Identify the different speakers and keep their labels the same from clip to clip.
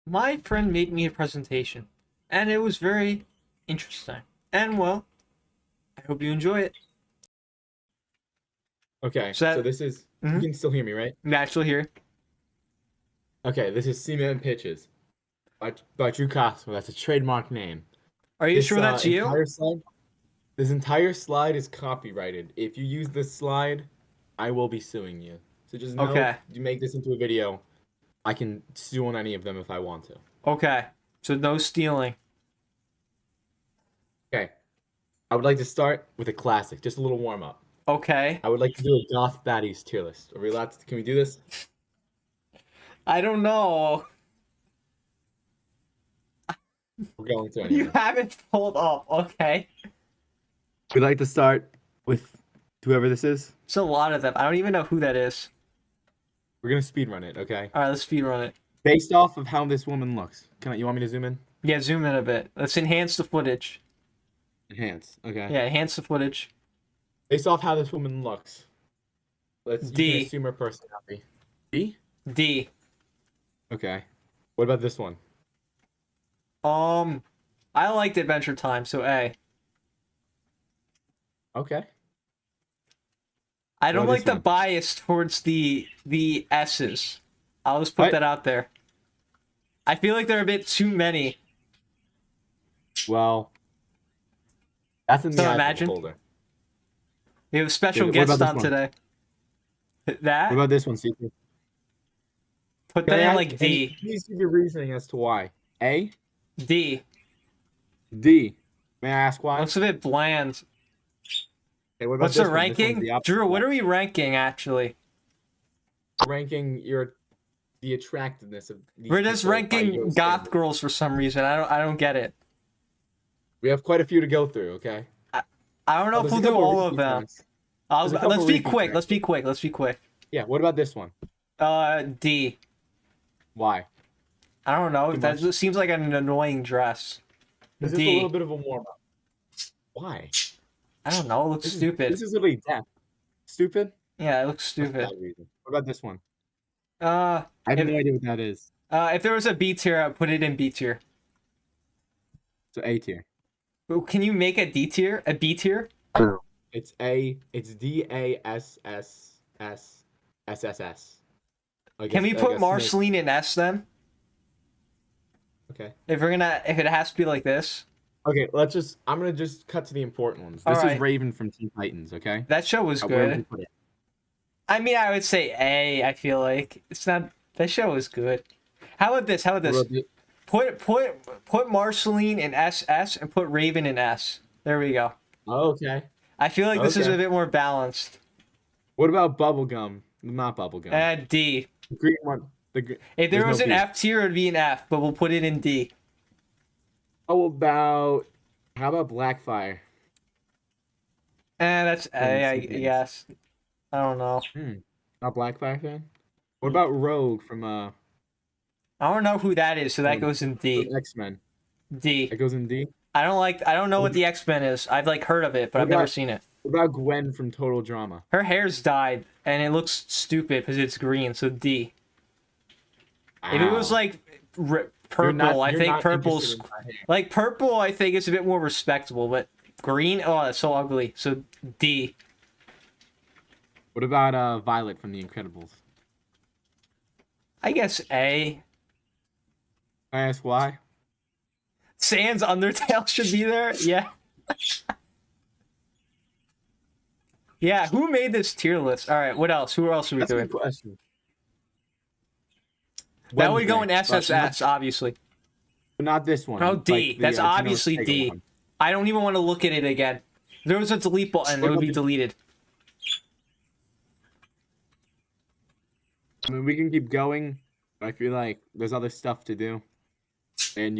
Speaker 1: my friend made me a presentation, and it was very interesting. And well, I hope you enjoy it.
Speaker 2: Okay,
Speaker 1: So
Speaker 2: so
Speaker 1: that
Speaker 2: this is you can still hear me, right?
Speaker 1: natural here.
Speaker 2: Okay, this is Seaman Pitches by Drew Costco. That's a trademark name.
Speaker 1: Are you
Speaker 2: This
Speaker 1: sure that's you?
Speaker 2: entire slide is copyrighted. If you use this slide, I will be suing you. So just know if
Speaker 1: Okay.
Speaker 2: you make this into a video, I can sue on any of them if I want to.
Speaker 1: Okay. So no stealing.
Speaker 2: Okay, I would like to start with a classic, just a little warm up.
Speaker 1: Okay.
Speaker 2: I would like to do a Goth Baddies tier list. Are we allowed to, can we do this?
Speaker 1: I don't know.
Speaker 2: We're going to
Speaker 1: You
Speaker 2: anyway.
Speaker 1: haven't pulled up. Okay.
Speaker 2: We'd like to start with whoever this is.
Speaker 1: It's a lot of them. I don't even know who that is.
Speaker 2: We're gonna speed run it, okay?
Speaker 1: All right, let's speed run it.
Speaker 2: Based off of how this woman looks. You want me to zoom in?
Speaker 1: Yeah, zoom in a bit. Let's enhance the footage.
Speaker 2: Enhance. Okay.
Speaker 1: Yeah, enhance the footage.
Speaker 2: Based off how this woman looks, you can
Speaker 1: D.
Speaker 2: assume her personality. B?
Speaker 1: D.
Speaker 2: Okay. What about this one?
Speaker 1: I liked Adventure Time, so A.
Speaker 2: Okay.
Speaker 1: I
Speaker 2: What
Speaker 1: don't
Speaker 2: about
Speaker 1: like
Speaker 2: this
Speaker 1: the
Speaker 2: one?
Speaker 1: bias towards the S's. I'll just put
Speaker 2: What?
Speaker 1: that out there. I feel like there are a bit too many.
Speaker 2: Well, that's in the
Speaker 1: So
Speaker 2: iPhone
Speaker 1: imagine
Speaker 2: folder.
Speaker 1: we have a special
Speaker 2: What
Speaker 1: guest
Speaker 2: about this
Speaker 1: on
Speaker 2: one?
Speaker 1: today.
Speaker 2: What
Speaker 1: That
Speaker 2: about this one, Secret?
Speaker 1: put that in like D.
Speaker 2: Please give your reasoning as to why. A?
Speaker 1: D.
Speaker 2: D. May I ask why?
Speaker 1: Looks a bit bland.
Speaker 2: Okay, what about
Speaker 1: What's
Speaker 2: this
Speaker 1: the
Speaker 2: one? This one's
Speaker 1: ranking?
Speaker 2: the opposite.
Speaker 1: Drew, what are we ranking actually?
Speaker 2: Ranking the attractiveness of these
Speaker 1: We're just
Speaker 2: people by your
Speaker 1: ranking goth
Speaker 2: standards.
Speaker 1: girls for some reason. I don't get it.
Speaker 2: We have quite a few to go through, okay?
Speaker 1: I don't know
Speaker 2: Oh,
Speaker 1: if
Speaker 2: there's a
Speaker 1: we'll do
Speaker 2: couple
Speaker 1: all
Speaker 2: repeat
Speaker 1: of them.
Speaker 2: tracks. There's a couple
Speaker 1: Let's be
Speaker 2: repeat
Speaker 1: quick.
Speaker 2: tracks.
Speaker 1: Let's be quick. Let's be quick.
Speaker 2: Yeah, what about this one?
Speaker 1: D.
Speaker 2: Why?
Speaker 1: I don't know.
Speaker 2: Too
Speaker 1: That
Speaker 2: much?
Speaker 1: just seems like an annoying dress.
Speaker 2: This is a little
Speaker 1: D.
Speaker 2: bit of a warm-up. Why?
Speaker 1: I don't know. It looks stupid.
Speaker 2: This is literally death. Stupid?
Speaker 1: Yeah, it looks
Speaker 2: What's
Speaker 1: stupid.
Speaker 2: that reason? What about this one?
Speaker 1: Uh,
Speaker 2: I have
Speaker 1: if
Speaker 2: no idea what that is.
Speaker 1: if there was a B tier, I'd put it in B tier.
Speaker 2: So A tier.
Speaker 1: But can you make a D tier? A B tier?
Speaker 2: It's A. It's DASSSSSS.
Speaker 1: Can we put Marceline in S then?
Speaker 2: Okay.
Speaker 1: If it has to be like this.
Speaker 2: Okay, I'm gonna just cut to the important ones.
Speaker 1: All
Speaker 2: This
Speaker 1: right.
Speaker 2: is Raven from Teen Titans, okay?
Speaker 1: That show was
Speaker 2: Where would you
Speaker 1: good.
Speaker 2: put it?
Speaker 1: I mean, I would say A. I feel like it's not. That show was good. How about this? How about
Speaker 2: What
Speaker 1: this?
Speaker 2: about
Speaker 1: Put Marceline in SS and put Raven in S. There we go.
Speaker 2: okay.
Speaker 1: I feel like this is
Speaker 2: Okay.
Speaker 1: a bit more balanced.
Speaker 2: What about Bubblegum? Not Bubblegum.
Speaker 1: D.
Speaker 2: The green one.
Speaker 1: If there
Speaker 2: There's
Speaker 1: was
Speaker 2: no
Speaker 1: an
Speaker 2: B.
Speaker 1: F tier, it would be an F, but we'll put it in D.
Speaker 2: How about Blackfire?
Speaker 1: That's A, I
Speaker 2: Siblings.
Speaker 1: guess. I don't know.
Speaker 2: Not Blackfire fan? What about Rogue from
Speaker 1: I don't know who that is, so that goes in D.
Speaker 2: X-Men?
Speaker 1: D.
Speaker 2: That goes in D.
Speaker 1: I don't know what the X-Men is. I've like heard of it, but I've never seen it.
Speaker 2: What about Gwen from Total Drama?
Speaker 1: Her hair's dyed and it looks stupid because it's green, so D. If it was
Speaker 2: Ow.
Speaker 1: like purple, I
Speaker 2: You're
Speaker 1: think
Speaker 2: not
Speaker 1: purple's
Speaker 2: interested in my hair.
Speaker 1: like purple. I think is a bit more respectable, but green, oh, that's so ugly. So D.
Speaker 2: What about Violet from The Incredibles?
Speaker 1: I guess A.
Speaker 2: I ask why?
Speaker 1: Sans Undertale should be there. Yeah. Yeah. Who made this tier list? All right. What else? Who else are we
Speaker 2: That's a
Speaker 1: doing?
Speaker 2: good question.
Speaker 1: That would go in
Speaker 2: Wednesday, but
Speaker 1: SSS, obviously.
Speaker 2: not this one.
Speaker 1: Oh, D. That's
Speaker 2: Jenna
Speaker 1: obviously
Speaker 2: Ortega
Speaker 1: D.
Speaker 2: one.
Speaker 1: I don't even want to look at it again. If there was a delete button, it would be deleted.
Speaker 2: I mean, we can keep going. But I feel like there's other stuff to do, and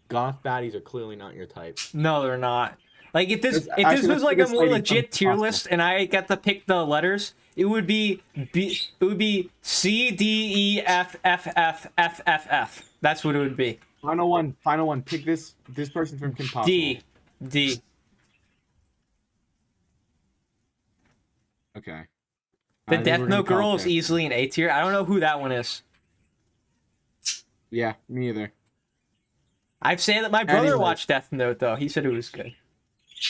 Speaker 2: goth baddies are clearly not your type.
Speaker 1: No, they're not. Like if this
Speaker 2: Actually,
Speaker 1: was
Speaker 2: let's
Speaker 1: like
Speaker 2: do
Speaker 1: a
Speaker 2: this
Speaker 1: more
Speaker 2: lady
Speaker 1: legit
Speaker 2: from
Speaker 1: tier
Speaker 2: Costco.
Speaker 1: list and I got to pick the letters, it would be C D E F F F F F F. That's what it would be.
Speaker 2: Final one. Pick this person from Kim Possible.
Speaker 1: D.
Speaker 2: Okay.
Speaker 1: The
Speaker 2: I think
Speaker 1: Death
Speaker 2: we're gonna
Speaker 1: Note
Speaker 2: call it
Speaker 1: girl is
Speaker 2: there.
Speaker 1: easily an A tier. I don't know who that one is.
Speaker 2: Yeah, me either.
Speaker 1: I've said that my brother
Speaker 2: Anyway.
Speaker 1: watched Death Note though. He said it was good.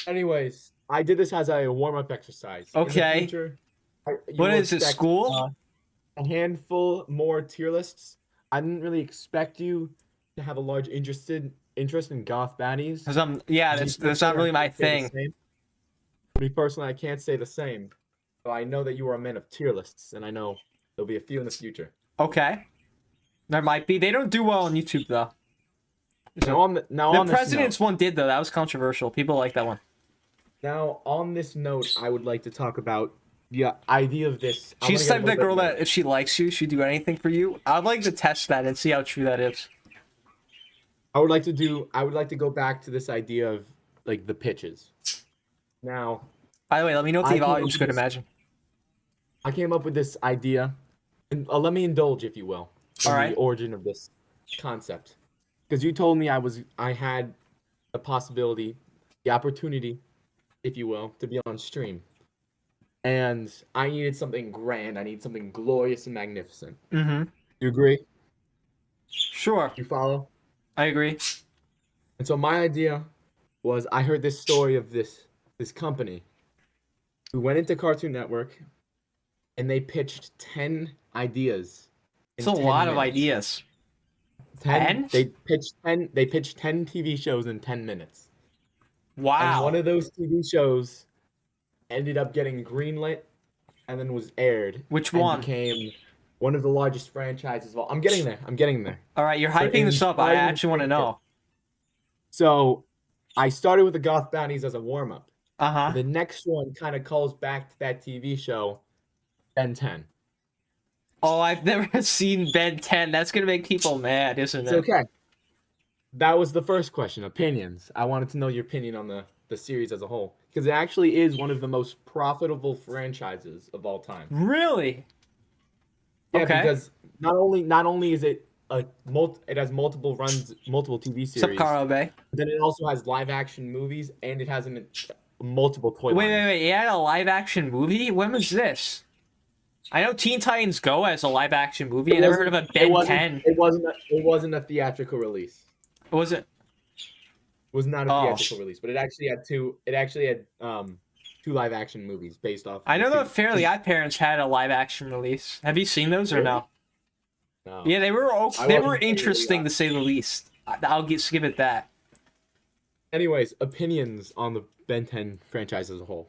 Speaker 2: Anyways, I did this as a warm-up exercise. In the
Speaker 1: Okay.
Speaker 2: future, you
Speaker 1: What
Speaker 2: will
Speaker 1: is it?
Speaker 2: expect,
Speaker 1: School?
Speaker 2: a handful more tier lists. I didn't really expect you to have a large interest in goth baddies.
Speaker 1: Because yeah, that's not really my thing.
Speaker 2: Me personally, I can't say the same. But I know that you are a man of tier lists, and I know there'll be a few in the future.
Speaker 1: Okay. There might be. They don't do well on YouTube though.
Speaker 2: Now on
Speaker 1: The
Speaker 2: this
Speaker 1: President's
Speaker 2: note,
Speaker 1: one did though. That was controversial. People like that one.
Speaker 2: now on this note, I would like to talk about the idea of this. I
Speaker 1: She's
Speaker 2: wanna
Speaker 1: the
Speaker 2: get
Speaker 1: type
Speaker 2: a
Speaker 1: of
Speaker 2: little
Speaker 1: girl
Speaker 2: bit
Speaker 1: that if she likes you, she'd do anything for you. I'd like to test that and see how true that is.
Speaker 2: I would like to go back to this idea of like the pitches. Now,
Speaker 1: By the way, let me know if
Speaker 2: I
Speaker 1: the
Speaker 2: came up
Speaker 1: volume's
Speaker 2: with
Speaker 1: good.
Speaker 2: this-
Speaker 1: Imagine.
Speaker 2: I came up with this idea, and let me indulge, if you will, in
Speaker 1: All right.
Speaker 2: the origin of this concept. Because you told me I had the possibility, the opportunity, if you will, to be on stream. And I needed something grand. I need something glorious and magnificent.
Speaker 1: Mm-hmm.
Speaker 2: You agree?
Speaker 1: Sure.
Speaker 2: You follow?
Speaker 1: I agree.
Speaker 2: And so my idea was I heard this story of this company who went into Cartoon Network and they pitched 10 ideas.
Speaker 1: It's
Speaker 2: in
Speaker 1: a
Speaker 2: 10
Speaker 1: lot of
Speaker 2: minutes.
Speaker 1: ideas.
Speaker 2: 10?
Speaker 1: 10?
Speaker 2: They pitched 10 TV shows in 10 minutes. And
Speaker 1: Wow.
Speaker 2: one of those TV shows ended up getting greenlit and then was aired.
Speaker 1: Which
Speaker 2: and
Speaker 1: one?
Speaker 2: became one of the largest franchises of all. I'm getting there.
Speaker 1: All right, you're
Speaker 2: For
Speaker 1: hyping this up. I
Speaker 2: inspiring
Speaker 1: actually want to
Speaker 2: thinking.
Speaker 1: know.
Speaker 2: So I started with the Goth Bounties as a warm-up.
Speaker 1: Uh-huh.
Speaker 2: The next one kind of calls back to that TV show, Ben 10.
Speaker 1: Oh, I've never seen Ben 10. That's going to make people mad, isn't
Speaker 2: It's
Speaker 1: it?
Speaker 2: okay. That was the first question, opinions. I wanted to know your opinion on the series as a whole. Because it actually is one of the most profitable franchises of all time.
Speaker 1: Really?
Speaker 2: Yeah,
Speaker 1: Okay.
Speaker 2: because not only is it it has multiple runs, multiple TV
Speaker 1: What's up,
Speaker 2: series,
Speaker 1: Carl Bay?
Speaker 2: then it also has live action movies and it has multiple toy lines.
Speaker 1: Wait. You had a live action movie? When was this? I know Teen Titans Go as a live action movie. I never heard of a Ben 10.
Speaker 2: It wasn't a theatrical release.
Speaker 1: Was it?
Speaker 2: It was not a
Speaker 1: Oh.
Speaker 2: theatrical release, but it actually had two live action movies based off.
Speaker 1: I know
Speaker 2: the
Speaker 1: the Fairly Odd Parents had a live action release. Have you seen those or no?
Speaker 2: No.
Speaker 1: Yeah, they were
Speaker 2: I
Speaker 1: they
Speaker 2: wasn't
Speaker 1: were
Speaker 2: Fairly
Speaker 1: interesting
Speaker 2: Odd.
Speaker 1: to say the least. I'll give it that.
Speaker 2: Anyways, opinions on the Ben 10 franchise as a whole.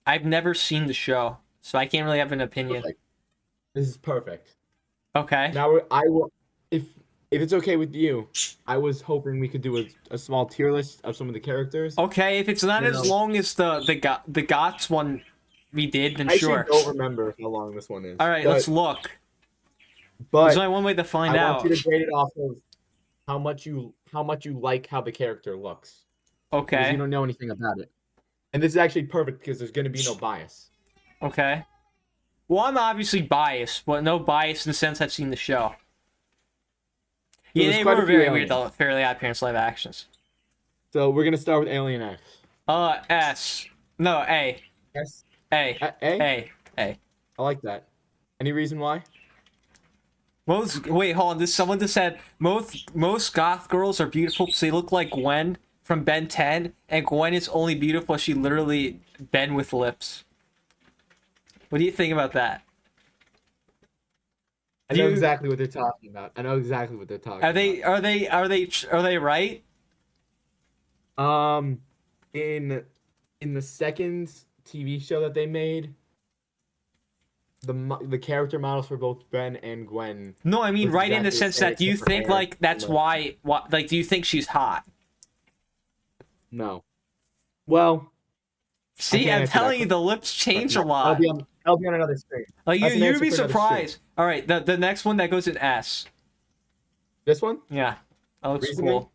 Speaker 1: I've never seen the show, so I can't really have an opinion.
Speaker 2: Perfect. This is perfect.
Speaker 1: Okay.
Speaker 2: Now I will, if it's okay with you, I was hoping we could do a small tier list of some of the characters.
Speaker 1: Okay, if it's not
Speaker 2: You
Speaker 1: as
Speaker 2: know.
Speaker 1: long as the GOTS one we did, then
Speaker 2: I
Speaker 1: sure.
Speaker 2: actually don't remember how long this one is.
Speaker 1: All right,
Speaker 2: but,
Speaker 1: let's look.
Speaker 2: But
Speaker 1: There's only one way to find
Speaker 2: I
Speaker 1: out.
Speaker 2: want you to grade it off of how much you like how the character looks. Because
Speaker 1: Okay.
Speaker 2: you don't know anything about it. And this is actually perfect because there's going to be no bias.
Speaker 1: Okay. Well, I'm obviously biased, but no bias in the sense I've seen the show. Yeah,
Speaker 2: there's
Speaker 1: they
Speaker 2: quite a
Speaker 1: were
Speaker 2: few
Speaker 1: very weird,
Speaker 2: aliens.
Speaker 1: the Fairly Odd Parents live actions.
Speaker 2: So we're going to start with Alien X.
Speaker 1: S. No, A.
Speaker 2: Yes.
Speaker 1: A.
Speaker 2: A?
Speaker 1: A.
Speaker 2: I like that. Any reason why?
Speaker 1: Wait, hold on. Someone just said most goth girls are beautiful because they look like Gwen from Ben 10, and Gwen is only beautiful if she literally Ben with lips. What do you think about that?
Speaker 2: I
Speaker 1: Do
Speaker 2: know
Speaker 1: you-
Speaker 2: exactly what they're talking about.
Speaker 1: Are they right?
Speaker 2: In the second TV show that they made, the character models for both Ben and Gwen.
Speaker 1: No, I mean
Speaker 2: That's
Speaker 1: right in the
Speaker 2: exactly
Speaker 1: sense
Speaker 2: the same,
Speaker 1: that do you
Speaker 2: except for
Speaker 1: think
Speaker 2: hair
Speaker 1: like that's
Speaker 2: and
Speaker 1: why like do you think she's hot?
Speaker 2: No. Well,
Speaker 1: See,
Speaker 2: can't
Speaker 1: I'm
Speaker 2: answer that
Speaker 1: telling you, the lips change a
Speaker 2: I'll
Speaker 1: lot.
Speaker 2: be on another screen.
Speaker 1: Like
Speaker 2: That's an
Speaker 1: you'd
Speaker 2: answer
Speaker 1: be
Speaker 2: for another
Speaker 1: surprised. All right, the next one that goes in S.
Speaker 2: This one
Speaker 1: Yeah, that looks
Speaker 2: Reasoning?
Speaker 1: cool.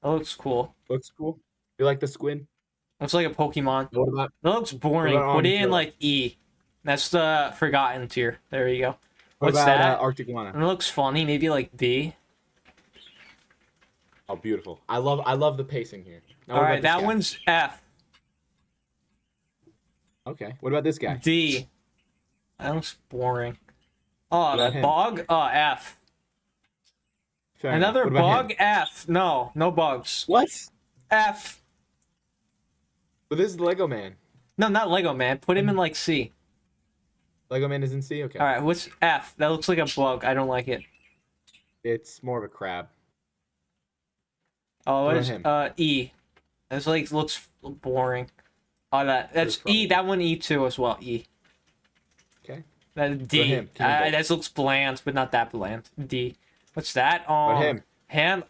Speaker 1: That looks cool.
Speaker 2: looks cool. You like the squid?
Speaker 1: Looks like a Pokemon.
Speaker 2: What about?
Speaker 1: That looks boring.
Speaker 2: What about
Speaker 1: Put it in
Speaker 2: Armadillo?
Speaker 1: like E. That's the forgotten tier. There you go.
Speaker 2: What
Speaker 1: What's
Speaker 2: about
Speaker 1: that?
Speaker 2: Arctic Iguana?
Speaker 1: And it looks funny. Maybe like B.
Speaker 2: Oh, beautiful. I love the pacing here. Now,
Speaker 1: All
Speaker 2: what
Speaker 1: right,
Speaker 2: about this
Speaker 1: that
Speaker 2: guy?
Speaker 1: one's F.
Speaker 2: Okay. What about this guy?
Speaker 1: D. That looks boring. Oh,
Speaker 2: What about
Speaker 1: the
Speaker 2: him?
Speaker 1: bog? F.
Speaker 2: Fair enough.
Speaker 1: Another
Speaker 2: What about
Speaker 1: bug?
Speaker 2: him?
Speaker 1: F. No, no bugs.
Speaker 2: What?
Speaker 1: F.
Speaker 2: But this is Lego Man.
Speaker 1: No, not Lego Man. Put him in like C.
Speaker 2: Lego Man is in C. Okay.
Speaker 1: All right, what's F? That looks like a bug. I don't like it.
Speaker 2: It's more of a crab.
Speaker 1: Oh,
Speaker 2: What
Speaker 1: what
Speaker 2: about
Speaker 1: is
Speaker 2: him?
Speaker 1: E? This like looks boring. Oh, that's
Speaker 2: Pretty
Speaker 1: E. That one E too as well. E.
Speaker 2: Okay.
Speaker 1: That's
Speaker 2: What
Speaker 1: D.
Speaker 2: about him? Cannonball.
Speaker 1: That looks bland, but not that bland. D. What's that?
Speaker 2: What about him?
Speaker 1: Him.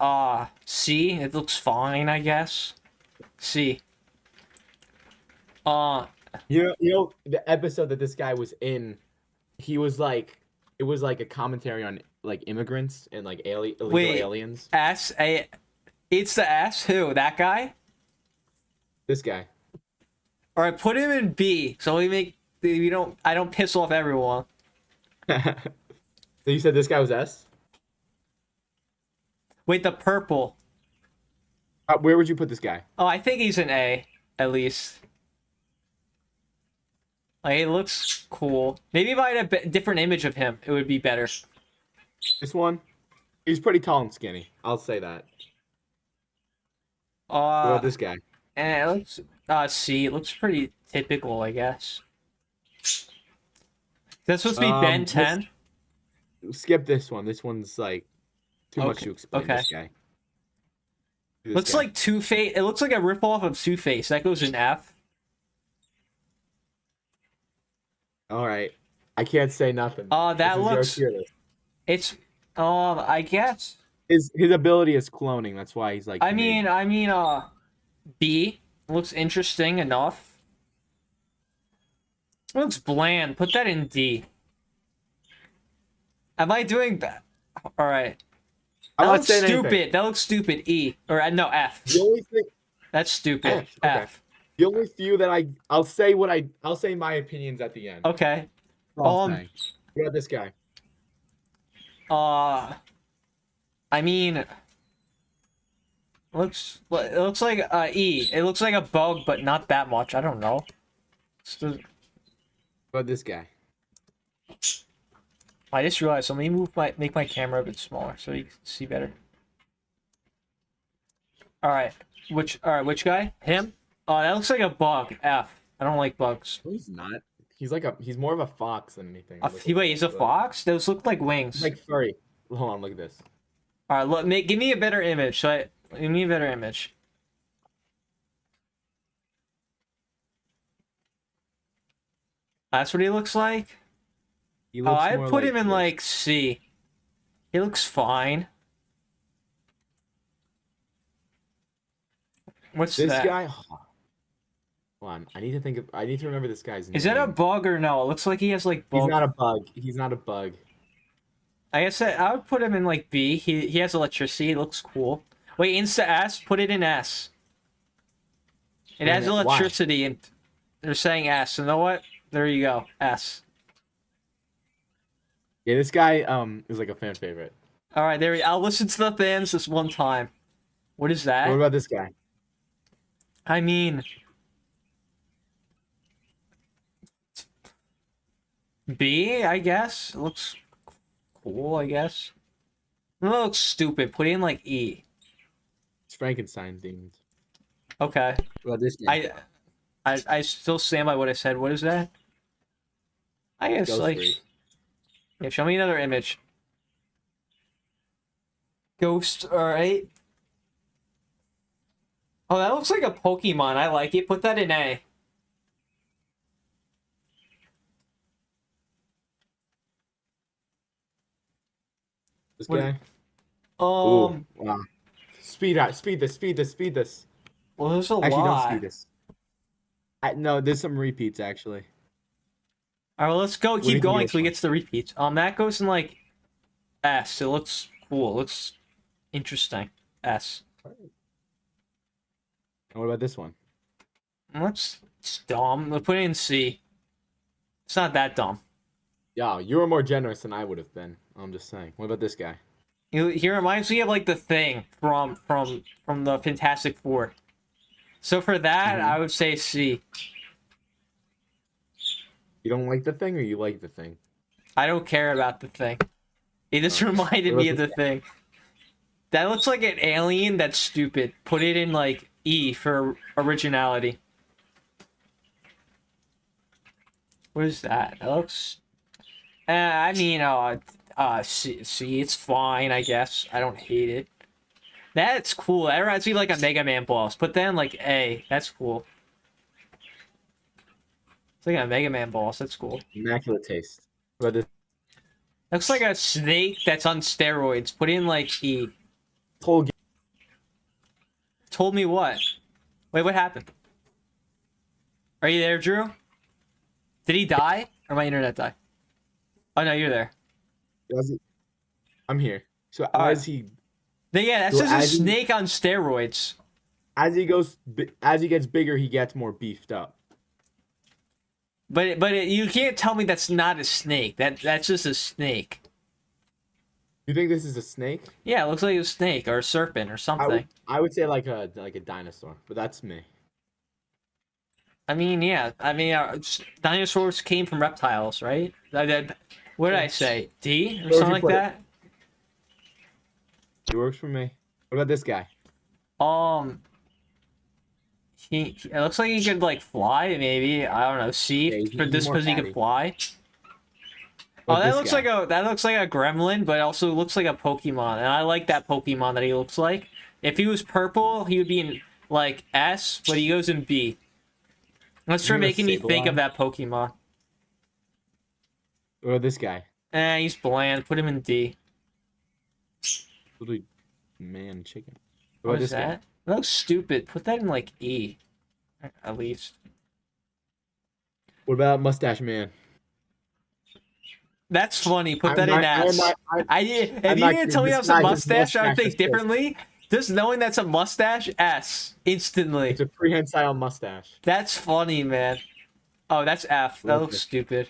Speaker 1: C. It looks fine, I guess. C.
Speaker 2: You know the episode that this guy was in, he was like, it was like a commentary on like immigrants and like illegal
Speaker 1: Wait.
Speaker 2: aliens.
Speaker 1: S. A. It's the S. Who? That guy?
Speaker 2: This guy.
Speaker 1: All right, put him in B. So I don't piss off everyone.
Speaker 2: So you said this guy was S?
Speaker 1: Wait, the purple.
Speaker 2: Where would you put this guy?
Speaker 1: Oh, I think he's an A, at least. Like, it looks cool. Maybe if I had a different image of him, it would be better.
Speaker 2: This one? He's pretty tall and skinny. I'll say that. What about this guy?
Speaker 1: And it looks, C. It looks pretty typical, I guess. That's supposed to be Ben 10.
Speaker 2: Skip this one. This one's like too much
Speaker 1: Okay,
Speaker 2: to explain.
Speaker 1: okay.
Speaker 2: This guy. This
Speaker 1: Looks
Speaker 2: guy.
Speaker 1: like Two-Face. It looks like a ripoff of Two-Face. That goes in F.
Speaker 2: All right. I can't say nothing.
Speaker 1: That
Speaker 2: This is your
Speaker 1: looks.
Speaker 2: tier list.
Speaker 1: It's. I guess.
Speaker 2: His ability is cloning. That's why he's like.
Speaker 1: I mean, B looks interesting enough. It looks bland. Put that in D. Am I doing that? All right.
Speaker 2: I'm
Speaker 1: That
Speaker 2: not
Speaker 1: looks
Speaker 2: saying
Speaker 1: stupid.
Speaker 2: anything.
Speaker 1: That looks stupid. E or no F.
Speaker 2: The only thing,
Speaker 1: That's stupid.
Speaker 2: F, okay.
Speaker 1: F.
Speaker 2: the only few that I'll say my opinions at the end.
Speaker 1: Okay.
Speaker 2: That's all I'm
Speaker 1: Um,
Speaker 2: saying. What about this guy?
Speaker 1: I mean, it looks like E. It looks like a bug, but not that much. I don't know.
Speaker 2: What about this guy?
Speaker 1: I just realized. So let me make my camera a bit smaller so you can see better. All right. Which guy? Him? Oh, that looks like a bug. F. I don't like bugs.
Speaker 2: No, he's not. He's more of a fox than anything.
Speaker 1: Wait, he's a fox? Those look like wings.
Speaker 2: He's like furry. Hold on, look at this.
Speaker 1: All right, give me a better image. Give me a better image. That's what he looks like.
Speaker 2: He
Speaker 1: Oh,
Speaker 2: looks
Speaker 1: I'd
Speaker 2: more
Speaker 1: put him in
Speaker 2: this.
Speaker 1: like C. He looks fine. What's
Speaker 2: This
Speaker 1: that?
Speaker 2: guy. Hold on, I need to remember this guy's name.
Speaker 1: Is that a bug or no? It looks like he has like bug.
Speaker 2: He's not a bug. He's not a bug.
Speaker 1: I guess I would put him in like B. He has electricity. It looks cool. Wait, Insta S. Put it in S. It has
Speaker 2: Why?
Speaker 1: electricity, and they're saying S. You know what? There you go. S.
Speaker 2: Yeah, this guy is like a fan favorite.
Speaker 1: All right, I'll listen to the fans this one time. What is
Speaker 2: What
Speaker 1: that?
Speaker 2: about this guy?
Speaker 1: I mean, B. I guess it looks cool. I guess. It looks stupid. Put in like E.
Speaker 2: It's Frankenstein themed.
Speaker 1: Okay.
Speaker 2: What about this guy?
Speaker 1: I still stand by what I said. What is that? I guess
Speaker 2: Ghost
Speaker 1: like.
Speaker 2: Freak.
Speaker 1: Yeah, show me another image. Ghost, alright. Oh, that looks like a Pokemon. I like it. Put that in A.
Speaker 2: This
Speaker 1: What-
Speaker 2: guy.
Speaker 1: Um,
Speaker 2: Ooh, wow. Speed this.
Speaker 1: well, there's a
Speaker 2: Actually, don't
Speaker 1: lot.
Speaker 2: speed this. No, there's some repeats actually.
Speaker 1: Alright, well, let's go.
Speaker 2: do you
Speaker 1: Keep
Speaker 2: think
Speaker 1: going
Speaker 2: this
Speaker 1: till we
Speaker 2: one?
Speaker 1: get to the repeats. That goes in like S. It looks cool. It looks interesting. S.
Speaker 2: And what about this one?
Speaker 1: It's dumb. Let's put it in C. It's not that dumb.
Speaker 2: Yeah, you were more generous than I would have been. I'm just saying. What about this guy?
Speaker 1: He reminds me of like the Thing from the Fantastic Four. So for that,
Speaker 2: Mhm.
Speaker 1: I would say C.
Speaker 2: You don't like the thing, or you like the thing?
Speaker 1: I don't care about the Thing. It just
Speaker 2: Okay.
Speaker 1: reminded
Speaker 2: What
Speaker 1: me
Speaker 2: about
Speaker 1: of the Thing. That looks like an alien that's stupid. Put it in like E for originality. What is that? That looks. I mean, see, it's fine, I guess. I don't hate it. That's cool. That reminds me of, like a Mega Man boss. Put that in like A. That's cool. It's like a Mega Man boss. That's cool.
Speaker 2: Immaculate taste. But this
Speaker 1: Looks like a snake that's on steroids. Put in like E.
Speaker 2: whole game,
Speaker 1: Told me what? Wait, what happened? Are you there, Drew? Did he die? Or my internet die? Oh no, you're there.
Speaker 2: I'm here. So
Speaker 1: Alright.
Speaker 2: as he
Speaker 1: Yeah, that's
Speaker 2: So
Speaker 1: just a
Speaker 2: as he-
Speaker 1: snake on steroids.
Speaker 2: as he goes as he gets bigger, he gets more beefed up.
Speaker 1: You can't tell me that's not a snake. That's just a snake.
Speaker 2: You think this is a snake?
Speaker 1: Yeah, it looks like a snake or a serpent or something.
Speaker 2: I would say like a dinosaur, but that's me.
Speaker 1: I mean, yeah. I mean, dinosaurs came from reptiles, right? What did I say? D or
Speaker 2: would
Speaker 1: something
Speaker 2: you
Speaker 1: like
Speaker 2: put it?
Speaker 1: that?
Speaker 2: It works for me. What about this guy?
Speaker 1: It looks like he could like fly. Maybe I don't know. C
Speaker 2: Yeah, he's-
Speaker 1: for
Speaker 2: he's
Speaker 1: this
Speaker 2: more
Speaker 1: because he could
Speaker 2: fatty.
Speaker 1: fly.
Speaker 2: What
Speaker 1: Oh,
Speaker 2: about this guy?
Speaker 1: that looks like a gremlin, but also looks like a Pokemon, and I like that Pokemon that he looks like. If he was purple, he would be in like S, but he goes in B. Let's try
Speaker 2: Isn't it a
Speaker 1: making me think of
Speaker 2: Sableye?
Speaker 1: that Pokemon.
Speaker 2: What about this guy?
Speaker 1: He's bland. Put him in D.
Speaker 2: Literally, man, chicken.
Speaker 1: What
Speaker 2: What about
Speaker 1: is
Speaker 2: this guy?
Speaker 1: that? That looks stupid. Put that in like E, at least.
Speaker 2: What about mustache man?
Speaker 1: That's funny. Put
Speaker 2: I'm
Speaker 1: that in
Speaker 2: not-
Speaker 1: S.
Speaker 2: I'm
Speaker 1: I did.
Speaker 2: I'm
Speaker 1: If you
Speaker 2: not
Speaker 1: didn't tell me
Speaker 2: kidding.
Speaker 1: that was a
Speaker 2: This guy's
Speaker 1: mustache, I would
Speaker 2: mustache
Speaker 1: think
Speaker 2: is crazy.
Speaker 1: differently. Just knowing that's a mustache, S instantly.
Speaker 2: It's a prehensile mustache.
Speaker 1: That's funny, man. Oh, that's F. That
Speaker 2: Okay.
Speaker 1: looks stupid.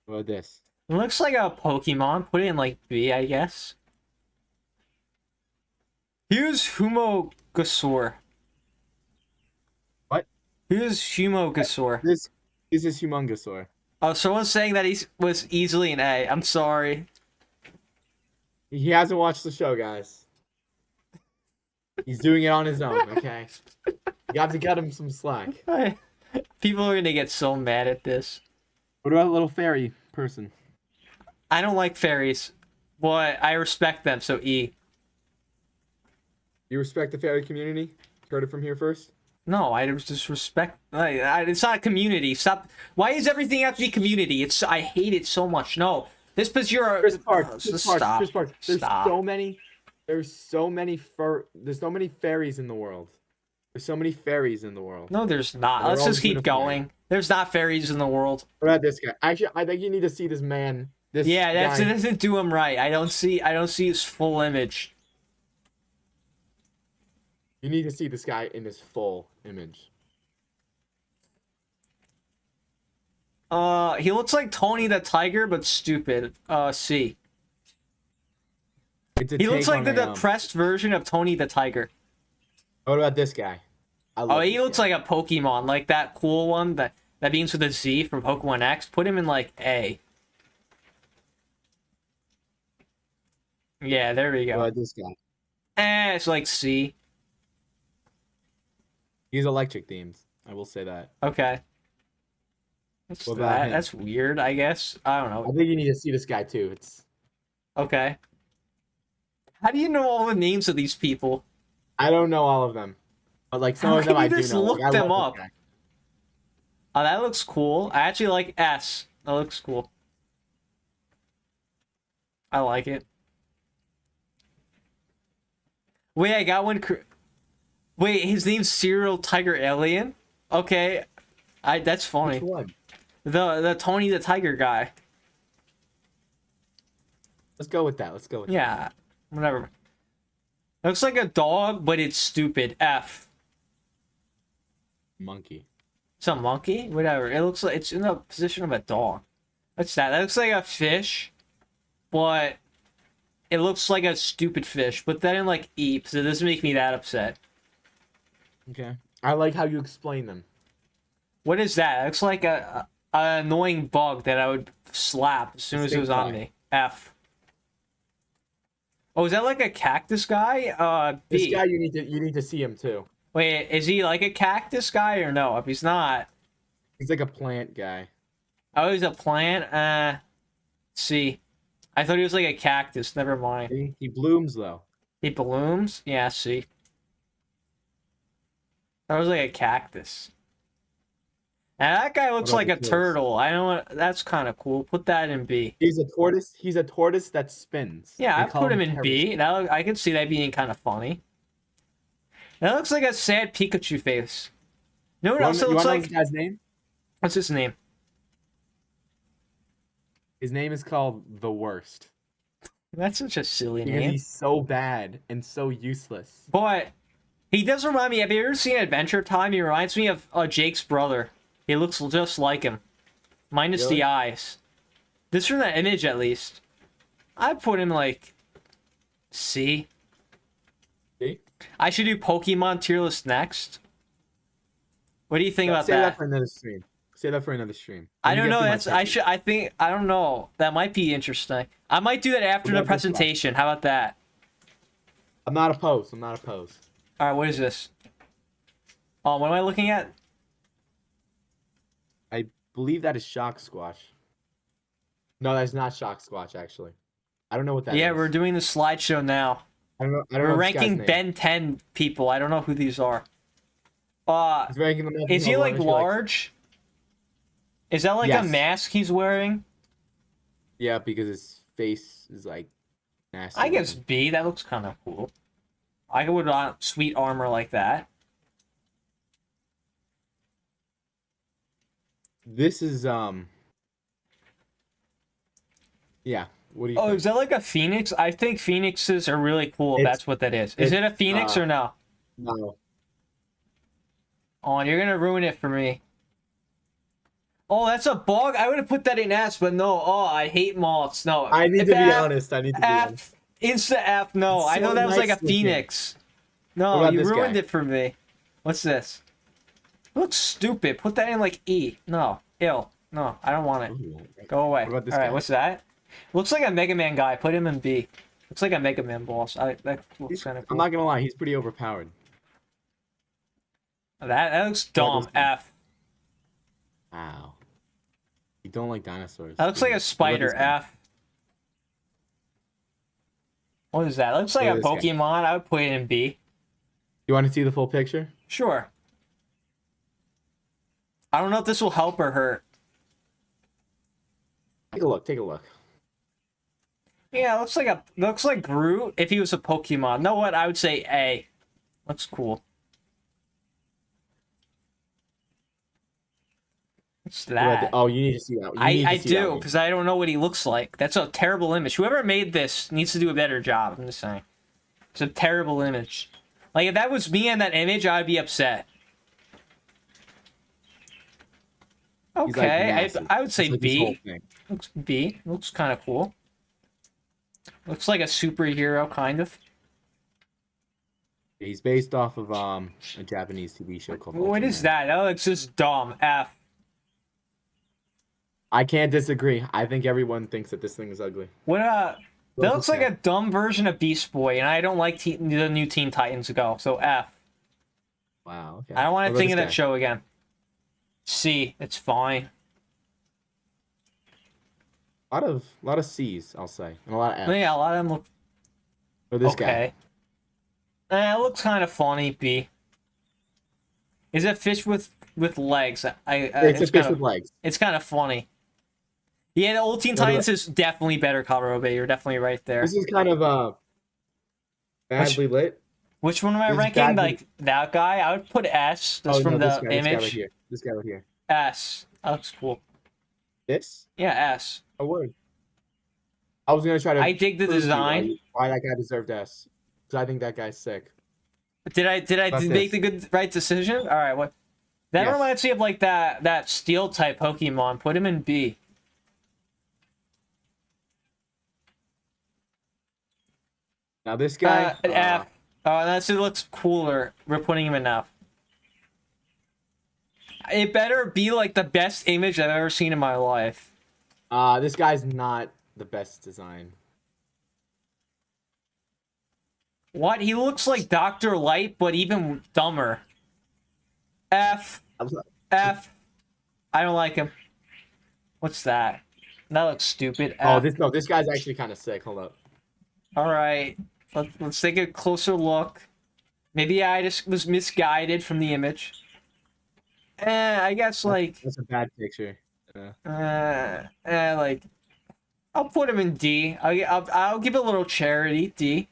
Speaker 2: What about this?
Speaker 1: It looks like a Pokemon. Put it in like B, I guess. Here's Humogasaur.
Speaker 2: What?
Speaker 1: Here's Humogasaur.
Speaker 2: This is Humongosaur.
Speaker 1: Oh, someone's saying that he was easily an A. I'm sorry.
Speaker 2: He hasn't watched the show, guys. He's doing it on his own, okay? You got to cut him some slack.
Speaker 1: People are gonna get so mad at this.
Speaker 2: What about a little fairy person?
Speaker 1: I don't like fairies, but I respect them, so E.
Speaker 2: You respect the fairy community? Heard it from here first?
Speaker 1: No, I just respect. It's not a community. Stop. Why does everything have to be community? I hate it so much. No, this because you're.
Speaker 2: Chris Park.
Speaker 1: Stop.
Speaker 2: Chris Park. There's
Speaker 1: Stop.
Speaker 2: so many. There's so many fairies in the world. There's so many fairies in the world.
Speaker 1: No, there's not.
Speaker 2: They're
Speaker 1: Let's
Speaker 2: all
Speaker 1: just keep
Speaker 2: uniform.
Speaker 1: going. There's not fairies in the world.
Speaker 2: What about this guy? Actually, I think you need to see this man. This
Speaker 1: Yeah, that
Speaker 2: guy.
Speaker 1: doesn't do him right. I don't see his full image.
Speaker 2: You need to see this guy in his full image.
Speaker 1: He looks like Tony the Tiger, but stupid. C.
Speaker 2: It's a
Speaker 1: He looks
Speaker 2: take
Speaker 1: like the
Speaker 2: on a,
Speaker 1: depressed version of Tony the Tiger.
Speaker 2: What about this guy? I
Speaker 1: Oh,
Speaker 2: love
Speaker 1: he
Speaker 2: this
Speaker 1: looks
Speaker 2: guy.
Speaker 1: like a Pokemon, like that cool one that begins with a Z from Pokemon X. Put him in like A. Yeah, there we
Speaker 2: What
Speaker 1: go.
Speaker 2: about this guy?
Speaker 1: It's like C.
Speaker 2: He's electric themed. I will say that.
Speaker 1: Okay. What's
Speaker 2: What about
Speaker 1: that?
Speaker 2: him?
Speaker 1: That's weird, I guess. I don't
Speaker 2: I
Speaker 1: know.
Speaker 2: think you need to see this guy too. It's
Speaker 1: Okay. How do you know all the names of these people?
Speaker 2: I don't know all of them, but like some
Speaker 1: How
Speaker 2: of them
Speaker 1: can you
Speaker 2: I do
Speaker 1: just
Speaker 2: know.
Speaker 1: look
Speaker 2: Like, I
Speaker 1: them
Speaker 2: love
Speaker 1: up?
Speaker 2: this guy.
Speaker 1: Oh, that looks cool. I actually like S. That looks cool. I like it. Wait, I got one. Wait, his name's Serial Tiger Alien. Okay, that's funny.
Speaker 2: Which one?
Speaker 1: The Tony the Tiger guy.
Speaker 2: Let's go with that. Let's go with that.
Speaker 1: Yeah, whatever. Looks like a dog, but it's stupid. F.
Speaker 2: Monkey.
Speaker 1: It's a monkey. Whatever. It looks like it's in the position of a dog. What's that? That looks like a fish, but it looks like a stupid fish. Put that in like E, so it doesn't make me that upset.
Speaker 2: Okay. I like how you explain them.
Speaker 1: What is that? It looks like a annoying bug that I would slap as soon as it was on me. F. Oh, is that like a cactus guy?
Speaker 2: This
Speaker 1: B.
Speaker 2: guy you need to see him too.
Speaker 1: Wait, is he like a cactus guy or no? If he's not,
Speaker 2: He's like a plant guy.
Speaker 1: oh, he's a plant. See, I thought he was like a cactus. Never mind.
Speaker 2: See? He blooms though.
Speaker 1: He blooms. Yeah, see, that was like a cactus. And that guy looks
Speaker 2: about
Speaker 1: like
Speaker 2: the
Speaker 1: a
Speaker 2: tortoise?
Speaker 1: turtle. I know what. That's kind of cool. Put that in B.
Speaker 2: He's a tortoise. He's a tortoise that spins.
Speaker 1: Yeah,
Speaker 2: They
Speaker 1: I
Speaker 2: call
Speaker 1: put him in
Speaker 2: terrace.
Speaker 1: B. That I could see that being kind of funny. That looks like a sad Pikachu face. You know what
Speaker 2: You
Speaker 1: else it
Speaker 2: wanna
Speaker 1: looks
Speaker 2: know
Speaker 1: like?
Speaker 2: this guy's name?
Speaker 1: What's his name?
Speaker 2: His name is called The Worst.
Speaker 1: That's such a silly
Speaker 2: Because
Speaker 1: name.
Speaker 2: he's so bad and so useless.
Speaker 1: But he does remind me. Have you ever seen Adventure Time? He reminds me of Jake's brother. He looks just like him, minus
Speaker 2: Really?
Speaker 1: the eyes. This from that image, at least. I'd put him like C.
Speaker 2: See?
Speaker 1: I should do Pokemon tier list next. What do you think about
Speaker 2: Say
Speaker 1: that?
Speaker 2: that for another stream. Say that for another stream.
Speaker 1: I
Speaker 2: When you
Speaker 1: don't
Speaker 2: get
Speaker 1: know.
Speaker 2: through my
Speaker 1: That's I
Speaker 2: pictures.
Speaker 1: should. I think I don't know. That might be interesting. I might do that after
Speaker 2: What
Speaker 1: the
Speaker 2: about this one?
Speaker 1: presentation. How about that?
Speaker 2: I'm not opposed. I'm not opposed.
Speaker 1: All right. What is this? Oh, what am I looking at?
Speaker 2: I believe that is Shock Squash. No, that's not Shock Squash, actually. I don't know what that is.
Speaker 1: Yeah, we're doing the slideshow now.
Speaker 2: I don't know. I don't
Speaker 1: We're
Speaker 2: know this guy's
Speaker 1: ranking
Speaker 2: name.
Speaker 1: Ben 10 people. I don't know who these are.
Speaker 2: He's ranking them up
Speaker 1: Is
Speaker 2: from
Speaker 1: he
Speaker 2: one
Speaker 1: like
Speaker 2: to,
Speaker 1: large? Is that like a
Speaker 2: Yes.
Speaker 1: mask he's wearing?
Speaker 2: Yeah, because his face is like nasty.
Speaker 1: I guess
Speaker 2: looking.
Speaker 1: B. That looks kind of cool. I would want sweet armor like that.
Speaker 2: This is Yeah. What do you
Speaker 1: Oh,
Speaker 2: think?
Speaker 1: is that like a phoenix? I think phoenixes are really cool. If
Speaker 2: It's-
Speaker 1: that's what that is. Is it a phoenix or no?
Speaker 2: No.
Speaker 1: Oh, you're gonna ruin it for me. Oh, that's a bug. I would have put that in S, but no. Oh, I hate moths. No.
Speaker 2: I need
Speaker 1: If
Speaker 2: to be
Speaker 1: F,
Speaker 2: honest. I need to be honest.
Speaker 1: F, Insta F. No,
Speaker 2: It's
Speaker 1: I know
Speaker 2: so
Speaker 1: that was like a
Speaker 2: nice looking.
Speaker 1: phoenix.
Speaker 2: What
Speaker 1: No,
Speaker 2: about
Speaker 1: you
Speaker 2: this
Speaker 1: ruined
Speaker 2: guy?
Speaker 1: it for me. What's this? It looks stupid. Put that in like E. No, ill. No, I don't want it.
Speaker 2: Ooh.
Speaker 1: Go away.
Speaker 2: What about this
Speaker 1: All right,
Speaker 2: guy?
Speaker 1: what's that? Looks like a Mega Man guy. Put him in B. Looks like a Mega Man boss. That looks kind of
Speaker 2: I'm
Speaker 1: cool.
Speaker 2: not gonna lie. He's pretty overpowered.
Speaker 1: That looks dumb.
Speaker 2: this guy?
Speaker 1: F.
Speaker 2: Wow. You don't like dinosaurs.
Speaker 1: That looks
Speaker 2: do
Speaker 1: like
Speaker 2: you?
Speaker 1: a spider.
Speaker 2: What about this guy?
Speaker 1: F. What is that? That looks like
Speaker 2: What
Speaker 1: a
Speaker 2: about this guy?
Speaker 1: Pokemon. I would put it in B.
Speaker 2: You want to see the full picture?
Speaker 1: Sure. I don't know if this will help or hurt.
Speaker 2: Take a look. Take a look.
Speaker 1: Yeah, it looks like Groot if he was a Pokemon. Know what? I would say A. Looks cool. What's
Speaker 2: What about
Speaker 1: that?
Speaker 2: oh, you need to see that. You need to
Speaker 1: I
Speaker 2: see that
Speaker 1: do
Speaker 2: one.
Speaker 1: because I don't know what he looks like. That's a terrible image. Whoever made this needs to do a better job. I'm just saying. It's a terrible image. Like if that was me in that image, I'd be upset.
Speaker 2: He's, like,
Speaker 1: Okay,
Speaker 2: massive.
Speaker 1: I would say
Speaker 2: It's like this whole
Speaker 1: B.
Speaker 2: thing.
Speaker 1: Looks B. Looks kind of cool. Looks like a superhero, kind of.
Speaker 2: He's based off of a Japanese TV show called.
Speaker 1: What is
Speaker 2: Ultraman.
Speaker 1: that? That looks just dumb. F.
Speaker 2: I can't disagree. I think everyone thinks that this thing is ugly.
Speaker 1: What
Speaker 2: What
Speaker 1: that
Speaker 2: about
Speaker 1: looks
Speaker 2: this
Speaker 1: like
Speaker 2: guy?
Speaker 1: a dumb version of Beast Boy, and I don't like the new Teen Titans Go. So F.
Speaker 2: Wow. Okay.
Speaker 1: I don't
Speaker 2: What
Speaker 1: want to
Speaker 2: about
Speaker 1: think of
Speaker 2: this
Speaker 1: that
Speaker 2: guy?
Speaker 1: show again. C. It's fine.
Speaker 2: A lot of C's, I'll say, and a lot of F's.
Speaker 1: Yeah, a lot of them look
Speaker 2: For this
Speaker 1: okay. It looks kind of funny. B. Is it fish with legs?
Speaker 2: guy. It's a
Speaker 1: it's
Speaker 2: fish
Speaker 1: kind
Speaker 2: with
Speaker 1: of
Speaker 2: legs.
Speaker 1: it's kind of funny. Yeah, the old Teen
Speaker 2: What about-
Speaker 1: Titans is definitely better. Karobe, you're definitely right there.
Speaker 2: This is kind of badly lit.
Speaker 1: Which one am I
Speaker 2: this is
Speaker 1: ranking?
Speaker 2: badly-
Speaker 1: Like that guy? I would put S. That's from
Speaker 2: this
Speaker 1: the
Speaker 2: guy, This guy right
Speaker 1: image.
Speaker 2: here. This guy right here.
Speaker 1: S. That looks cool.
Speaker 2: This?
Speaker 1: Yeah, S.
Speaker 2: A word. I was gonna try to.
Speaker 1: I dig the
Speaker 2: prove to you
Speaker 1: design.
Speaker 2: Why that guy deserved S? Because I think that guy's sick.
Speaker 1: Did I
Speaker 2: About
Speaker 1: make
Speaker 2: this?
Speaker 1: the good right decision? All right, what? That
Speaker 2: Yes.
Speaker 1: reminds me of like that steel type Pokemon. Put him in B.
Speaker 2: Now this guy.
Speaker 1: An F. Oh, it looks cooler. We're putting him in F. It better be like the best image I've ever seen in my life.
Speaker 2: This guy's not the best design.
Speaker 1: What? He looks like Dr. Light, but even dumber. F. F. I don't like him. What's that? That looks stupid.
Speaker 2: Oh,
Speaker 1: F.
Speaker 2: this guy's actually kind of sick. Hold up.
Speaker 1: All right. Let's take a closer look. Maybe I just was misguided from the image. I guess like
Speaker 2: That's a bad picture.
Speaker 1: like I'll put him in D. I'll give a little charity D.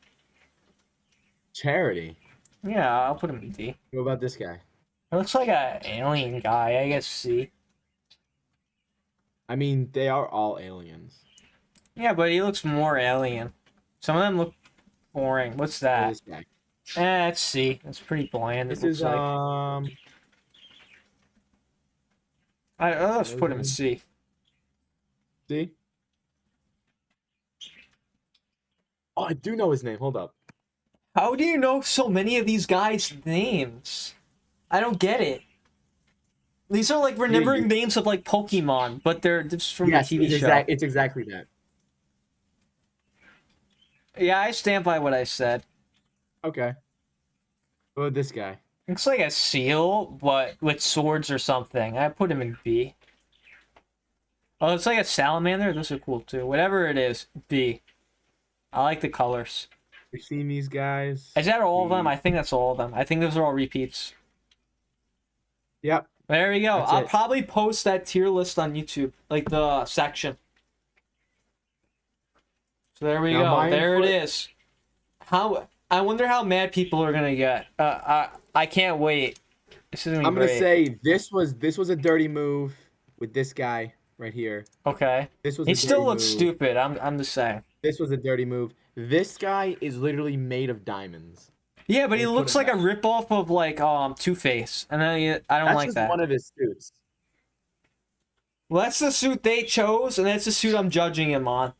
Speaker 2: Charity.
Speaker 1: Yeah, I'll put him in D.
Speaker 2: What about this guy?
Speaker 1: It looks like a alien guy. I guess C.
Speaker 2: I mean, they are all aliens.
Speaker 1: Yeah, but he looks more alien. Some of them look boring. What's that?
Speaker 2: This guy.
Speaker 1: It's C. It's pretty bland.
Speaker 2: This
Speaker 1: It looks
Speaker 2: is
Speaker 1: like. Let's put him in C.
Speaker 2: See? Oh, I do know his name. Hold up.
Speaker 1: How do you know so many of these guys' names? I don't get it. These are like remembering names of like Pokemon, but they're just from a TV show.
Speaker 2: It's exactly that.
Speaker 1: Yeah, I stand by what I said.
Speaker 2: Okay. What about this guy?
Speaker 1: Looks like a seal, but with swords or something. I put him in B. Oh, it's like a salamander. Those are cool too. Whatever it is, B. I like the colors.
Speaker 2: You've seen these guys?
Speaker 1: Is that all of them? I think that's all of them. I think those are all repeats.
Speaker 2: Yep.
Speaker 1: There we go.
Speaker 2: That's
Speaker 1: I'll
Speaker 2: it.
Speaker 1: probably post that tier list on YouTube, like the section. So there we
Speaker 2: Now,
Speaker 1: go.
Speaker 2: my
Speaker 1: There it
Speaker 2: input-
Speaker 1: is. I wonder how mad people are gonna get. I can't wait. This is gonna be
Speaker 2: I'm gonna
Speaker 1: great.
Speaker 2: say this was a dirty move with this guy right here.
Speaker 1: Okay.
Speaker 2: This was.
Speaker 1: He
Speaker 2: a
Speaker 1: still
Speaker 2: dirty
Speaker 1: looks
Speaker 2: move.
Speaker 1: stupid. I'm just saying.
Speaker 2: This was a dirty move. This guy is literally made of diamonds.
Speaker 1: Yeah, but he
Speaker 2: Put
Speaker 1: looks
Speaker 2: him
Speaker 1: like a
Speaker 2: back.
Speaker 1: ripoff of like Two-Face, and I don't
Speaker 2: That's
Speaker 1: like
Speaker 2: just
Speaker 1: that.
Speaker 2: one of his suits.
Speaker 1: Well, that's the suit they chose, and that's the suit I'm judging him on.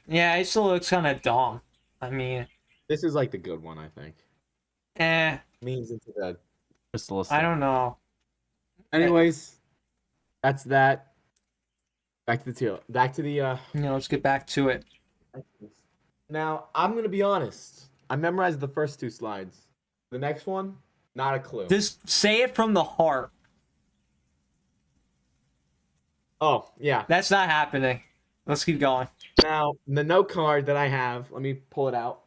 Speaker 1: Yeah, he still looks kind of dumb. I mean,
Speaker 2: This is like the good one, I think.
Speaker 1: leans
Speaker 2: into the crystal.
Speaker 1: I don't know.
Speaker 2: Anyways, that's that. Back to the
Speaker 1: Let's get back to it.
Speaker 2: Now, I'm gonna be honest. I memorized the first two slides. The next one, not a clue.
Speaker 1: Just say it from the heart.
Speaker 2: Oh, yeah.
Speaker 1: That's not happening. Let's keep going.
Speaker 2: Now, the note card that I have, let me pull it out.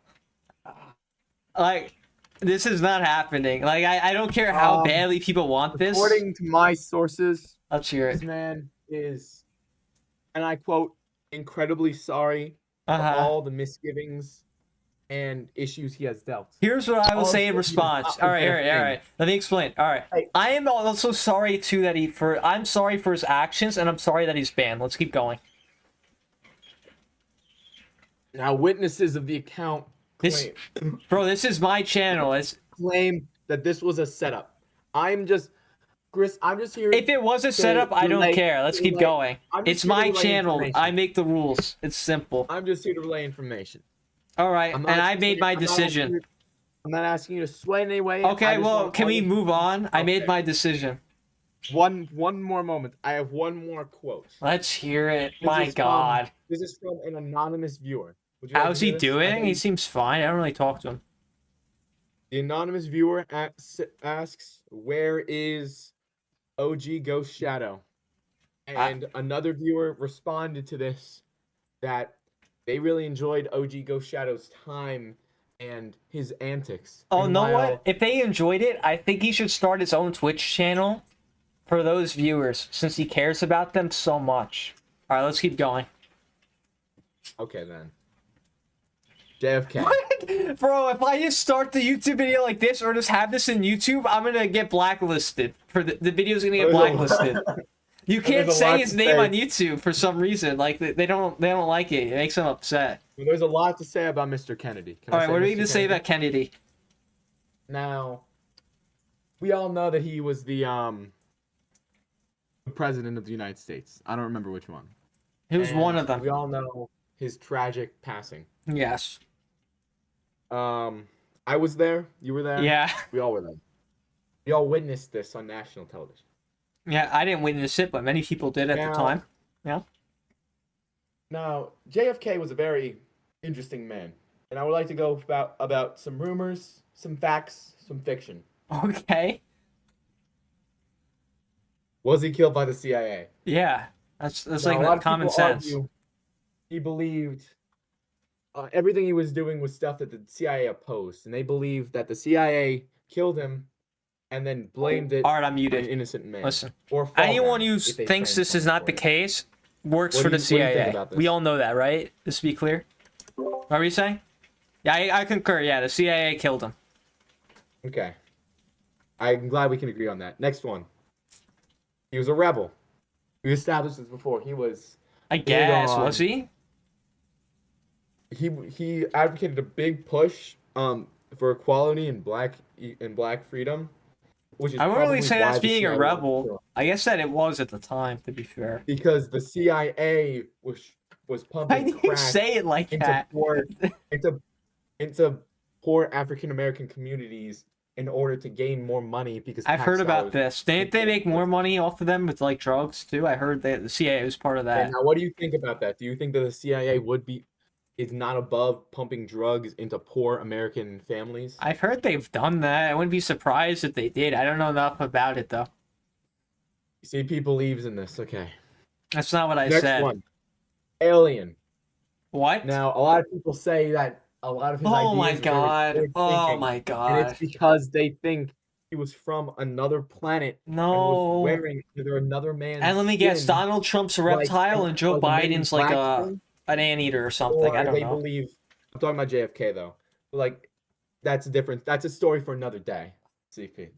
Speaker 1: Like, this is not happening. Like, I don't care how badly people want this.
Speaker 2: According to my sources,
Speaker 1: Let's hear
Speaker 2: this
Speaker 1: it.
Speaker 2: man is, and I quote, incredibly sorry for
Speaker 1: Uh-huh.
Speaker 2: all the misgivings and issues he has dealt.
Speaker 1: Here's what I will
Speaker 2: All
Speaker 1: say in
Speaker 2: of you
Speaker 1: response.
Speaker 2: not
Speaker 1: All right, all right, all
Speaker 2: thing.
Speaker 1: right. Let me explain. All right.
Speaker 2: Hey.
Speaker 1: I am also sorry too that I'm sorry for his actions, and I'm sorry that he's banned. Let's keep going.
Speaker 2: Now, witnesses of the account
Speaker 1: This, bro, this is my channel.
Speaker 2: claim that this was a setup. Chris, I'm just here.
Speaker 1: If it was a setup, I don't
Speaker 2: relay-
Speaker 1: care. Let's keep
Speaker 2: relay-
Speaker 1: going.
Speaker 2: I'm just
Speaker 1: It's
Speaker 2: here to
Speaker 1: my
Speaker 2: relay
Speaker 1: channel.
Speaker 2: information.
Speaker 1: I make the rules. It's simple.
Speaker 2: I'm just here to relay information.
Speaker 1: All right,
Speaker 2: I'm
Speaker 1: and
Speaker 2: not
Speaker 1: I
Speaker 2: asking
Speaker 1: made
Speaker 2: you-
Speaker 1: my
Speaker 2: I'm not
Speaker 1: decision.
Speaker 2: asking you- I'm not asking you to sway in any way.
Speaker 1: Okay,
Speaker 2: I just
Speaker 1: well,
Speaker 2: want
Speaker 1: can
Speaker 2: all
Speaker 1: we
Speaker 2: the-
Speaker 1: move on? I made
Speaker 2: Okay.
Speaker 1: my decision.
Speaker 2: One more moment. I have one more quote.
Speaker 1: Let's hear it.
Speaker 2: This
Speaker 1: My
Speaker 2: is from-
Speaker 1: God.
Speaker 2: This is from an anonymous viewer. Would you like
Speaker 1: How's
Speaker 2: to
Speaker 1: he
Speaker 2: hear this? I
Speaker 1: doing?
Speaker 2: think
Speaker 1: He seems fine. I don't really talk to him.
Speaker 2: The anonymous viewer asks, "Where is OG Ghost Shadow?" And another viewer responded to this that they really enjoyed OG Ghost Shadow's time and his antics.
Speaker 1: Oh,
Speaker 2: And
Speaker 1: know
Speaker 2: while-
Speaker 1: what? If they enjoyed it, I think he should start his own Twitch channel for those viewers since he cares about them so much. All right, let's keep going.
Speaker 2: Okay, then. JFK.
Speaker 1: What? Bro, if I just start the YouTube video like this or just have this in YouTube, I'm gonna get blacklisted. The video's gonna get blacklisted. You can't
Speaker 2: There's a
Speaker 1: say
Speaker 2: lot
Speaker 1: his
Speaker 2: to
Speaker 1: name
Speaker 2: say.
Speaker 1: on YouTube for some reason. Like they don't like it. It makes them upset.
Speaker 2: Well, there's a lot to say about Mr. Kennedy. Can I
Speaker 1: All right,
Speaker 2: say
Speaker 1: what do we
Speaker 2: Mr.
Speaker 1: even say
Speaker 2: Kennedy?
Speaker 1: about Kennedy?
Speaker 2: Now, we all know that he was the president of the United States. I don't remember which one.
Speaker 1: He was one
Speaker 2: And
Speaker 1: of them.
Speaker 2: We all know his tragic passing.
Speaker 1: Yes.
Speaker 2: I was there. You were there.
Speaker 1: Yeah.
Speaker 2: We all were there. We all witnessed this on national television.
Speaker 1: Yeah, I didn't witness it, but many people did at
Speaker 2: Now-
Speaker 1: the time. Yeah.
Speaker 2: Now, JFK was a very interesting man. and I would like to go about some rumors, some facts, some fiction.
Speaker 1: Okay.
Speaker 2: Was he killed by the CIA?
Speaker 1: Yeah. That's
Speaker 2: Now,
Speaker 1: like
Speaker 2: a lot of
Speaker 1: common
Speaker 2: people
Speaker 1: sense.
Speaker 2: argue he believed everything he was doing was stuff that the CIA opposed, and they believed that the CIA killed him and then blamed it
Speaker 1: All right, I'm
Speaker 2: on an
Speaker 1: muted.
Speaker 2: innocent man
Speaker 1: Listen,
Speaker 2: or fall
Speaker 1: anyone
Speaker 2: guy,
Speaker 1: who
Speaker 2: if they
Speaker 1: thinks this is
Speaker 2: transformed
Speaker 1: not
Speaker 2: for
Speaker 1: the
Speaker 2: it.
Speaker 1: case works
Speaker 2: What
Speaker 1: for
Speaker 2: do
Speaker 1: the
Speaker 2: you think
Speaker 1: CIA.
Speaker 2: about this?
Speaker 1: We all know that, right? Just to be clear. What were you saying? Yeah, I concur. Yeah, the CIA killed him.
Speaker 2: Okay, I'm glad we can agree on that. Next one. He was a rebel. We established this before. He was
Speaker 1: I
Speaker 2: big
Speaker 1: guess. Was
Speaker 2: on.
Speaker 1: he?
Speaker 2: He advocated a big push for equality and black freedom, which is
Speaker 1: I wouldn't really
Speaker 2: probably
Speaker 1: say that's
Speaker 2: why the
Speaker 1: being a
Speaker 2: CIA wanted to
Speaker 1: rebel.
Speaker 2: kill him.
Speaker 1: I guess that it was at the time, to be fair.
Speaker 2: Because the CIA was
Speaker 1: Why
Speaker 2: pumping
Speaker 1: do you
Speaker 2: crack
Speaker 1: say it like
Speaker 2: into
Speaker 1: that?
Speaker 2: into into poor African American communities in order to gain more money because
Speaker 1: I've heard
Speaker 2: tax
Speaker 1: about
Speaker 2: dollars.
Speaker 1: this. Didn't they make more money off of them with like drugs too? I heard that the CIA was part of
Speaker 2: And
Speaker 1: that.
Speaker 2: now, what do you think about that? Do you think that the CIA is not above pumping drugs into poor American families?
Speaker 1: I've heard they've done that. I wouldn't be surprised if they did. I don't know enough about it though.
Speaker 2: CP believes in this. Okay.
Speaker 1: That's not what I
Speaker 2: Next
Speaker 1: said.
Speaker 2: one. Alien.
Speaker 1: What?
Speaker 2: Now, a lot of people say that a lot of his
Speaker 1: Oh
Speaker 2: ideas
Speaker 1: my
Speaker 2: are very
Speaker 1: god.
Speaker 2: forward
Speaker 1: Oh
Speaker 2: thinking,
Speaker 1: my
Speaker 2: and
Speaker 1: god.
Speaker 2: it's because they think he was from another planet and was
Speaker 1: No.
Speaker 2: wearing either another man's
Speaker 1: And let me guess,
Speaker 2: skin,
Speaker 1: Donald Trump's a
Speaker 2: like
Speaker 1: reptile and Joe
Speaker 2: like a Men in
Speaker 1: Biden's like
Speaker 2: Black
Speaker 1: a
Speaker 2: thing,
Speaker 1: an anteater or something.
Speaker 2: or
Speaker 1: I don't
Speaker 2: they
Speaker 1: know.
Speaker 2: believe. I'm talking about JFK though. Like that's a different. That's a story for another day. CP.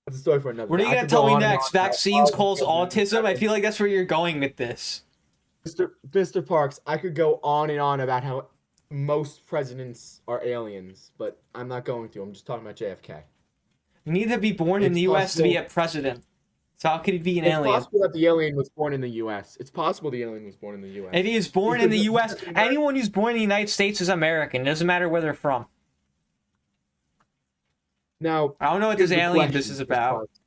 Speaker 2: That's a story for another
Speaker 1: What are
Speaker 2: day.
Speaker 1: you
Speaker 2: I
Speaker 1: gonna
Speaker 2: could
Speaker 1: tell
Speaker 2: go
Speaker 1: me
Speaker 2: on and
Speaker 1: next?
Speaker 2: on about
Speaker 1: Vaccines
Speaker 2: how
Speaker 1: cause
Speaker 2: he killed
Speaker 1: autism? I
Speaker 2: 97.
Speaker 1: feel like that's where you're going with this.
Speaker 2: Mr. Parks, I could go on and on about how most presidents are aliens, but I'm not going to. I'm just talking about JFK.
Speaker 1: You need to be born in
Speaker 2: It's
Speaker 1: the US to be
Speaker 2: possible.
Speaker 1: a president. So how could he be an
Speaker 2: It's
Speaker 1: alien?
Speaker 2: possible that the alien was born in the U.S. It's possible the alien was born in the U.S.
Speaker 1: If he is born in the US, anyone who's born in the United States is American. It doesn't matter where they're from.
Speaker 2: Now,
Speaker 1: I don't know what
Speaker 2: here's
Speaker 1: this
Speaker 2: the
Speaker 1: alien
Speaker 2: question,
Speaker 1: this is
Speaker 2: Mr.
Speaker 1: about.
Speaker 2: Parks.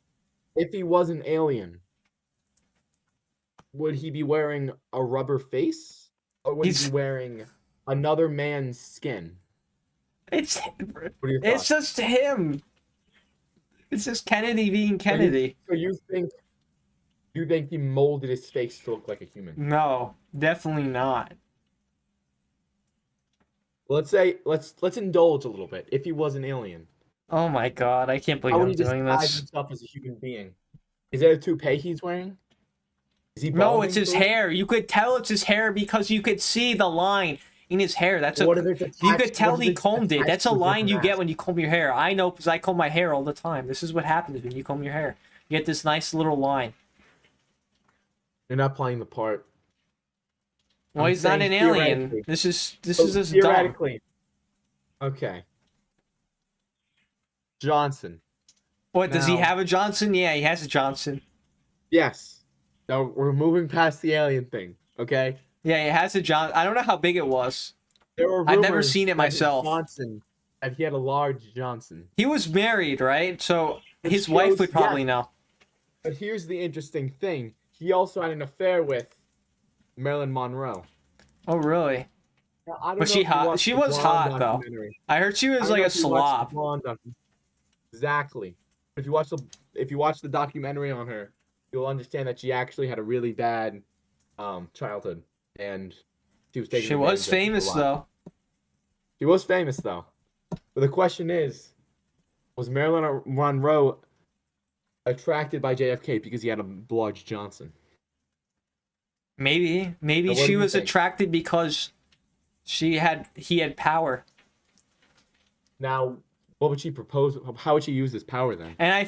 Speaker 2: If he was an alien, would he be wearing a rubber face, or would he
Speaker 1: He's-
Speaker 2: be wearing another man's skin?
Speaker 1: It's
Speaker 2: What are your
Speaker 1: it's
Speaker 2: thoughts?
Speaker 1: just him. It's just Kennedy being Kennedy.
Speaker 2: So you think he molded his face to look like a human?
Speaker 1: No, definitely not.
Speaker 2: Let's indulge a little bit. If he was an alien,
Speaker 1: Oh my god, I can't believe
Speaker 2: how would
Speaker 1: I'm
Speaker 2: he
Speaker 1: doing
Speaker 2: describe
Speaker 1: this.
Speaker 2: himself as a human being? Is it a toupee he's wearing? Is he
Speaker 1: No,
Speaker 2: balding
Speaker 1: it's his
Speaker 2: for it?
Speaker 1: hair. You could tell it's his hair because you could see the line in his hair. That's a
Speaker 2: What if it's
Speaker 1: you
Speaker 2: attached-
Speaker 1: could tell
Speaker 2: what if
Speaker 1: he
Speaker 2: it's
Speaker 1: combed it.
Speaker 2: attached
Speaker 1: That's a
Speaker 2: to
Speaker 1: line you
Speaker 2: different
Speaker 1: get
Speaker 2: mask?
Speaker 1: when you comb your hair. I know because I comb my hair all the time. This is what happens when you comb your hair. You get this nice little line.
Speaker 2: You're not playing the part.
Speaker 1: Well,
Speaker 2: I'm
Speaker 1: he's not
Speaker 2: saying
Speaker 1: an alien.
Speaker 2: theoretically.
Speaker 1: This is
Speaker 2: So
Speaker 1: just dumb.
Speaker 2: theoretically. Okay. Johnson.
Speaker 1: What does he
Speaker 2: Now-
Speaker 1: have a Johnson? Yeah, he has a Johnson.
Speaker 2: Yes. Now we're moving past the alien thing. Okay.
Speaker 1: Yeah, he has a John. I don't know how big it was.
Speaker 2: There were
Speaker 1: I've never
Speaker 2: rumors
Speaker 1: seen it
Speaker 2: that his
Speaker 1: myself.
Speaker 2: Johnson, that he had a large Johnson.
Speaker 1: He was married, right? So
Speaker 2: It
Speaker 1: his wife
Speaker 2: shows-
Speaker 1: would probably
Speaker 2: yeah.
Speaker 1: know.
Speaker 2: But here's the interesting thing: he also had an affair with Marilyn Monroe.
Speaker 1: Oh, really?
Speaker 2: Now, I don't
Speaker 1: Was
Speaker 2: know
Speaker 1: she
Speaker 2: if you
Speaker 1: hot?
Speaker 2: watched
Speaker 1: She
Speaker 2: the
Speaker 1: was
Speaker 2: Blonde
Speaker 1: hot, though.
Speaker 2: documentary.
Speaker 1: I heard she
Speaker 2: I
Speaker 1: was
Speaker 2: don't
Speaker 1: like
Speaker 2: know
Speaker 1: a
Speaker 2: if you watched the
Speaker 1: slob.
Speaker 2: Blonde exactly. If you watch the documentary on her, you'll understand that she actually had a really bad childhood, and she was taken.
Speaker 1: She was
Speaker 2: advantage of
Speaker 1: famous,
Speaker 2: a lot.
Speaker 1: though.
Speaker 2: She was famous though. But the question is, was Marilyn Monroe attracted by JFK because he had a large Johnson?
Speaker 1: Maybe
Speaker 2: Now, what
Speaker 1: she
Speaker 2: do you
Speaker 1: was
Speaker 2: think?
Speaker 1: attracted because he had power.
Speaker 2: Now, what would she propose? How would she use this power then?
Speaker 1: And I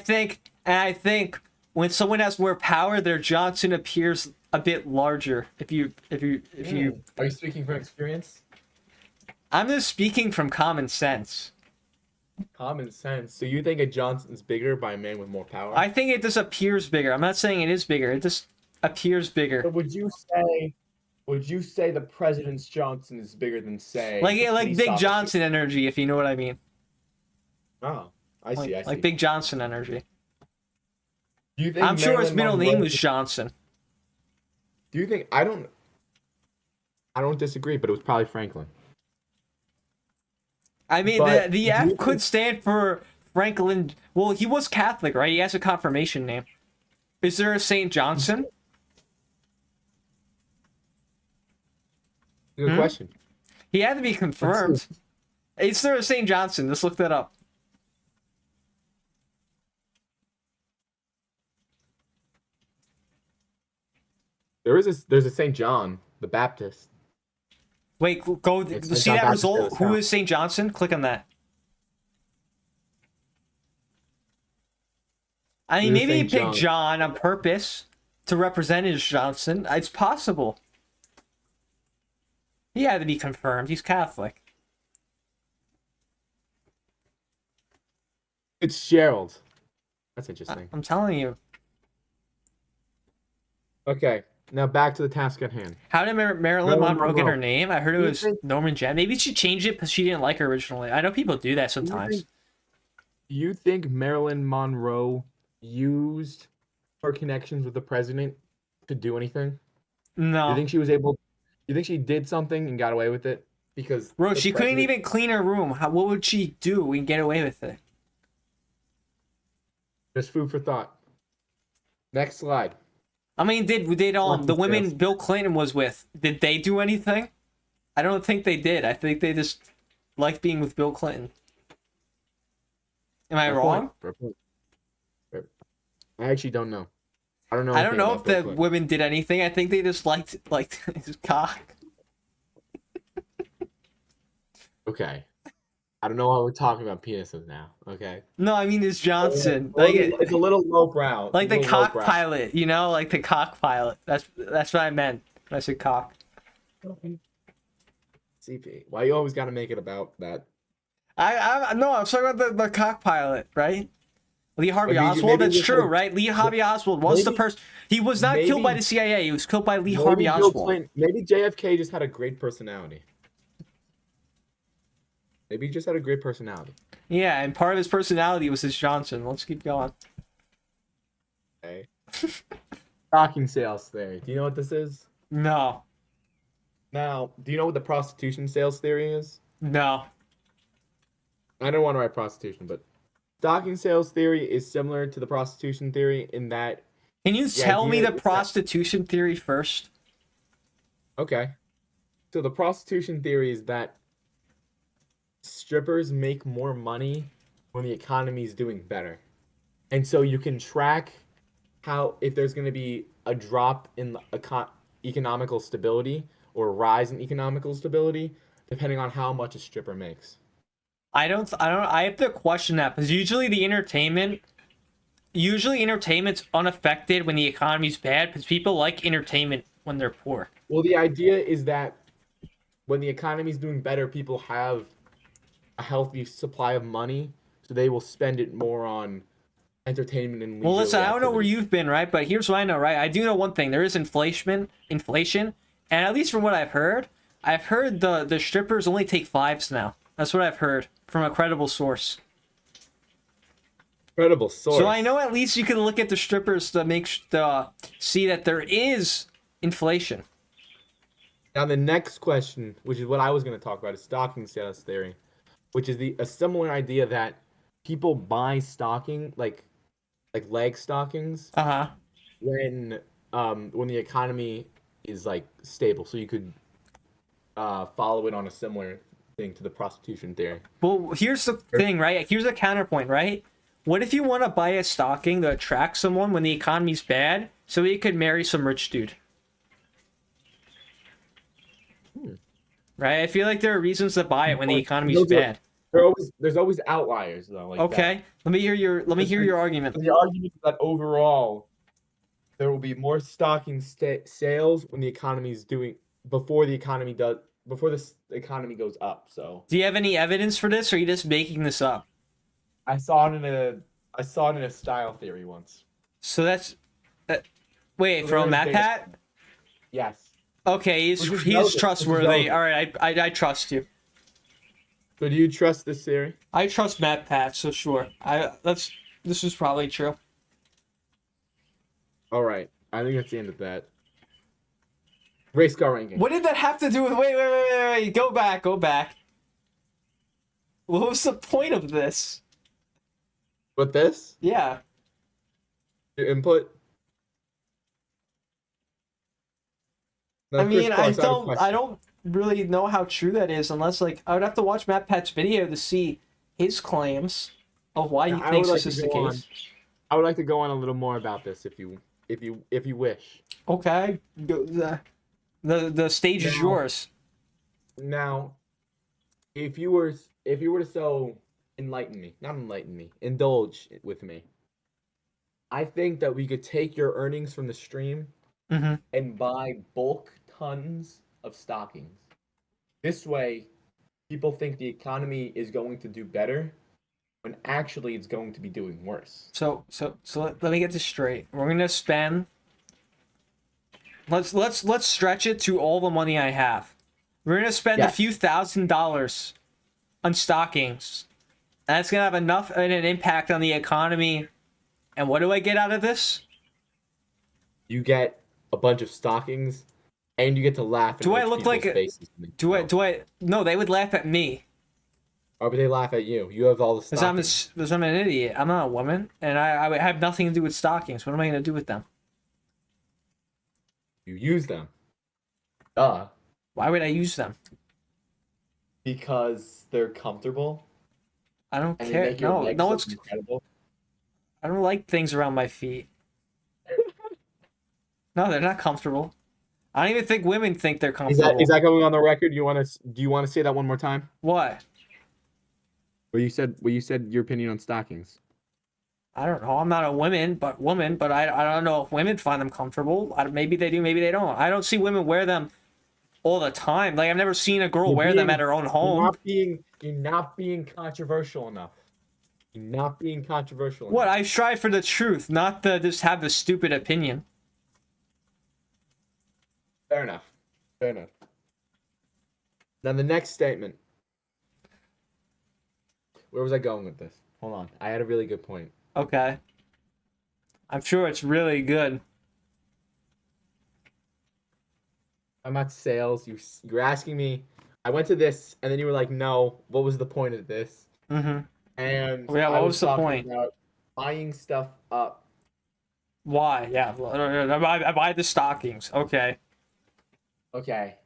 Speaker 1: think when someone has more power, their Johnson appears a bit larger. If you
Speaker 2: Are you speaking from experience?
Speaker 1: I'm just speaking from common sense.
Speaker 2: Common sense. So you think a Johnson's bigger by a man with more power?
Speaker 1: I think it just appears bigger. I'm not saying it is bigger. It just appears bigger.
Speaker 2: But would you say the president's Johnson is bigger than say
Speaker 1: Like
Speaker 2: the police
Speaker 1: Big
Speaker 2: officer?
Speaker 1: Johnson energy, if you know what I mean.
Speaker 2: Oh, I see. I see.
Speaker 1: Like Big Johnson energy.
Speaker 2: Do you think
Speaker 1: I'm sure his
Speaker 2: Marilyn
Speaker 1: middle name
Speaker 2: Monroe-
Speaker 1: was Johnson.
Speaker 2: Do you think I don't disagree, but it was probably Franklin.
Speaker 1: I mean,
Speaker 2: But
Speaker 1: the
Speaker 2: do
Speaker 1: F
Speaker 2: you
Speaker 1: could stand for Franklin. Well, he was Catholic, right? He has a confirmation name. Is there a Saint Johnson?
Speaker 2: Good
Speaker 1: Hmm?
Speaker 2: question.
Speaker 1: He had to be
Speaker 2: Let's see.
Speaker 1: confirmed. Is there a Saint Johnson? Let's look that up.
Speaker 2: There's a Saint John the Baptist.
Speaker 1: Wait, go
Speaker 2: It's
Speaker 1: see
Speaker 2: Saint John
Speaker 1: that
Speaker 2: Baptist of
Speaker 1: result.
Speaker 2: the
Speaker 1: Who
Speaker 2: South.
Speaker 1: is Saint Johnson? Click on that. I mean,
Speaker 2: There's
Speaker 1: maybe he
Speaker 2: Saint
Speaker 1: picked
Speaker 2: John.
Speaker 1: John on purpose to represent his Johnson. It's possible. He had to be confirmed. He's Catholic.
Speaker 2: It's Gerald. That's interesting.
Speaker 1: I'm telling you.
Speaker 2: Okay, now back to the task at hand.
Speaker 1: How did Marilyn
Speaker 2: Marilyn
Speaker 1: Monroe get her
Speaker 2: Monroe.
Speaker 1: name? I heard it
Speaker 2: Do you
Speaker 1: was
Speaker 2: think-
Speaker 1: Norman Jen. Maybe she changed it because she didn't like her originally. I know people do that sometimes.
Speaker 2: Do you think Marilyn Monroe used her connections with the president to do anything? Do
Speaker 1: No.
Speaker 2: you think she was able? You think she did something and got away with it? Because
Speaker 1: Bro,
Speaker 2: the
Speaker 1: she couldn't
Speaker 2: president-
Speaker 1: even clean her room. What would she do and get away with it?
Speaker 2: Just food for thought. Next slide.
Speaker 1: I mean, did the women
Speaker 2: Yes.
Speaker 1: Bill Clinton was with, did they do anything? I don't think they did. I think they just liked being with Bill Clinton. Am I
Speaker 2: Fair
Speaker 1: wrong?
Speaker 2: point, fair point. I actually don't know. I don't know.
Speaker 1: I don't
Speaker 2: anything
Speaker 1: know
Speaker 2: about
Speaker 1: if
Speaker 2: Bill
Speaker 1: the
Speaker 2: Clinton.
Speaker 1: women did anything. I think they just liked his cock.
Speaker 2: Okay. I don't know why we're talking about penises now. Okay.
Speaker 1: No, I mean his Johnson.
Speaker 2: It's a little lowbrow.
Speaker 1: Like the
Speaker 2: It's a little
Speaker 1: cock
Speaker 2: lowbrow.
Speaker 1: pilot, you know, like the cock pilot. That's what I meant when I said cock.
Speaker 2: CP. Why you always got to make it about that?
Speaker 1: I no, I'm talking about the cock pilot, right? Lee Harvey
Speaker 2: Maybe-
Speaker 1: Oswald.
Speaker 2: maybe
Speaker 1: That's
Speaker 2: you
Speaker 1: true,
Speaker 2: could've-
Speaker 1: right? Lee Harvey Oswald was the
Speaker 2: maybe-
Speaker 1: person. He was not killed by
Speaker 2: maybe-
Speaker 1: the CIA. He was killed by Lee
Speaker 2: Maybe
Speaker 1: Harvey
Speaker 2: Bill
Speaker 1: Oswald.
Speaker 2: Clinton- maybe JFK just had a great personality. Maybe he just had a great personality.
Speaker 1: Yeah, and part of his personality was his Johnson. Let's keep going.
Speaker 2: Okay. Stocking sales theory. Do you know what this is?
Speaker 1: No,
Speaker 2: Now, do you know what the prostitution sales theory is?
Speaker 1: no.
Speaker 2: I don't want to write prostitution, but stocking sales theory is similar to the prostitution theory in that.
Speaker 1: Can you tell me
Speaker 2: idea
Speaker 1: the
Speaker 2: is that-
Speaker 1: prostitution theory first?
Speaker 2: Okay. So the prostitution theory is that strippers make more money when the economy is doing better. And so you can track how if there's going to be a drop in economical stability or a rise in economical stability depending on how much a stripper makes.
Speaker 1: I have to question that because usually entertainment's unaffected when the economy's bad because people like entertainment when they're poor.
Speaker 2: Well, the idea is that when the economy is doing better, people have a healthy supply of money, so they will spend it more on entertainment and
Speaker 1: Well, listen, I don't know where
Speaker 2: activities.
Speaker 1: you've been, right? But here's what I know, right? I do know one thing: there is inflation, and at least from what I've heard the strippers only take fives now. That's what I've heard from a credible source.
Speaker 2: Incredible source.
Speaker 1: So I know at least you can look at the strippers to see that there is inflation.
Speaker 2: Now the next question, which is what I was going to talk about, is stocking sales theory, which is a similar idea that people buy stocking like leg stockings
Speaker 1: Uh-huh.
Speaker 2: when the economy is like stable, so you could follow it on a similar thing to the prostitution theory.
Speaker 1: Well, here's the thing, right? Here's a counterpoint, right? What if you want to buy a stocking to attract someone when the economy's bad so you could marry some rich dude? Right? I feel like there are reasons to buy it when the economy's
Speaker 2: Those are-
Speaker 1: bad.
Speaker 2: There's always outliers though. Like that.
Speaker 1: Okay, let me hear your argument.
Speaker 2: And the argument is that overall, there will be more stocking sales when the economy is doing before the economy goes up. So
Speaker 1: Do you have any evidence for this, or are you just making this up?
Speaker 2: I saw it in a style theory once.
Speaker 1: So that's wait,
Speaker 2: So
Speaker 1: from
Speaker 2: there's data.
Speaker 1: MatPat?
Speaker 2: Yes.
Speaker 1: Okay,
Speaker 2: Which is
Speaker 1: he's
Speaker 2: relevant,
Speaker 1: trustworthy.
Speaker 2: which is
Speaker 1: All right, I trust you.
Speaker 2: So do you trust this theory?
Speaker 1: I trust MatPat, so sure. This is probably true.
Speaker 2: All right. I think that's the end of that. Race car ranking.
Speaker 1: What did that have to do with? Wait. Go back. What was the point of this?
Speaker 2: But this,
Speaker 1: Yeah.
Speaker 2: your input. Now,
Speaker 1: I
Speaker 2: Chris
Speaker 1: mean,
Speaker 2: Clark, I have a
Speaker 1: I
Speaker 2: question.
Speaker 1: don't really know how true that is unless like I would have to watch Matt Pet's video to see his claims of why he
Speaker 2: Now,
Speaker 1: thinks this is the case.
Speaker 2: I would like to go on a little more about this if you wish.
Speaker 1: Okay, the stage is
Speaker 2: Now-
Speaker 1: yours.
Speaker 2: Now, if you were to not enlighten me, indulge with me. I think that we could take your earnings from the stream
Speaker 1: Mm-hmm.
Speaker 2: and buy bulk tons of stockings. This way, people think the economy is going to do better when actually it's going to be doing worse.
Speaker 1: So let me get this straight. We're gonna spend. Let's stretch it to all the money I have. We're gonna spend a
Speaker 2: Yes.
Speaker 1: few $1,000s on stockings. That's gonna have enough of an impact on the economy. And what do I get out of this?
Speaker 2: You get a bunch of stockings, and you get to laugh at
Speaker 1: Do I
Speaker 2: rich
Speaker 1: look like
Speaker 2: people's
Speaker 1: a-
Speaker 2: faces.
Speaker 1: Do I? No, they would laugh at me
Speaker 2: Or would they laugh at you? You have all the stockings.
Speaker 1: because I'm an idiot. I'm not a woman, and I would have nothing to do with stockings. What am I gonna do with them?
Speaker 2: You use them. Duh.
Speaker 1: Why would I use them?
Speaker 2: Because they're comfortable
Speaker 1: I don't
Speaker 2: and they
Speaker 1: care.
Speaker 2: make your
Speaker 1: No,
Speaker 2: legs
Speaker 1: no,
Speaker 2: look
Speaker 1: it's.
Speaker 2: incredible.
Speaker 1: I don't like things around my feet. No, they're not comfortable. I don't even think women think they're
Speaker 2: Is
Speaker 1: comfortable.
Speaker 2: that going on the record? Do you want to say that one more time?
Speaker 1: What?
Speaker 2: Where you said your opinion on stockings.
Speaker 1: I don't know. I'm not a woman, but I don't know if women find them comfortable. Maybe they do, maybe they don't. I don't see women wear them all the time. Like I've never seen a girl
Speaker 2: You're
Speaker 1: wear them
Speaker 2: being-
Speaker 1: at her own home.
Speaker 2: You're not being controversial enough. You're not being controversial
Speaker 1: What?
Speaker 2: enough.
Speaker 1: I strive for the truth, not to just have a stupid opinion.
Speaker 2: Fair enough. Fair enough. Now the next statement. Where was I going with this? Hold on. I had a really good point.
Speaker 1: Okay. I'm sure it's really good.
Speaker 2: I'm at sales. You're asking me. I went to this, and then you were like, "No, what was the point of this?"
Speaker 1: Mm-hmm.
Speaker 2: And
Speaker 1: Yeah,
Speaker 2: I
Speaker 1: what was the
Speaker 2: talking
Speaker 1: point?
Speaker 2: about buying stuff up.
Speaker 1: Why? Yeah. I buy the stockings. Okay.
Speaker 2: Okay.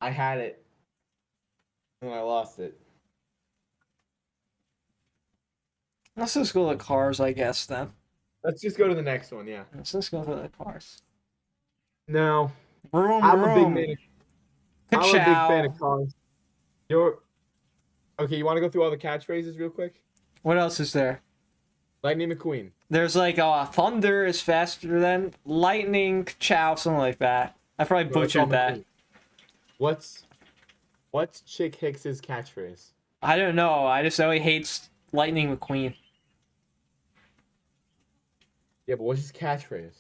Speaker 2: I had it, and I lost it.
Speaker 1: Let's just go to the cars, I guess, then.
Speaker 2: Let's just go to the next one. Yeah.
Speaker 1: Let's just go to the cars.
Speaker 2: No,
Speaker 1: Vroom,
Speaker 2: I'm a big
Speaker 1: vroom.
Speaker 2: fan. I'm a big fan of cars. You're okay. You want to go through all the catchphrases real quick?
Speaker 1: What else is there?
Speaker 2: Lightning McQueen.
Speaker 1: There's like thunder is faster than lightning, chow, something like that. I probably
Speaker 2: No, it's all
Speaker 1: butchered that.
Speaker 2: McQueen. What's Chick Hicks's catchphrase?
Speaker 1: I don't know. I just know he hates Lightning McQueen.
Speaker 2: Yeah, but what's his catchphrase?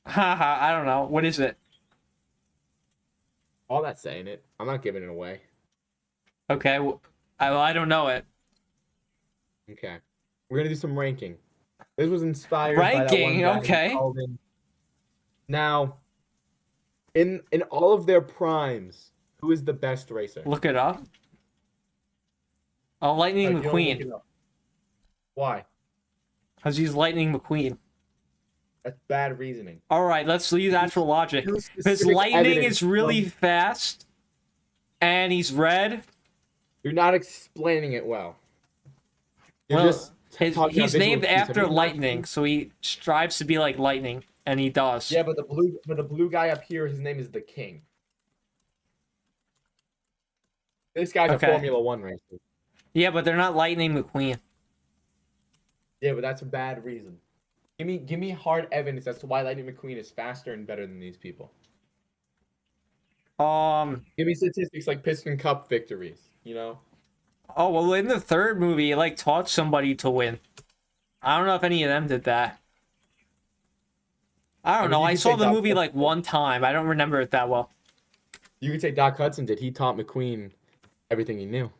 Speaker 1: Haha, I don't know. What is it?
Speaker 2: All that's saying it. I'm not giving it away.
Speaker 1: Okay, I don't know it.
Speaker 2: Okay. We're gonna do some ranking. This was inspired by that
Speaker 1: Ranking,
Speaker 2: one guy who
Speaker 1: okay.
Speaker 2: called in. Now, in all of their primes, who is the best racer?
Speaker 1: Look it up. Oh, Lightning
Speaker 2: Like, you don't look
Speaker 1: McQueen.
Speaker 2: it up. Why?
Speaker 1: Because he's Lightning McQueen.
Speaker 2: That's bad reasoning.
Speaker 1: Alright, let's use actual logic.
Speaker 2: Use
Speaker 1: Because
Speaker 2: specific
Speaker 1: lightning
Speaker 2: evidence
Speaker 1: is really
Speaker 2: from-
Speaker 1: fast, and he's red.
Speaker 2: You're not explaining it well. You're
Speaker 1: Well,
Speaker 2: just talking about
Speaker 1: He's
Speaker 2: visual
Speaker 1: named
Speaker 2: cues.
Speaker 1: after
Speaker 2: Have you not
Speaker 1: lightning,
Speaker 2: seen-
Speaker 1: so he strives to be like lightning, and he does.
Speaker 2: Yeah, but the blue guy up here, his name is the King. This guy's
Speaker 1: Okay.
Speaker 2: a Formula One racer.
Speaker 1: Yeah, but they're not Lightning McQueen.
Speaker 2: Yeah, but that's a bad reason. Give me hard evidence as to why Lightning McQueen is faster and better than these people. Give me statistics like Piston Cup victories. You know.
Speaker 1: Oh well, in the third movie, he like taught somebody to win. I don't know if any of them did that. I don't
Speaker 2: mean,
Speaker 1: know.
Speaker 2: you
Speaker 1: I
Speaker 2: can
Speaker 1: saw
Speaker 2: say
Speaker 1: the
Speaker 2: Doc
Speaker 1: movie
Speaker 2: Hudson.
Speaker 1: like one time. I don't remember it that well.
Speaker 2: You could say Doc Hudson did. He taught McQueen everything he knew.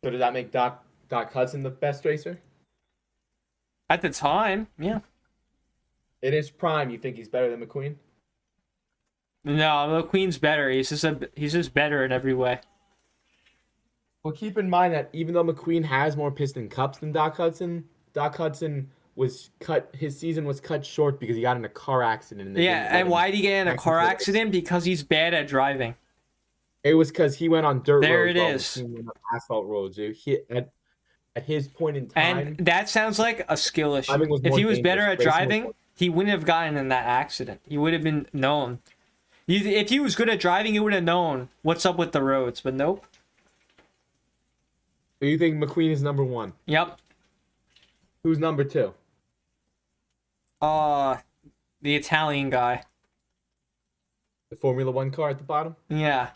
Speaker 2: So does that make Doc Hudson the best racer?
Speaker 1: At the time, yeah.
Speaker 2: In his prime, you think he's better than McQueen?
Speaker 1: No, McQueen's better. He's just better in every way.
Speaker 2: Well, keep in mind that even though McQueen has more Piston Cups than Doc Hudson his season was cut short because he got in a car accident and they
Speaker 1: Yeah,
Speaker 2: didn't let
Speaker 1: and
Speaker 2: him
Speaker 1: why did he get in a
Speaker 2: back
Speaker 1: car
Speaker 2: into the race.
Speaker 1: accident? Because he's bad at driving.
Speaker 2: It was because he went on dirt
Speaker 1: There
Speaker 2: roads
Speaker 1: it
Speaker 2: while
Speaker 1: is.
Speaker 2: McQueen went on asphalt roads. Dude. At his point in
Speaker 1: And
Speaker 2: time,
Speaker 1: that sounds like a skill issue.
Speaker 2: driving was
Speaker 1: If
Speaker 2: more
Speaker 1: he was better
Speaker 2: dangerous.
Speaker 1: at
Speaker 2: Racing was
Speaker 1: driving,
Speaker 2: more-
Speaker 1: he wouldn't have gotten in that accident. He would have been known. If he was good at driving, he would have known what's up with the roads. But nope.
Speaker 2: So you think McQueen is number one?
Speaker 1: Yep.
Speaker 2: Who's number two?
Speaker 1: The Italian guy.
Speaker 2: The Formula One car at the bottom?
Speaker 1: Yeah.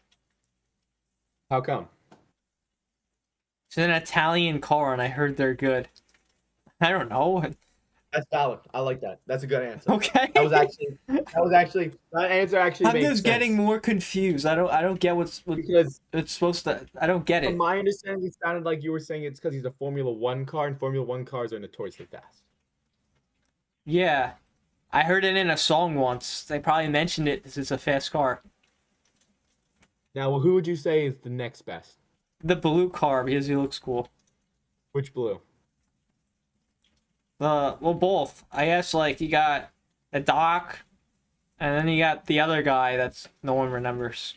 Speaker 2: How come?
Speaker 1: It's an Italian car, and I heard they're good. I don't know.
Speaker 2: That's valid. I like that. That's a good answer.
Speaker 1: Okay.
Speaker 2: That answer actually
Speaker 1: I'm
Speaker 2: makes
Speaker 1: just
Speaker 2: sense.
Speaker 1: getting more confused. I don't get what
Speaker 2: Because
Speaker 1: it's supposed to. I don't get
Speaker 2: from
Speaker 1: it.
Speaker 2: my understanding, it sounded like you were saying it's because he's a Formula One car, and Formula One cars are notoriously fast.
Speaker 1: Yeah, I heard it in a song once. They probably mentioned it. This is a fast car.
Speaker 2: Now, who would you say is the next best?
Speaker 1: The blue car because he looks cool.
Speaker 2: Which blue?
Speaker 1: Well, both. I guess like you got the Doc, and then you got the other guy that's no one remembers.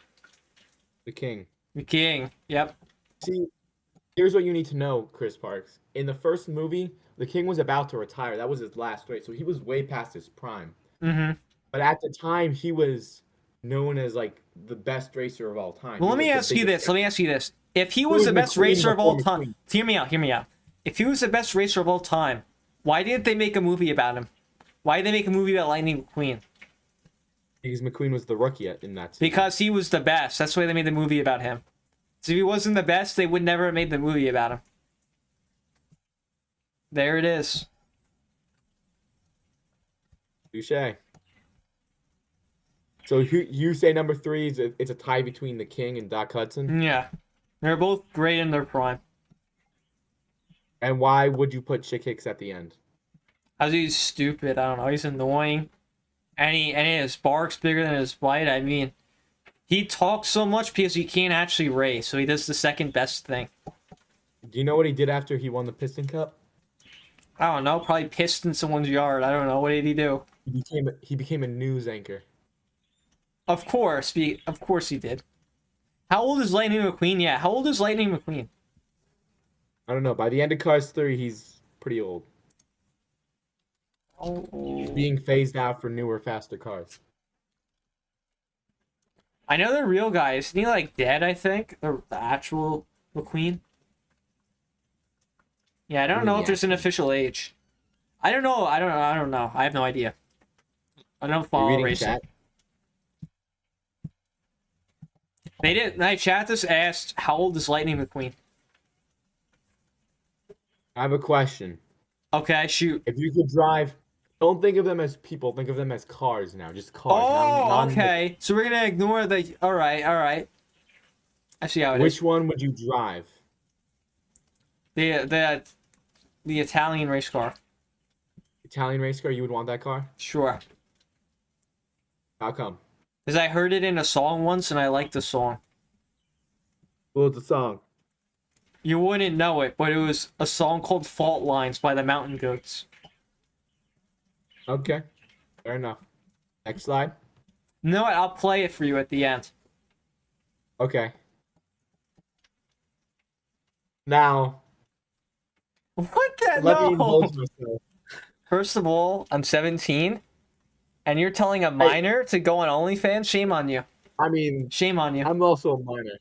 Speaker 2: The King.
Speaker 1: The King. Yep.
Speaker 2: See, here's what you need to know, Chris Parks. In the first movie, the King was about to retire. That was his last race, so he was way past his prime.
Speaker 1: Mm-hmm.
Speaker 2: But at the time, he was known as like the best racer of all time.
Speaker 1: Well,
Speaker 2: He
Speaker 1: let me
Speaker 2: was the
Speaker 1: ask you
Speaker 2: biggest
Speaker 1: this. Let me ask you this. If he
Speaker 2: Who
Speaker 1: was
Speaker 2: was
Speaker 1: the best
Speaker 2: McQueen
Speaker 1: racer of all
Speaker 2: before
Speaker 1: time,
Speaker 2: McQueen?
Speaker 1: hear me out. Hear me out. If he was the best racer of all time, why didn't they make a movie about him? Why did they make a movie about Lightning McQueen?
Speaker 2: Because McQueen was the rookie in that season.
Speaker 1: Because he was the best. That's why they made the movie about him. So if he wasn't the best, they would never have made the movie about him. There it is.
Speaker 2: Touche. So you say number three is it's a tie between the King and Doc Hudson?
Speaker 1: Yeah. They're both great in their prime.
Speaker 2: And why would you put Chick Hicks at the end?
Speaker 1: Because he's stupid. I don't know. He's annoying. And his spark's bigger than his bite. I mean, he talks so much because he can't actually race. So he does the second best thing.
Speaker 2: Do you know what he did after he won the Piston Cup?
Speaker 1: I don't know. Probably pissed in someone's yard. I don't know. What did he do?
Speaker 2: He became a news anchor.
Speaker 1: Of course. Of course he did. How old is Lightning McQueen? Yeah. How old is Lightning McQueen?
Speaker 2: I don't know. By the end of Cars 3, he's pretty old. He's
Speaker 1: Oh.
Speaker 2: being phased out for newer, faster cars.
Speaker 1: I know the real guy. Isn't he like dead, I think? The actual McQueen? Yeah, I don't know if there's an official age. I don't know. I don't know. I have no idea. I don't
Speaker 2: You
Speaker 1: follow
Speaker 2: reading
Speaker 1: racing.
Speaker 2: chat?
Speaker 1: They did. My chat just asked, how old is Lightning McQueen?
Speaker 2: I have a question.
Speaker 1: Okay, shoot.
Speaker 2: If you could drive, don't think of them as people. Think of them as cars now. Just cars.
Speaker 1: Oh, okay. So we're gonna ignore the. All right, all right. I see how it is.
Speaker 2: Which one would you drive?
Speaker 1: The Italian race car.
Speaker 2: Italian race car? You would want that car?
Speaker 1: Sure.
Speaker 2: How come?
Speaker 1: Because I heard it in a song once and I liked the song.
Speaker 2: What was the song?
Speaker 1: You wouldn't know it, but it was a song called Fault Lines by the Mountain Goats.
Speaker 2: Okay. Fair enough. Next slide.
Speaker 1: You know what? I'll play it for you at the end.
Speaker 2: Okay. Now,
Speaker 1: What the?
Speaker 2: let me
Speaker 1: No.
Speaker 2: indulge myself.
Speaker 1: First of all, I'm 17, and you're telling a minor to go on OnlyFans? Shame on you.
Speaker 2: I mean,
Speaker 1: Shame on you.
Speaker 2: I'm also a minor.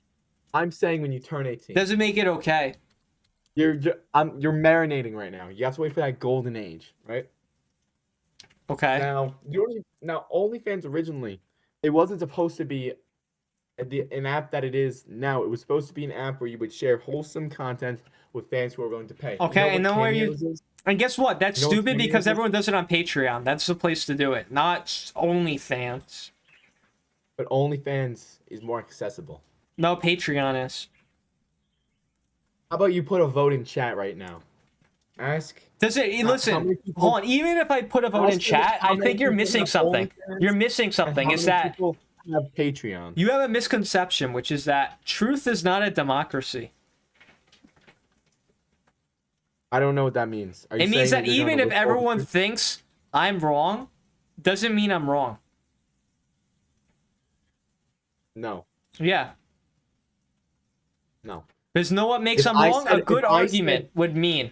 Speaker 2: I'm saying when you turn 18.
Speaker 1: Doesn't make it okay.
Speaker 2: You're marinating right now. You have to wait for that golden age, right?
Speaker 1: Okay.
Speaker 2: Now OnlyFans originally, it wasn't supposed to be an app that it is now. It was supposed to be an app where you would share wholesome content with fans who are willing to pay.
Speaker 1: Okay, and
Speaker 2: what
Speaker 1: then where you-
Speaker 2: Cameos is?
Speaker 1: And guess what? That's
Speaker 2: You know what
Speaker 1: stupid
Speaker 2: Cameos
Speaker 1: because
Speaker 2: is?
Speaker 1: everyone does it on Patreon. That's the place to do it, not OnlyFans.
Speaker 2: But OnlyFans is more accessible.
Speaker 1: No, Patreon is.
Speaker 2: How about you put a vote in chat right now? Ask.
Speaker 1: Does it?
Speaker 2: how many
Speaker 1: Listen,
Speaker 2: people-
Speaker 1: hold on. Even if I put a vote in
Speaker 2: Ask
Speaker 1: chat,
Speaker 2: how
Speaker 1: I
Speaker 2: many
Speaker 1: think you're
Speaker 2: people
Speaker 1: missing
Speaker 2: have
Speaker 1: something.
Speaker 2: OnlyFans
Speaker 1: You're missing
Speaker 2: and
Speaker 1: something.
Speaker 2: how
Speaker 1: Is
Speaker 2: many
Speaker 1: that
Speaker 2: people have Patreon?
Speaker 1: you have a misconception, which is that truth is not a democracy.
Speaker 2: I don't know what that means. Are you
Speaker 1: It means
Speaker 2: saying
Speaker 1: that
Speaker 2: you're
Speaker 1: even
Speaker 2: gonna
Speaker 1: if
Speaker 2: withhold the
Speaker 1: everyone
Speaker 2: truth?
Speaker 1: thinks I'm wrong, doesn't mean I'm wrong.
Speaker 2: No,
Speaker 1: Yeah.
Speaker 2: no.
Speaker 1: Because know what makes
Speaker 2: If
Speaker 1: I'm
Speaker 2: I
Speaker 1: wrong? A
Speaker 2: said, if
Speaker 1: good
Speaker 2: I said,
Speaker 1: argument would mean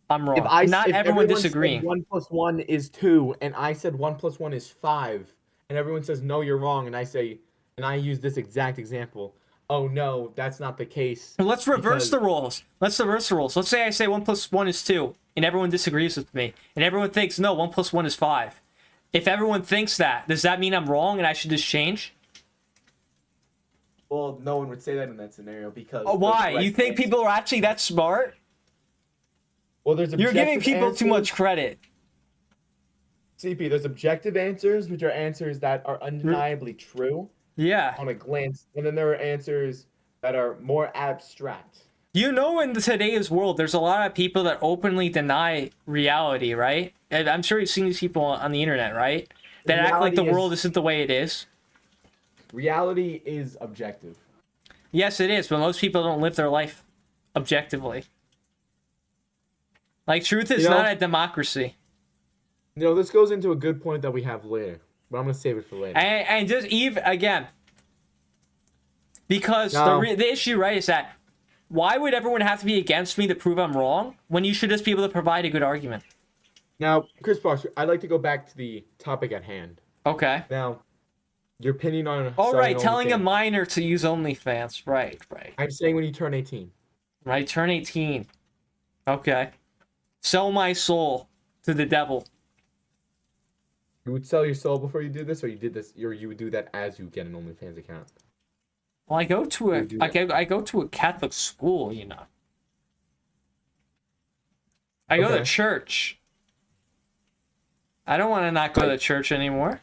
Speaker 1: I'm wrong. Not
Speaker 2: if
Speaker 1: everyone
Speaker 2: everyone said
Speaker 1: disagreeing.
Speaker 2: 1 + 1 is 2, and I said 1 + 1 is 5, and everyone says no, you're wrong, and I say, and I use this exact example. Oh no, that's not the case
Speaker 1: Let's reverse
Speaker 2: because
Speaker 1: the roles. Let's reverse the roles. Let's say I say 1 + 1 is 2, and everyone disagrees with me, and everyone thinks no, 1 + 1 is 5. If everyone thinks that, does that mean I'm wrong and I should just change?
Speaker 2: well, no one would say that in that scenario because the
Speaker 1: Why? You
Speaker 2: correct
Speaker 1: think
Speaker 2: answer.
Speaker 1: people are actually that smart?
Speaker 2: Well, there's
Speaker 1: You're giving
Speaker 2: objective
Speaker 1: people too
Speaker 2: answers.
Speaker 1: much credit.
Speaker 2: CP, there's objective answers, which are answers that are undeniably true
Speaker 1: Yeah.
Speaker 2: on a glance, and then there are answers that are more abstract.
Speaker 1: You know, in today's world, there's a lot of people that openly deny reality, right? And I'm sure you've seen these people on the internet, right? That act like the world isn't the way it is.
Speaker 2: Reality is objective.
Speaker 1: Yes, it is, but most people don't live their life objectively. Like, truth is
Speaker 2: You know-
Speaker 1: not a democracy.
Speaker 2: You know, this goes into a good point that we have later, but I'm gonna save it for later.
Speaker 1: And just even again, because
Speaker 2: No.
Speaker 1: the issue, right, is that why would everyone have to be against me to prove I'm wrong when you should just be able to provide a good argument?
Speaker 2: Now, Chris Boxer, I'd like to go back to the topic at hand.
Speaker 1: Okay.
Speaker 2: Now, your opinion on
Speaker 1: All right,
Speaker 2: starting
Speaker 1: telling a
Speaker 2: OnlyFans.
Speaker 1: minor to use OnlyFans. Right.
Speaker 2: I'm saying when you turn 18.
Speaker 1: Right, turn 18. Okay. Sell my soul to the devil.
Speaker 2: You would sell your soul before you did this, or you did this, or you would do that as you get an OnlyFans account.
Speaker 1: Well, I go to
Speaker 2: You do
Speaker 1: I
Speaker 2: that.
Speaker 1: go, I go to a Catholic school, you know. I go to
Speaker 2: Okay.
Speaker 1: church. I don't want to not go to
Speaker 2: Right.
Speaker 1: church anymore.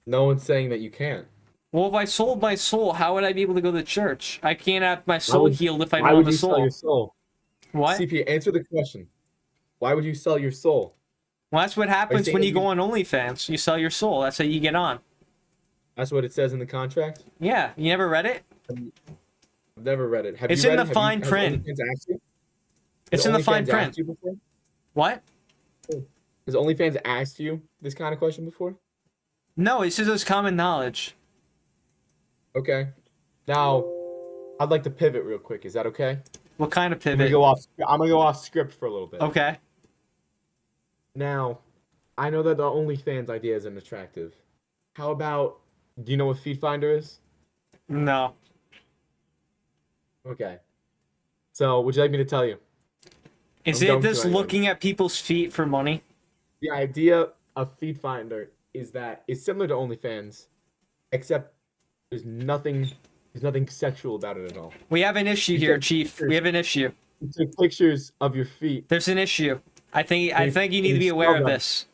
Speaker 2: No one's saying that you can't.
Speaker 1: Well, if I sold my soul, how would I be able to go to church? I can't have my soul
Speaker 2: would-
Speaker 1: healed if I
Speaker 2: Why
Speaker 1: don't
Speaker 2: would
Speaker 1: have a
Speaker 2: you sell
Speaker 1: soul.
Speaker 2: your soul?
Speaker 1: What?
Speaker 2: CP, answer the question. Why would you sell your soul?
Speaker 1: Well, that's what happens
Speaker 2: saying
Speaker 1: when
Speaker 2: that
Speaker 1: you go on OnlyFans. You sell your soul. That's how you get on.
Speaker 2: That's what it says in the contract.
Speaker 1: Yeah, you never read it?
Speaker 2: I've never read it. Have
Speaker 1: It's
Speaker 2: you
Speaker 1: in
Speaker 2: read
Speaker 1: the
Speaker 2: it?
Speaker 1: fine
Speaker 2: Has
Speaker 1: print.
Speaker 2: OnlyFans asked you?
Speaker 1: It's
Speaker 2: Has
Speaker 1: in the fine
Speaker 2: OnlyFans
Speaker 1: print.
Speaker 2: asked you before?
Speaker 1: What?
Speaker 2: Has OnlyFans asked you this kind of question before?
Speaker 1: No, it's just common knowledge.
Speaker 2: Okay. Now, I'd like to pivot real quick. Is that okay?
Speaker 1: What kind of
Speaker 2: I'm gonna
Speaker 1: pivot?
Speaker 2: go off. I'm gonna go off script for a little bit.
Speaker 1: Okay.
Speaker 2: Now, I know that the OnlyFans idea isn't attractive. How about? Do you know what Feed Finder is?
Speaker 1: No.
Speaker 2: Okay. So, would you like me to tell you?
Speaker 1: Is
Speaker 2: I'm
Speaker 1: it
Speaker 2: going to
Speaker 1: just
Speaker 2: anyway.
Speaker 1: looking at people's feet for money?
Speaker 2: The idea of Feed Finder is that it's similar to OnlyFans, except there's nothing sexual about it at all.
Speaker 1: We have an issue
Speaker 2: You
Speaker 1: here,
Speaker 2: take
Speaker 1: Chief.
Speaker 2: pictures.
Speaker 1: We have an issue.
Speaker 2: You take pictures of your feet
Speaker 1: There's an issue. I think you need
Speaker 2: you
Speaker 1: to be
Speaker 2: sell
Speaker 1: aware of
Speaker 2: them.
Speaker 1: this.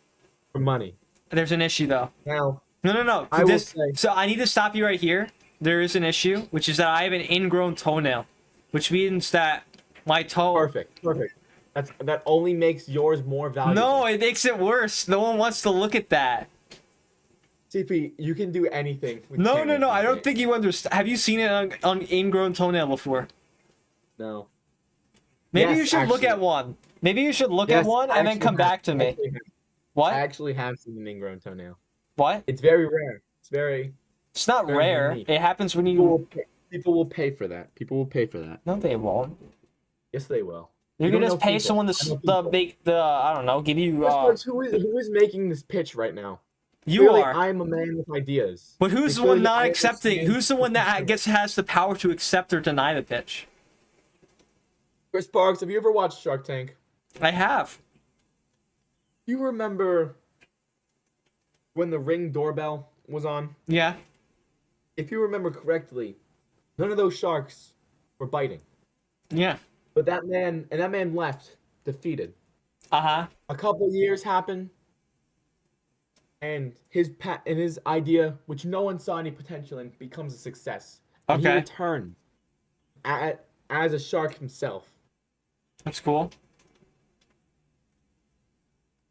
Speaker 2: for money.
Speaker 1: There's an issue though.
Speaker 2: Now,
Speaker 1: No.
Speaker 2: I will say-
Speaker 1: So I need to stop you right here. There is an issue, which is that I have an ingrown toenail, which means that my toe.
Speaker 2: perfect. That only makes yours more valuable.
Speaker 1: No, it makes it worse. No one wants to look at that.
Speaker 2: CP, you can do anything. With
Speaker 1: No.
Speaker 2: cameras
Speaker 1: I
Speaker 2: these
Speaker 1: don't
Speaker 2: days.
Speaker 1: think you understand. Have you seen it on ingrown toenail before?
Speaker 2: No.
Speaker 1: Maybe
Speaker 2: Yes,
Speaker 1: you should look
Speaker 2: actually.
Speaker 1: at one. Maybe you should look
Speaker 2: Yes,
Speaker 1: at one
Speaker 2: I
Speaker 1: and then
Speaker 2: actually
Speaker 1: come
Speaker 2: have-
Speaker 1: back to me.
Speaker 2: I
Speaker 1: What?
Speaker 2: actually have seen an ingrown toenail.
Speaker 1: What?
Speaker 2: It's very rare. It's very.
Speaker 1: It's not
Speaker 2: Very
Speaker 1: rare.
Speaker 2: unique.
Speaker 1: It happens when
Speaker 2: People will
Speaker 1: you.
Speaker 2: pay, people will pay for that. People will pay for that.
Speaker 1: No, they won't.
Speaker 2: Yes, they will.
Speaker 1: You
Speaker 2: You
Speaker 1: can
Speaker 2: don't
Speaker 1: just
Speaker 2: know
Speaker 1: pay
Speaker 2: people.
Speaker 1: someone
Speaker 2: I
Speaker 1: to
Speaker 2: know people.
Speaker 1: make the I don't know, give you.
Speaker 2: Who is making this pitch right now?
Speaker 1: You
Speaker 2: Clearly,
Speaker 1: are.
Speaker 2: I'm a man with ideas.
Speaker 1: But who's
Speaker 2: And
Speaker 1: the one
Speaker 2: clearly
Speaker 1: not
Speaker 2: I
Speaker 1: accepting?
Speaker 2: understand
Speaker 1: Who's the one that
Speaker 2: pitch.
Speaker 1: has the power to accept or deny the pitch?
Speaker 2: Chris Parks, have you ever watched Shark Tank?
Speaker 1: I have.
Speaker 2: You remember when the Ring doorbell was on?
Speaker 1: Yeah.
Speaker 2: If you remember correctly, none of those sharks were biting.
Speaker 1: Yeah.
Speaker 2: But that man left defeated.
Speaker 1: Uh-huh.
Speaker 2: A couple years happened, and his idea, which no one saw any potential in, becomes a success. And he
Speaker 1: Okay.
Speaker 2: returned as a shark himself.
Speaker 1: That's cool.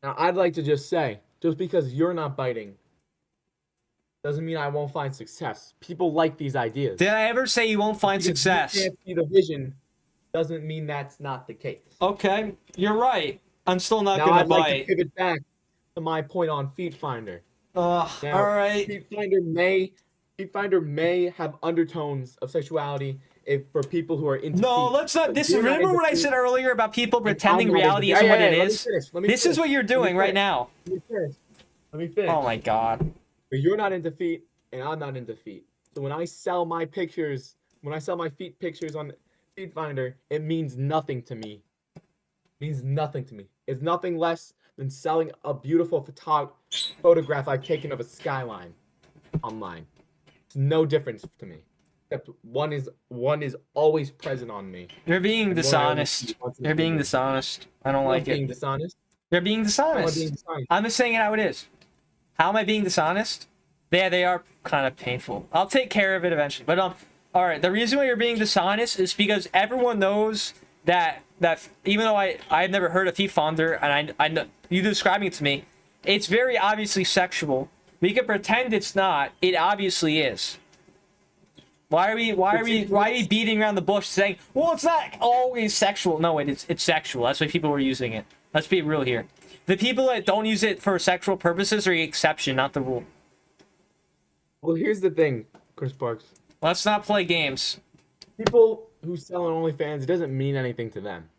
Speaker 2: Now, I'd like to just say, just because you're not biting, doesn't mean I won't find success. People like these ideas.
Speaker 1: Did I ever say you won't find
Speaker 2: Because
Speaker 1: success?
Speaker 2: You can't see the vision doesn't mean that's not the case.
Speaker 1: Okay, you're right. I'm still not
Speaker 2: Now
Speaker 1: gonna
Speaker 2: I'd like
Speaker 1: buy
Speaker 2: to
Speaker 1: it.
Speaker 2: pivot back to my point on Feet Finder.
Speaker 1: All
Speaker 2: Now,
Speaker 1: right.
Speaker 2: Feet Finder may have undertones of sexuality if for people who are into
Speaker 1: No,
Speaker 2: feet.
Speaker 1: let's not.
Speaker 2: But
Speaker 1: This
Speaker 2: you're not
Speaker 1: remember
Speaker 2: into
Speaker 1: what I
Speaker 2: feet,
Speaker 1: said earlier about people
Speaker 2: and I'm
Speaker 1: pretending
Speaker 2: not into
Speaker 1: reality
Speaker 2: feet.
Speaker 1: isn't
Speaker 2: Hey,
Speaker 1: what
Speaker 2: hey,
Speaker 1: it
Speaker 2: hey, let me
Speaker 1: is.
Speaker 2: finish. Let me
Speaker 1: This is
Speaker 2: finish.
Speaker 1: what you're
Speaker 2: Let me
Speaker 1: doing right
Speaker 2: finish.
Speaker 1: now.
Speaker 2: Let me finish. Let me finish.
Speaker 1: Oh my god.
Speaker 2: But you're not into feet, and I'm not into feet. So when I sell my pictures, when I sell my feet pictures on Feet Finder, it means nothing to me. It means nothing to me. It's nothing less than selling a beautiful photograph I've taken of a skyline online. It's no difference to me. Except one is always present on me.
Speaker 1: You're being
Speaker 2: And one I only see
Speaker 1: dishonest.
Speaker 2: once in a
Speaker 1: You're
Speaker 2: blue
Speaker 1: being
Speaker 2: moon.
Speaker 1: dishonest. I don't
Speaker 2: I'm
Speaker 1: like
Speaker 2: not being
Speaker 1: it.
Speaker 2: dishonest.
Speaker 1: You're being
Speaker 2: How am I being
Speaker 1: dishonest.
Speaker 2: dishonest?
Speaker 1: I'm just saying it how it is. How am I being dishonest? Yeah, they are kind of painful. I'll take care of it eventually. But all right. The reason why you're being dishonest is because everyone knows that even though I've never heard of Feet Fonder and I know you describing it to me, it's very obviously sexual. We can pretend it's not. It obviously is. Why are we beating around the bush saying, well, it's not always sexual? No, it's sexual. That's why people were using it. Let's be real here. The people that don't use it for sexual purposes are the exception, not the rule.
Speaker 2: Well, here's the thing, Chris Parks.
Speaker 1: Let's not play games.
Speaker 2: People who sell on OnlyFans, it doesn't mean anything to them.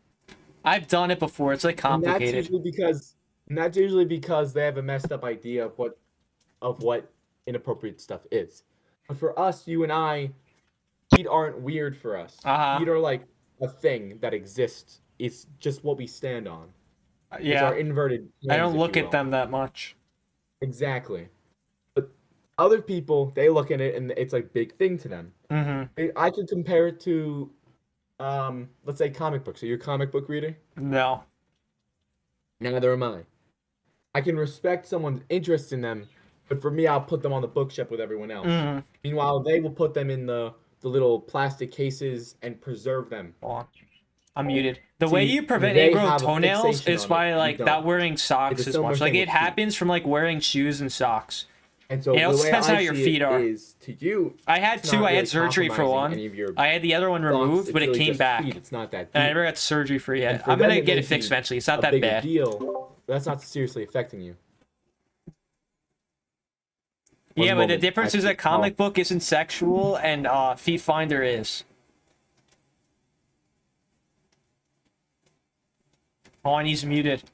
Speaker 1: I've done it before. It's like
Speaker 2: And
Speaker 1: complicated.
Speaker 2: that's usually because they have a messed up idea of what inappropriate stuff is. But for us, you and I, feet aren't weird for us.
Speaker 1: Uh-huh.
Speaker 2: Feet are like a thing that exists. It's just what we stand on. It's our
Speaker 1: Yeah.
Speaker 2: inverted
Speaker 1: I
Speaker 2: hands,
Speaker 1: don't
Speaker 2: if
Speaker 1: look
Speaker 2: you
Speaker 1: at
Speaker 2: will.
Speaker 1: them that much.
Speaker 2: Exactly. But other people, they look at it and it's like big thing to them.
Speaker 1: Mm-hmm.
Speaker 2: I could compare it to, let's say comic books. Are you a comic book reader?
Speaker 1: No.
Speaker 2: Neither am I. I can respect someone's interest in them, but for me, I'll put them on the bookshelf with everyone else.
Speaker 1: Mm-hmm.
Speaker 2: Meanwhile, they will put them in the little plastic cases and preserve them.
Speaker 1: Hold on. I'm muted. The way
Speaker 2: See,
Speaker 1: you prevent
Speaker 2: they
Speaker 1: ingrowth
Speaker 2: have a
Speaker 1: toenails
Speaker 2: fixation
Speaker 1: is
Speaker 2: on
Speaker 1: by
Speaker 2: it.
Speaker 1: like
Speaker 2: We
Speaker 1: not
Speaker 2: don't.
Speaker 1: wearing socks
Speaker 2: It's a
Speaker 1: as
Speaker 2: similar
Speaker 1: much. Like
Speaker 2: thing
Speaker 1: it
Speaker 2: with feet.
Speaker 1: happens from like wearing shoes and socks.
Speaker 2: And so
Speaker 1: It also
Speaker 2: the way
Speaker 1: depends
Speaker 2: I
Speaker 1: how your
Speaker 2: see
Speaker 1: feet
Speaker 2: it
Speaker 1: are.
Speaker 2: is to you.
Speaker 1: I had
Speaker 2: it's
Speaker 1: two.
Speaker 2: not
Speaker 1: I had
Speaker 2: really
Speaker 1: surgery for
Speaker 2: compromising
Speaker 1: one.
Speaker 2: any of your
Speaker 1: I had the other one
Speaker 2: thoughts.
Speaker 1: removed,
Speaker 2: It's
Speaker 1: but it
Speaker 2: really
Speaker 1: came
Speaker 2: just
Speaker 1: back.
Speaker 2: feet. It's not that
Speaker 1: And I
Speaker 2: deep.
Speaker 1: never got surgery for it
Speaker 2: And
Speaker 1: yet.
Speaker 2: for
Speaker 1: I'm
Speaker 2: them,
Speaker 1: gonna
Speaker 2: it
Speaker 1: get
Speaker 2: may
Speaker 1: it fixed
Speaker 2: be
Speaker 1: eventually. It's not
Speaker 2: a
Speaker 1: that
Speaker 2: bigger
Speaker 1: bad.
Speaker 2: deal. But that's not seriously affecting you.
Speaker 1: Yeah,
Speaker 2: One
Speaker 1: but the
Speaker 2: moment.
Speaker 1: difference is that comic book isn't sexual and Feet Finder is. Oh, and he's muted.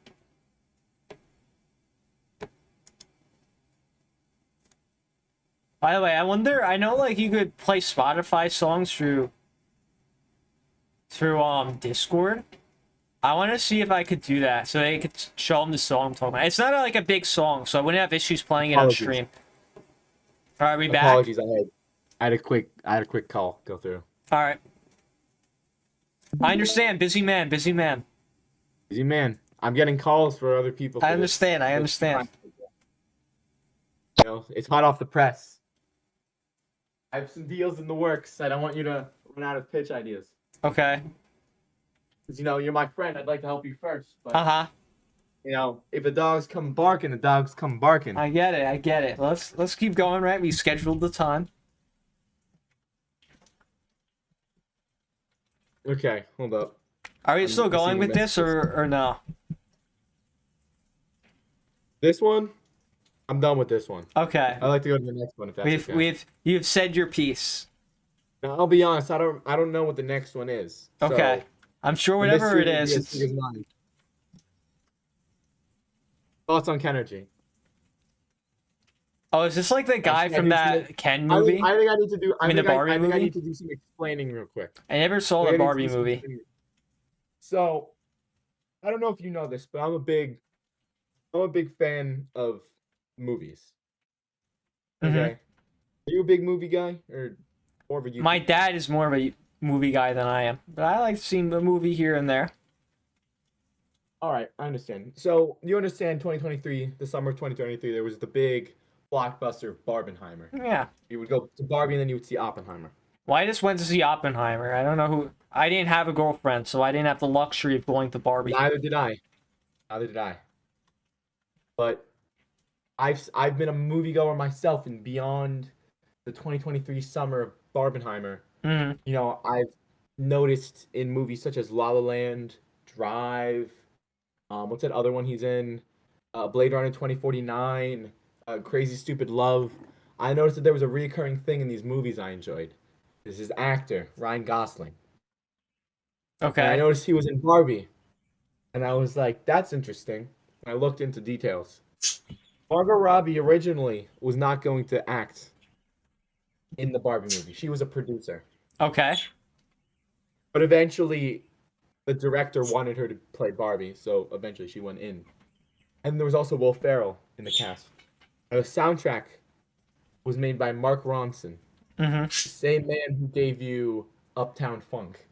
Speaker 1: By the way, I wonder. I know, like you could play Spotify songs through Discord. I want to see if I could do that so they could show them the song I'm talking about. It's not like a big song, so I wouldn't have issues playing it on
Speaker 2: Apologies.
Speaker 1: stream. All right, we back.
Speaker 2: Apologies, I had a quick call go through.
Speaker 1: All right. I understand. Busy man. Busy man.
Speaker 2: Busy man. I'm getting calls for other people. For
Speaker 1: I understand. I understand.
Speaker 2: You know, it's hot off the press. I have some deals in the works. I don't want you to run out of pitch ideas.
Speaker 1: Okay.
Speaker 2: Because, you know, you're my friend. I'd like to help you first. But,
Speaker 1: Uh-huh.
Speaker 2: you know, if the dogs come barking, the dogs come barking.
Speaker 1: I get it. I get it. Let's keep going, right? We scheduled the time.
Speaker 2: Okay, hold up.
Speaker 1: Are we
Speaker 2: I'm
Speaker 1: still going
Speaker 2: receiving
Speaker 1: with this or no?
Speaker 2: This one, I'm done with this one.
Speaker 1: Okay.
Speaker 2: I'd like to go to the next one if that's okay.
Speaker 1: You've said your piece.
Speaker 2: Now, I'll be honest. I don't know what the next one is.
Speaker 1: Okay.
Speaker 2: So,
Speaker 1: I'm sure
Speaker 2: the
Speaker 1: whatever it
Speaker 2: mystery will
Speaker 1: is,
Speaker 2: be as
Speaker 1: it's
Speaker 2: big as mine. Thoughts on Kenergy?
Speaker 1: Oh, is this like the guy
Speaker 2: Actually,
Speaker 1: from
Speaker 2: I think
Speaker 1: that Ken
Speaker 2: I
Speaker 1: movie?
Speaker 2: think I need to do.
Speaker 1: I mean, the Barbie
Speaker 2: I think I
Speaker 1: movie?
Speaker 2: need to do some explaining real quick.
Speaker 1: I never saw
Speaker 2: I
Speaker 1: the
Speaker 2: think I need to
Speaker 1: Barbie
Speaker 2: do some
Speaker 1: movie.
Speaker 2: explaining. So, I don't know if you know this, but I'm a big fan of movies.
Speaker 1: Mhm.
Speaker 2: Okay, are you a big movie guy or more of a YouTube?
Speaker 1: My dad is more of a movie guy than I am, but I like seeing the movie here and there.
Speaker 2: All right, I understand. So you understand 2023, the summer of 2023, there was the big blockbuster of Barbenheimer.
Speaker 1: Yeah.
Speaker 2: You would go to Barbie and then you would see Oppenheimer.
Speaker 1: Well, I just went to see Oppenheimer. I don't know who. I didn't have a girlfriend, so I didn't have the luxury of going to Barbie.
Speaker 2: Neither did I. But I've been a moviegoer myself, and beyond the 2023 summer of Barbenheimer,
Speaker 1: Mhm.
Speaker 2: you know, I've noticed in movies such as La La Land, Drive, what's that other one he's in? Blade Runner 2049, Crazy Stupid Love. I noticed that there was a recurring thing in these movies I enjoyed. This is actor, Ryan Gosling. And I
Speaker 1: Okay.
Speaker 2: noticed he was in Barbie. And I was like, that's interesting. And I looked into details. Margot Robbie originally was not going to act in the Barbie movie. She was a producer.
Speaker 1: Okay.
Speaker 2: But eventually, the director wanted her to play Barbie, so eventually she went in. And there was also Will Ferrell in the cast. And the soundtrack was made by Mark Ronson,
Speaker 1: Mm-hmm.
Speaker 2: the same man who gave you Uptown Funk.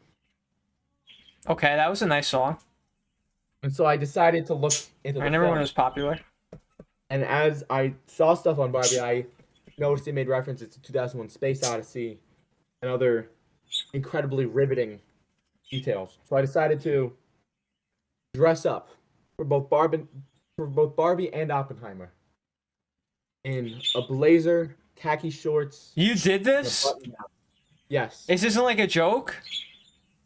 Speaker 1: Okay, that was a nice song.
Speaker 2: And so I decided to look into
Speaker 1: I
Speaker 2: the
Speaker 1: remember when
Speaker 2: film.
Speaker 1: it was popular.
Speaker 2: And as I saw stuff on Barbie, I noticed it made references to 2001 Space Odyssey and other incredibly riveting details. So I decided to dress up for both Barbie and Oppenheimer in a blazer, khaki shorts,
Speaker 1: You did
Speaker 2: and a
Speaker 1: this?
Speaker 2: button down. Yes,
Speaker 1: Is this like a joke?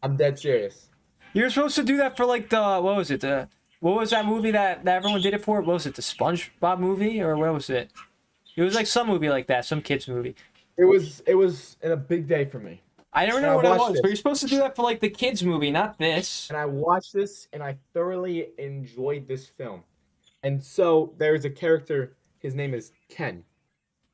Speaker 2: I'm dead serious.
Speaker 1: You were supposed to do that for like the what was it? The what was that movie that everyone did it for? What was it? The SpongeBob movie or what was it? It was like some movie like that, some kids movie.
Speaker 2: It was a big day for me.
Speaker 1: I never
Speaker 2: And
Speaker 1: know
Speaker 2: I
Speaker 1: what it
Speaker 2: watched
Speaker 1: was,
Speaker 2: this.
Speaker 1: but you're supposed to do that for like the kids movie, not this.
Speaker 2: And I watched this and I thoroughly enjoyed this film. And so there's a character, his name is Ken.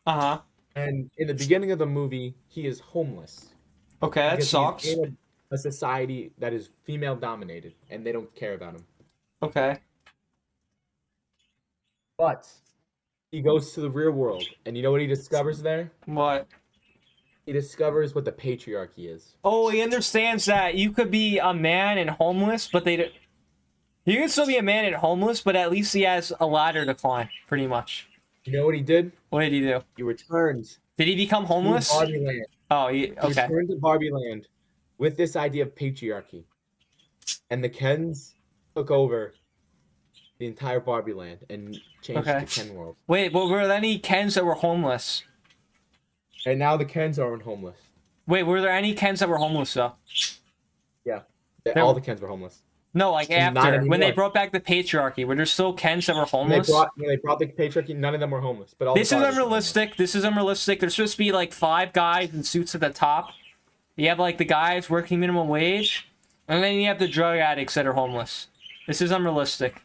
Speaker 1: Uh-huh.
Speaker 2: And in the beginning of the movie, he is homeless
Speaker 1: Okay, that
Speaker 2: because
Speaker 1: sucks.
Speaker 2: he's in a society that is female dominated and they don't care about him.
Speaker 1: Okay.
Speaker 2: But he goes to the real world and you know what he discovers there?
Speaker 1: What?
Speaker 2: He discovers what the patriarchy is.
Speaker 1: Oh, he understands that you could be a man and homeless, but they don't. You can still be a man and homeless, but at least he has a ladder to climb, pretty much.
Speaker 2: You know what he did?
Speaker 1: What did he do?
Speaker 2: He returned
Speaker 1: Did he become
Speaker 2: to
Speaker 1: homeless?
Speaker 2: Barbie Land.
Speaker 1: Oh, he,
Speaker 2: He
Speaker 1: okay.
Speaker 2: returned to Barbie Land with this idea of patriarchy. And the Kens took over the entire Barbie Land and changed
Speaker 1: Okay.
Speaker 2: the Ken world.
Speaker 1: Wait, but were there any Kens that were homeless?
Speaker 2: And now the Kens aren't homeless.
Speaker 1: Wait, were there any Kens that were homeless though?
Speaker 2: Yeah.
Speaker 1: There-
Speaker 2: All the Kens were homeless.
Speaker 1: No, like
Speaker 2: And not
Speaker 1: after when they
Speaker 2: anymore.
Speaker 1: brought back the patriarchy, were there still Kens that were
Speaker 2: When they
Speaker 1: homeless?
Speaker 2: brought the patriarchy, none of them were homeless. But all
Speaker 1: This
Speaker 2: the
Speaker 1: is
Speaker 2: Barbies were homeless.
Speaker 1: unrealistic. This is unrealistic. There's supposed to be like 5 guys in suits at the top. You have like the guys working minimum wage, and then you have the drug addicts that are homeless. This is unrealistic.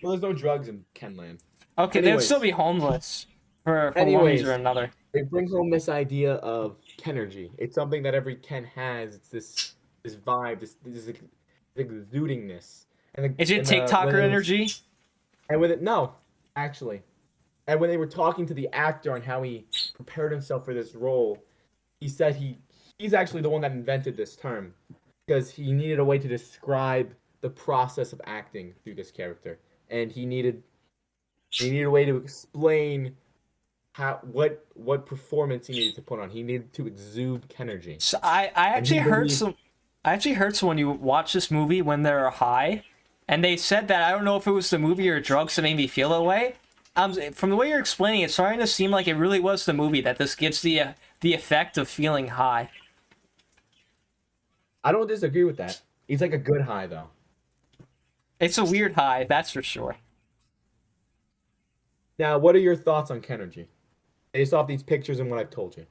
Speaker 2: Well, there's no drugs in Kenland.
Speaker 1: Okay, they'll
Speaker 2: Anyways.
Speaker 1: still be homeless for one
Speaker 2: Anyways.
Speaker 1: reason or another.
Speaker 2: They bring home this idea of Kenergy. It's something that every Ken has. It's this vibe, this exudingness. And
Speaker 1: Is it TikToker energy?
Speaker 2: And with it, no, actually. And when they were talking to the actor on how he prepared himself for this role, he said he's actually the one that invented this term because he needed a way to describe the process of acting through this character, and he needed a way to explain what performance he needed to put on. He needed to exude Kenergy.
Speaker 1: So I actually
Speaker 2: he
Speaker 1: heard
Speaker 2: believed-
Speaker 1: some. I actually heard someone you watch this movie when they're high, and they said that I don't know if it was the movie or drugs that made me feel that way. From the way you're explaining it, it's starting to seem like it really was the movie that this gives the effect of feeling high.
Speaker 2: I don't disagree with that. He's like a good high though.
Speaker 1: It's a weird high, that's for sure.
Speaker 2: Now, what are your thoughts on Kenergy? Based off these pictures and what I've told you.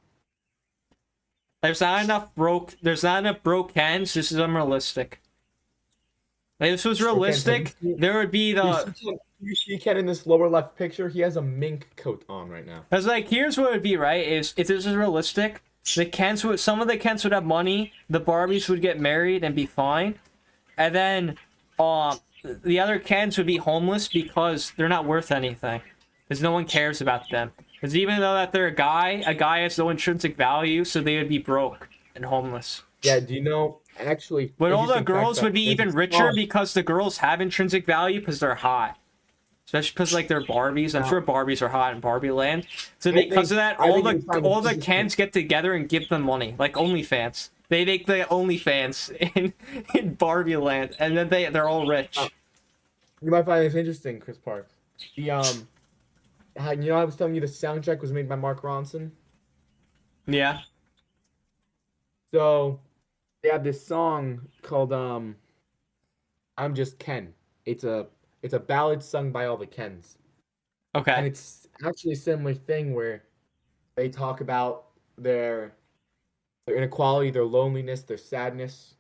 Speaker 1: There's not enough broke Kens. This is unrealistic. Like, if this was realistic, there would be the.
Speaker 2: You see Ken in this lower left picture? He has a mink coat on right now.
Speaker 1: I was like, here's what it would be, right? Is if this is realistic, some of the Kens would have money, the Barbies would get married and be fine, and then the other Kens would be homeless because they're not worth anything, because no one cares about them. Because even though that they're a guy has no intrinsic value, so they would be broke and homeless.
Speaker 2: Yeah, do you know, actually...
Speaker 1: But all the
Speaker 2: interesting fact
Speaker 1: girls
Speaker 2: that
Speaker 1: would be
Speaker 2: there's
Speaker 1: even
Speaker 2: a
Speaker 1: richer
Speaker 2: song-
Speaker 1: because the girls have intrinsic value because they're hot. Especially because like they're Barbies. I'm sure Barbies are hot in Barbie Land. So because of that,
Speaker 2: I
Speaker 1: all
Speaker 2: think you're
Speaker 1: the
Speaker 2: trying to-
Speaker 1: Kens get together and give them money, like OnlyFans. They make the OnlyFans in Barbie Land, and then they're all rich.
Speaker 2: You might find this interesting, Chris Park. The I was telling you the soundtrack was made by Mark Ronson.
Speaker 1: Yeah.
Speaker 2: So, they have this song called I'm Just Ken. It's a ballad sung by all the Kens. And
Speaker 1: Okay.
Speaker 2: it's actually a similar thing where they talk about their inequality, their loneliness, their sadness,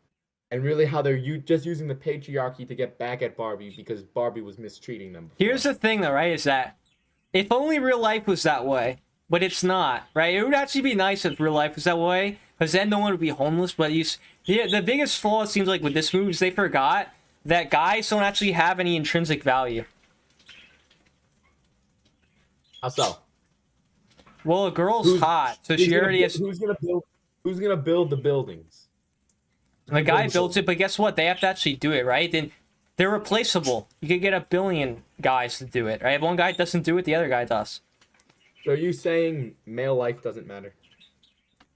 Speaker 2: and really how they're just using the patriarchy to get back at Barbie because Barbie was mistreating them
Speaker 1: Here's
Speaker 2: before.
Speaker 1: the thing, though, right? Is that if only real life was that way, but it's not, right? It would actually be nice if real life was that way, because then no one would be homeless. But the biggest flaw it seems like with this movie is they forgot that guys don't actually have any intrinsic value.
Speaker 2: How so?
Speaker 1: Well, a girl's
Speaker 2: Who's,
Speaker 1: hot, so she already has.
Speaker 2: who's gonna build the buildings?
Speaker 1: The guy built it, but guess what? They have to actually do it, right? Then they're replaceable. You could get a billion guys to do it, right? If one guy doesn't do it, the other guy does.
Speaker 2: So are you saying male life doesn't matter?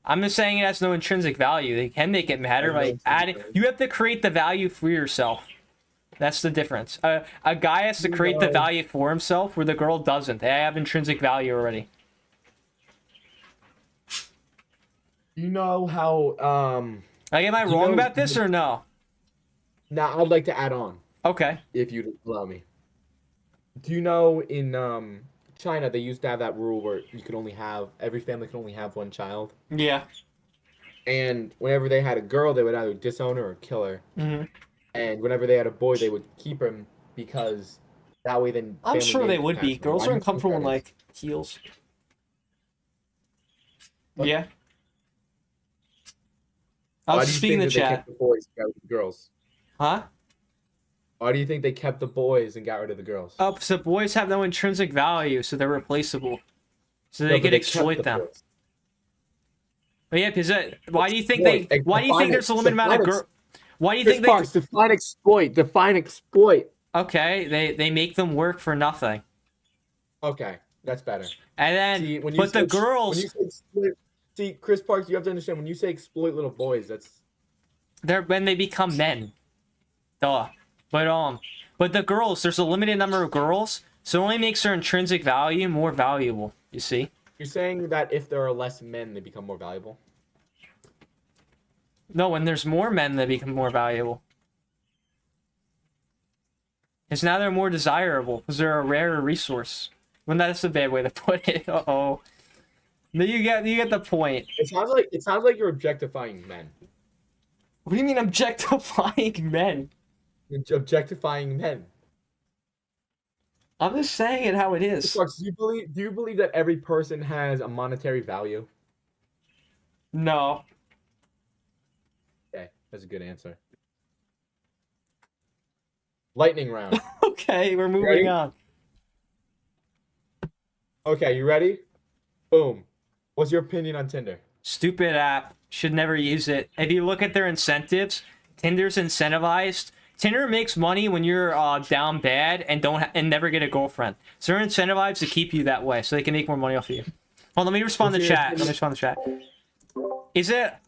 Speaker 1: I'm just saying it has no intrinsic value. They can make it matter by adding. You have to create the value for yourself. That's the difference. A guy has to create the value for himself, where the girl doesn't. They have intrinsic value already.
Speaker 2: You know how
Speaker 1: Like, am I
Speaker 2: You
Speaker 1: wrong
Speaker 2: know-
Speaker 1: about this or no?
Speaker 2: now I'd like to add on,
Speaker 1: Okay.
Speaker 2: if you'd allow me. Do you know in China they used to have that rule where every family can only have one child?
Speaker 1: Yeah.
Speaker 2: And whenever they had a girl, they would either disown her or kill her.
Speaker 1: hmm
Speaker 2: And whenever they had a boy, they would keep him because that way then.
Speaker 1: I'm
Speaker 2: family
Speaker 1: sure they
Speaker 2: gains
Speaker 1: would be.
Speaker 2: attachment.
Speaker 1: Girls
Speaker 2: Why
Speaker 1: are
Speaker 2: do you think
Speaker 1: uncomfortable in
Speaker 2: that is?
Speaker 1: like heels.
Speaker 2: What?
Speaker 1: Yeah. I
Speaker 2: Why
Speaker 1: was
Speaker 2: do
Speaker 1: just
Speaker 2: you
Speaker 1: speaking in
Speaker 2: think
Speaker 1: the
Speaker 2: that they
Speaker 1: chat.
Speaker 2: kept the boys and got rid of the girls?
Speaker 1: Huh?
Speaker 2: Why do you think they kept the boys and got rid of the girls?
Speaker 1: Oh, so boys have no intrinsic value, so they're replaceable. So
Speaker 2: No,
Speaker 1: they
Speaker 2: but
Speaker 1: could
Speaker 2: kept
Speaker 1: exploit
Speaker 2: the
Speaker 1: them.
Speaker 2: boys.
Speaker 1: But yeah, because why do you think
Speaker 2: Exploit.
Speaker 1: they? Why do you think
Speaker 2: Define
Speaker 1: there's a
Speaker 2: it.
Speaker 1: limited amount of
Speaker 2: Define
Speaker 1: girl? Why do you
Speaker 2: Chris
Speaker 1: think
Speaker 2: Parks, define exploit. Define exploit.
Speaker 1: Okay, they make them work for nothing,
Speaker 2: Okay, that's better.
Speaker 1: and then
Speaker 2: See, when you
Speaker 1: but the
Speaker 2: say-
Speaker 1: girls
Speaker 2: When you say exploit, see, Chris Parks, you have to understand when you say exploit little boys, that's
Speaker 1: they're when they become men. Duh. But the girls, there's a limited number of girls, so it only makes their intrinsic value more valuable. You see?
Speaker 2: you're saying that if there are less men, they become more valuable.
Speaker 1: No, when there's more men, they become more valuable. Because now they're more desirable because they're a rarer resource. Well, that's a bad way to put it. Uh-oh. No, you get the point.
Speaker 2: It sounds like you're objectifying men.
Speaker 1: What do you mean objectifying men?
Speaker 2: You're objectifying men.
Speaker 1: I'm just saying it how it
Speaker 2: Chris
Speaker 1: is.
Speaker 2: Parks, do you believe that every person has a monetary value?
Speaker 1: No.
Speaker 2: Okay, that's a good answer. Lightning round.
Speaker 1: Okay, we're moving
Speaker 2: Ready?
Speaker 1: on.
Speaker 2: Okay, you ready? Boom. What's your opinion on Tinder?
Speaker 1: Stupid app. Should never use it. If you look at their incentives, Tinder's incentivized. Tinder makes money when you're down bad and and never get a girlfriend. So they're incentivized to keep you that way, so they can make more money off of you. Hold on, let me respond to
Speaker 2: What's
Speaker 1: the
Speaker 2: your
Speaker 1: chat. Let me respond to the chat.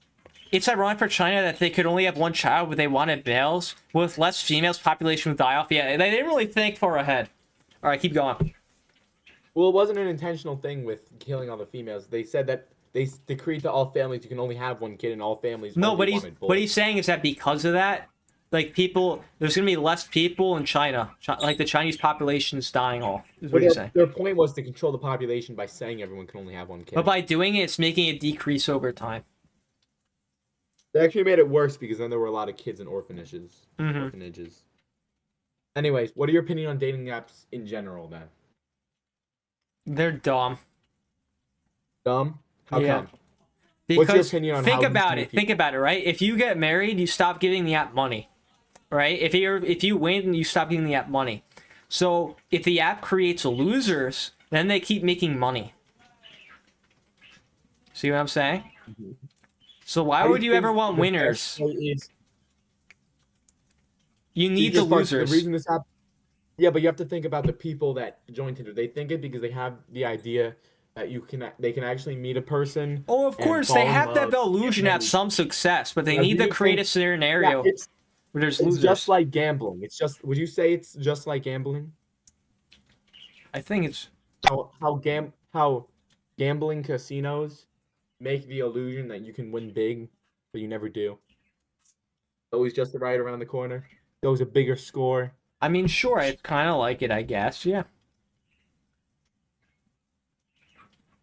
Speaker 1: It's ironic for China that they could only have one child, but they wanted males. With less females, population would die off. Yeah, they didn't really think far ahead. All right, keep going.
Speaker 2: Well, it wasn't an intentional thing with killing all the females. They said that they decreed to all families you can only have one kid in all families.
Speaker 1: No,
Speaker 2: only
Speaker 1: but
Speaker 2: wanted
Speaker 1: what
Speaker 2: boys.
Speaker 1: he's saying is that because of that, like there's gonna be less people in China. Like the Chinese population is dying off. Is what
Speaker 2: But
Speaker 1: he's saying.
Speaker 2: their point was to control the population by saying everyone can only have one kid.
Speaker 1: But by doing it, it's making it decrease over time.
Speaker 2: They actually made it worse because then there were a lot of kids in orphanages.
Speaker 1: Mhm.
Speaker 2: Orphanages. Anyways, what are your opinion on dating apps in general then?
Speaker 1: They're dumb.
Speaker 2: Dumb? How
Speaker 1: Yeah.
Speaker 2: come?
Speaker 1: Because
Speaker 2: What's your opinion on
Speaker 1: think
Speaker 2: how these
Speaker 1: about
Speaker 2: new
Speaker 1: it. Think
Speaker 2: people-
Speaker 1: about it, right? If you get married, you stop giving the app money, right? If you win, you stop giving the app money. So if the app creates losers, then they keep making money. See what I'm saying? So why
Speaker 2: How do
Speaker 1: would you
Speaker 2: think
Speaker 1: ever want
Speaker 2: the
Speaker 1: winners?
Speaker 2: best way is-
Speaker 1: You need the
Speaker 2: Because, Mark,
Speaker 1: losers.
Speaker 2: The reason this app, yeah, but you have to think about the people that join Tinder. They think it because they have the idea that they can actually meet a person.
Speaker 1: Oh, of
Speaker 2: and
Speaker 1: course,
Speaker 2: fall
Speaker 1: they
Speaker 2: in
Speaker 1: have that
Speaker 2: love,
Speaker 1: illusion
Speaker 2: and
Speaker 1: at
Speaker 2: then-
Speaker 1: some success, but they
Speaker 2: Now,
Speaker 1: need
Speaker 2: do
Speaker 1: to
Speaker 2: you
Speaker 1: create a
Speaker 2: think-
Speaker 1: scenario
Speaker 2: Yeah,
Speaker 1: where there's
Speaker 2: it's
Speaker 1: losers.
Speaker 2: just like gambling. Would you say it's just like gambling?
Speaker 1: I think it's
Speaker 2: How gambling casinos make the illusion that you can win big, but you never do. Always just right around the corner. Goes a bigger score.
Speaker 1: I mean, sure, it's kind of like it, I guess. Yeah.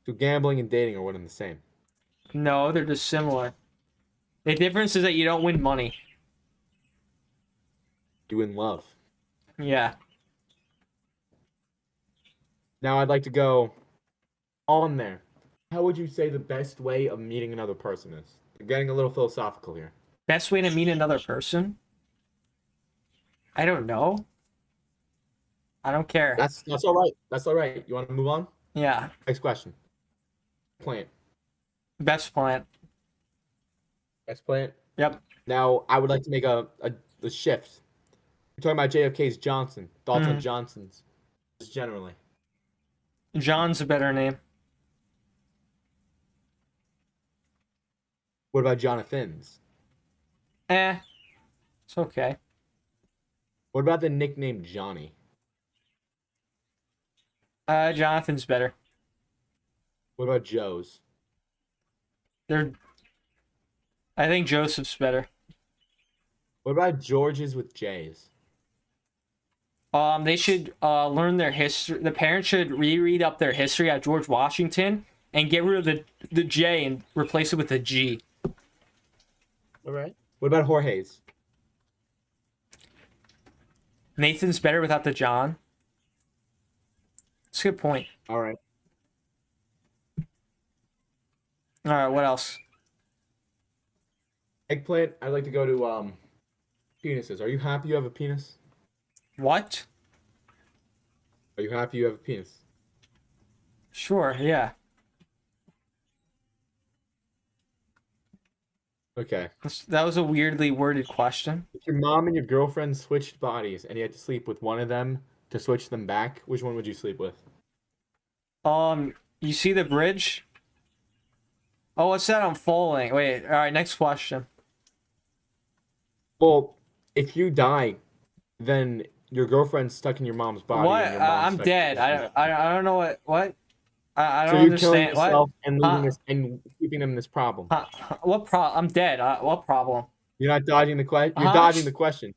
Speaker 2: So gambling and dating are one and the same.
Speaker 1: No, they're just similar. The difference is that you don't win money.
Speaker 2: You win love.
Speaker 1: Yeah.
Speaker 2: Now I'd like to go on there. How would you say the best way of meeting another person is? We're getting a little philosophical here.
Speaker 1: Best way to meet another person? I don't know. I don't care.
Speaker 2: That's all right. That's all right. You want to move on?
Speaker 1: Yeah.
Speaker 2: Next question. Plant.
Speaker 1: Best plant.
Speaker 2: Best plant.
Speaker 1: Yep.
Speaker 2: Now I would like to make a shift. We're talking about JFK's Johnson. Thoughts on Johnson's, just generally.
Speaker 1: John's a better name.
Speaker 2: What about Jonathan's?
Speaker 1: It's okay.
Speaker 2: What about the nickname Johnny?
Speaker 1: Jonathan's better.
Speaker 2: What about Joe's?
Speaker 1: I think Joseph's better.
Speaker 2: What about George's with J's?
Speaker 1: They should learn their history. The parents should reread up their history at George Washington and get rid of the J and replace it with a G.
Speaker 2: All right. What about Jorge's?
Speaker 1: Nathan's better without the John. That's a good point.
Speaker 2: All right.
Speaker 1: All right, what else?
Speaker 2: Eggplant. I'd like to go to penises. Are you happy you have a penis?
Speaker 1: What?
Speaker 2: Are you happy you have a penis?
Speaker 1: Sure, yeah.
Speaker 2: Okay.
Speaker 1: That was a weirdly worded question.
Speaker 2: If your mom and your girlfriend switched bodies and you had to sleep with one of them to switch them back, which one would you sleep with?
Speaker 1: You see the bridge? Oh, what's that? I'm falling. Wait, all right, next question.
Speaker 2: Well, if you die, then your girlfriend's stuck in your mom's body.
Speaker 1: What?
Speaker 2: And your mom's
Speaker 1: I'm
Speaker 2: stuck
Speaker 1: dead.
Speaker 2: in yours.
Speaker 1: I don't know what? I don't
Speaker 2: So you're killing
Speaker 1: understand. What?
Speaker 2: yourself and leaving this and keeping them in this problem.
Speaker 1: What problem? I'm dead. What problem?
Speaker 2: You're not dodging the question. You're dodging the question.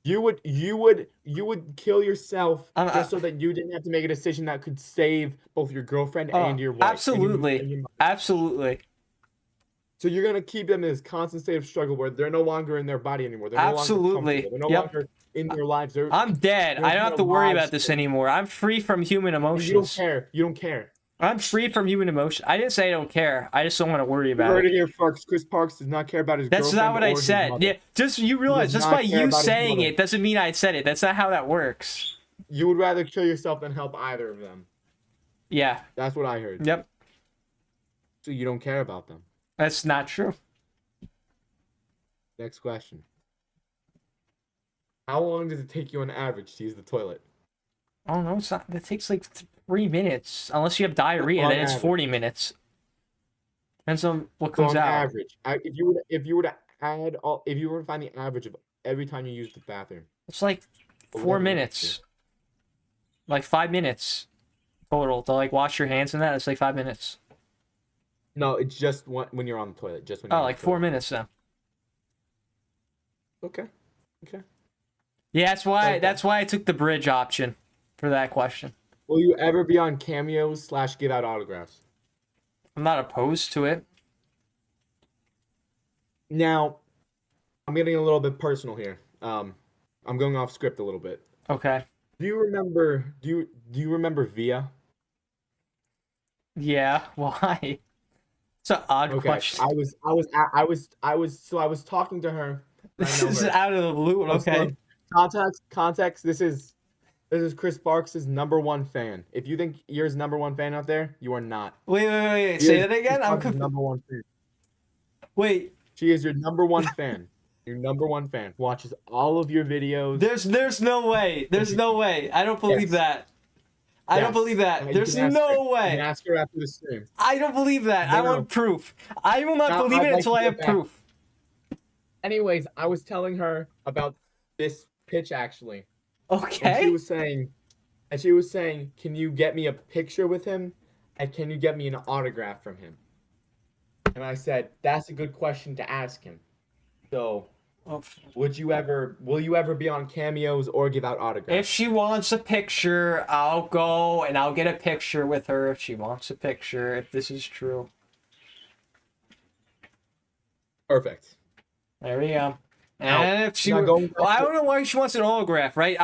Speaker 2: You would kill yourself just so that you didn't have to make a decision that could save both your girlfriend and your wife.
Speaker 1: Absolutely. Absolutely.
Speaker 2: So you're gonna keep them in this constant state of struggle where they're no longer in their body anymore. They're
Speaker 1: Absolutely.
Speaker 2: They're no longer in their lives.
Speaker 1: I'm dead. I don't have to worry about this anymore. I'm free from human emotions.
Speaker 2: You don't care. You don't care.
Speaker 1: I'm free from human emotion. I didn't say I don't care. I just don't want to worry about
Speaker 2: you heard
Speaker 1: it.
Speaker 2: Here, Parks. Chris Parks does not care about his girlfriend.
Speaker 1: That's not what I said. Yeah, just you realize just by you saying it doesn't mean I said it. That's not how that works.
Speaker 2: You would rather kill yourself than help either of them.
Speaker 1: Yeah.
Speaker 2: That's what I heard.
Speaker 1: Yep.
Speaker 2: So you don't care about them.
Speaker 1: That's not true.
Speaker 2: Next question. How long does it take you on average to use the toilet?
Speaker 1: Oh no, it's not. That takes like 3 minutes, unless you have diarrhea. Then it's 40 minutes. Depends on what comes out.
Speaker 2: Average, if you were to find the average of every time you use the bathroom,
Speaker 1: it's like 4 minutes. Like 5 minutes total to like wash your hands and that. It's like 5 minutes.
Speaker 2: No, it's just when you're on the toilet. Just when.
Speaker 1: Oh, like 4 minutes then.
Speaker 2: Okay.
Speaker 1: Yeah, that's why I took the bridge option for that question.
Speaker 2: Will you ever be on Cameos / give out autographs?
Speaker 1: I'm not opposed to it.
Speaker 2: Now, I'm getting a little bit personal here. I'm going off script a little bit.
Speaker 1: Okay.
Speaker 2: Do you remember Via?
Speaker 1: Yeah. Why? It's an odd question.
Speaker 2: I was talking to her.
Speaker 1: This is out of the blue. Okay.
Speaker 2: Context. This is Chris Parks' #1 fan. If you think you're his #1 fan out there, you are not.
Speaker 1: Wait. Say that again. I'm
Speaker 2: #1 fan.
Speaker 1: Wait.
Speaker 2: She is your #1 fan. Your #1 fan. Watches all of your videos.
Speaker 1: There's no way. There's no way. I don't believe that. I don't believe that. There's no way.
Speaker 2: You can ask her after the stream.
Speaker 1: I don't believe that. I want proof. I will not believe it until I have proof.
Speaker 2: Anyways, I was telling her about this pitch actually.
Speaker 1: Okay.
Speaker 2: And she was saying, can you get me a picture with him? And can you get me an autograph from him? And I said, that's a good question to ask him. So Will you ever be on cameos or give out
Speaker 1: If
Speaker 2: autographs?
Speaker 1: she wants a picture, I'll go and I'll get a picture with her if she wants a picture, if this is true.
Speaker 2: Perfect.
Speaker 1: There we go.
Speaker 2: Now,
Speaker 1: And if she
Speaker 2: now
Speaker 1: were,
Speaker 2: going back
Speaker 1: well, I
Speaker 2: to-
Speaker 1: don't know why she wants an autograph, right?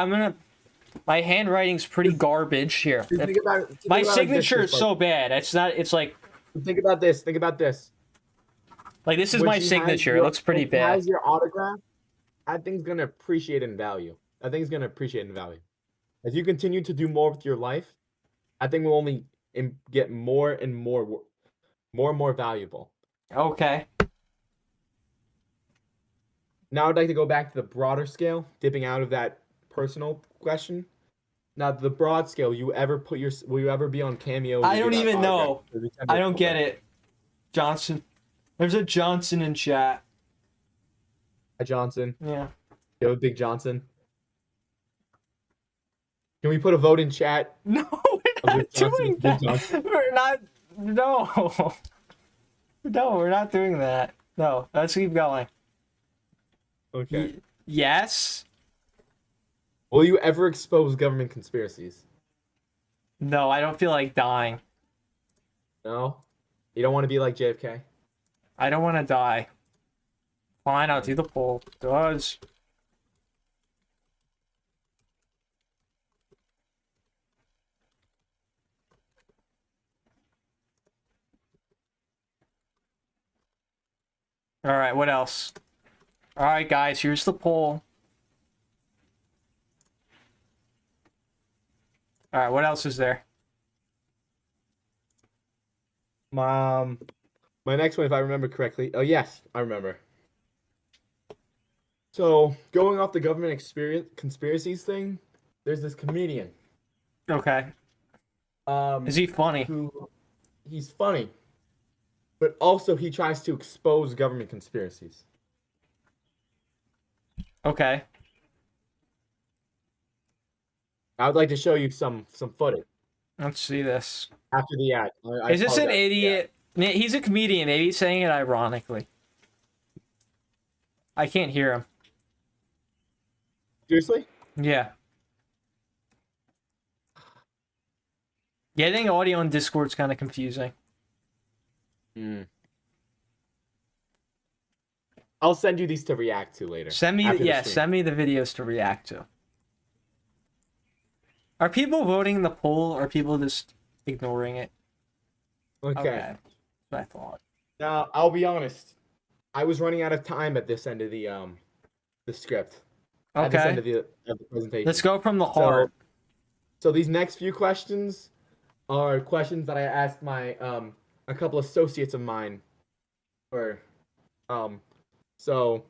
Speaker 1: My handwriting's pretty garbage here.
Speaker 2: Think about it- think
Speaker 1: My
Speaker 2: about it like this,
Speaker 1: signature is
Speaker 2: just
Speaker 1: so bad. It's not, it's like
Speaker 2: Think about this. Think about this.
Speaker 1: this is
Speaker 2: When
Speaker 1: my
Speaker 2: she has
Speaker 1: signature. It
Speaker 2: your-
Speaker 1: looks pretty
Speaker 2: when she
Speaker 1: bad.
Speaker 2: has your autograph, that thing's gonna appreciate in value. As you continue to do more with your life, that thing will only get more and more valuable.
Speaker 1: Okay.
Speaker 2: Now I'd like to go back to the broader scale, dipping out of that personal question. Now the broad scale, will you ever be on cameos?
Speaker 1: I don't even know. I don't get it. Johnson. There's a Johnson in chat.
Speaker 2: Hi, Johnson.
Speaker 1: Yeah.
Speaker 2: You have a big Johnson. Can we put a vote in chat?
Speaker 1: No,
Speaker 2: Of
Speaker 1: we're
Speaker 2: the
Speaker 1: not
Speaker 2: Johnson-
Speaker 1: doing
Speaker 2: the
Speaker 1: that.
Speaker 2: Johnson.
Speaker 1: We're not. No. No, we're not doing that. No, let's keep going.
Speaker 2: Okay.
Speaker 1: Yes.
Speaker 2: Will you ever expose government conspiracies?
Speaker 1: No, I don't feel like dying.
Speaker 2: No. You don't want to be like JFK?
Speaker 1: I don't want to die. Fine, I'll do the poll. Does. All right, what else? All right, guys, here's the poll. All right, what else is there?
Speaker 2: My next one, if I remember correctly. Oh yes, I remember. So going off the government conspiracies thing, there's this comedian.
Speaker 1: Okay. Is he funny?
Speaker 2: He's funny, but also he tries to expose government conspiracies.
Speaker 1: Okay.
Speaker 2: I would like to show you some footage
Speaker 1: Let's see this.
Speaker 2: after the ad. I
Speaker 1: Is this an
Speaker 2: apologize.
Speaker 1: idiot? He's a comedian. Maybe he's saying it ironically. I can't hear him.
Speaker 2: Seriously?
Speaker 1: Yeah. Getting audio on Discord's kind of confusing.
Speaker 2: I'll send you these to react to later.
Speaker 1: Send me,
Speaker 2: after the
Speaker 1: yeah,
Speaker 2: stream.
Speaker 1: send me the videos to react to. Are people voting in the poll or are people just ignoring it?
Speaker 2: Okay.
Speaker 1: That's what I thought.
Speaker 2: Now I'll be honest. I was running out of time at this end of the script. At this end
Speaker 1: Okay.
Speaker 2: of the presentation.
Speaker 1: Let's go from the
Speaker 2: So-
Speaker 1: heart.
Speaker 2: So these next few questions are questions that I asked my a couple associates of mine. So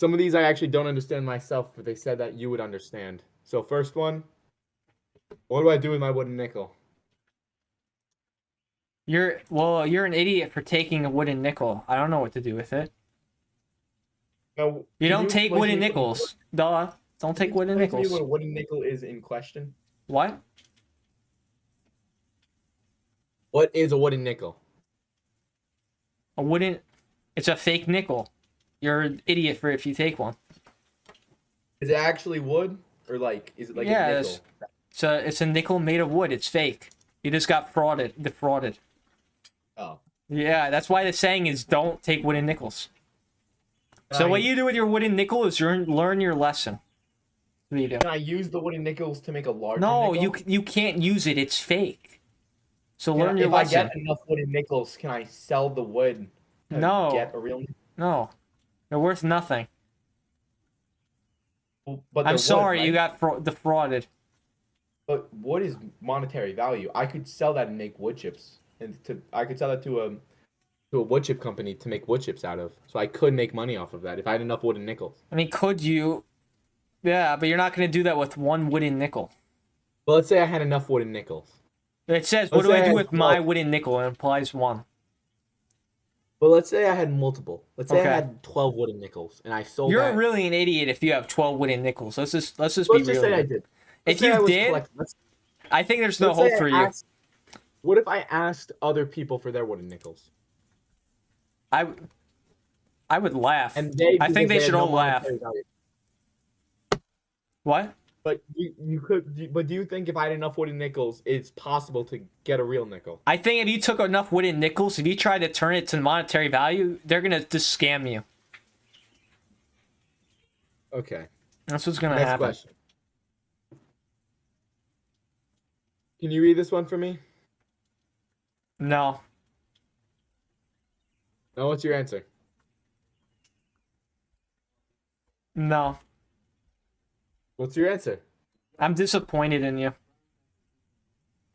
Speaker 2: some of these I actually don't understand myself, but they said that you would understand. So first one, what do I do with my wooden nickel?
Speaker 1: You're an idiot for taking a wooden nickel. I don't know what to do with it.
Speaker 2: Now,
Speaker 1: You
Speaker 2: can
Speaker 1: don't take
Speaker 2: explain to
Speaker 1: wooden
Speaker 2: me
Speaker 1: nickels. Duh. Don't take wooden
Speaker 2: explain to me
Speaker 1: nickels.
Speaker 2: what a wooden nickel is in question?
Speaker 1: What?
Speaker 2: What is a wooden nickel?
Speaker 1: It's a fake nickel. You're an idiot for if you take one.
Speaker 2: Is it actually wood, or is it like
Speaker 1: Yeah,
Speaker 2: a
Speaker 1: it's-
Speaker 2: nickel?
Speaker 1: It's a nickel made of wood. It's fake. You just got defrauded.
Speaker 2: Oh.
Speaker 1: Yeah, that's why the saying is don't take wooden nickels. So what you do with your wooden nickel is learn your lesson. What do you do?
Speaker 2: Can I use the wooden nickels to make a larger
Speaker 1: No,
Speaker 2: nickel?
Speaker 1: you can't use it. It's fake. So
Speaker 2: Can I-
Speaker 1: learn your
Speaker 2: if
Speaker 1: lesson.
Speaker 2: I get enough wooden nickels, can I sell the wood to
Speaker 1: No.
Speaker 2: get a real nickel?
Speaker 1: No, they're worth nothing.
Speaker 2: But
Speaker 1: I'm
Speaker 2: they're
Speaker 1: sorry,
Speaker 2: wood,
Speaker 1: you
Speaker 2: right?
Speaker 1: got defrauded.
Speaker 2: But wood is monetary value. I could sell that and make wood chips, I could sell that to a wood chip company to make wood chips out of. So I could make money off of that if I had enough wooden nickels.
Speaker 1: I mean, could you? Yeah, but you're not going to do that with one wooden nickel.
Speaker 2: Well, let's say I had enough wooden nickels.
Speaker 1: It says, what
Speaker 2: Let's
Speaker 1: do
Speaker 2: say
Speaker 1: I
Speaker 2: I
Speaker 1: do
Speaker 2: had
Speaker 1: with my
Speaker 2: 12.
Speaker 1: wooden nickel? It implies one.
Speaker 2: But let's say I had multiple. Let's say
Speaker 1: Okay.
Speaker 2: I had 12 wooden nickels and I sold
Speaker 1: You're
Speaker 2: that.
Speaker 1: really an idiot if you have 12 wooden nickels. Let's just be
Speaker 2: Let's just
Speaker 1: real.
Speaker 2: say I
Speaker 1: here.
Speaker 2: did.
Speaker 1: If
Speaker 2: Let's say I
Speaker 1: you
Speaker 2: was
Speaker 1: did,
Speaker 2: collecting- let's-
Speaker 1: I think there's no
Speaker 2: let's say
Speaker 1: hope
Speaker 2: I
Speaker 1: for you.
Speaker 2: asked- What if I asked other people for their wooden nickels?
Speaker 1: I I would laugh.
Speaker 2: and they
Speaker 1: I think
Speaker 2: because
Speaker 1: they
Speaker 2: have
Speaker 1: should
Speaker 2: no
Speaker 1: all laugh.
Speaker 2: monetary value.
Speaker 1: What?
Speaker 2: But you could. But do you think if I had enough wooden nickels, it's possible to get a real nickel?
Speaker 1: I think if you took enough wooden nickels, if you try to turn it to monetary value, they're gonna just scam you.
Speaker 2: Okay.
Speaker 1: That's what's gonna
Speaker 2: Next
Speaker 1: happen.
Speaker 2: question. Can you read this one for me?
Speaker 1: No.
Speaker 2: No, what's your answer?
Speaker 1: No.
Speaker 2: What's your answer?
Speaker 1: I'm disappointed in you.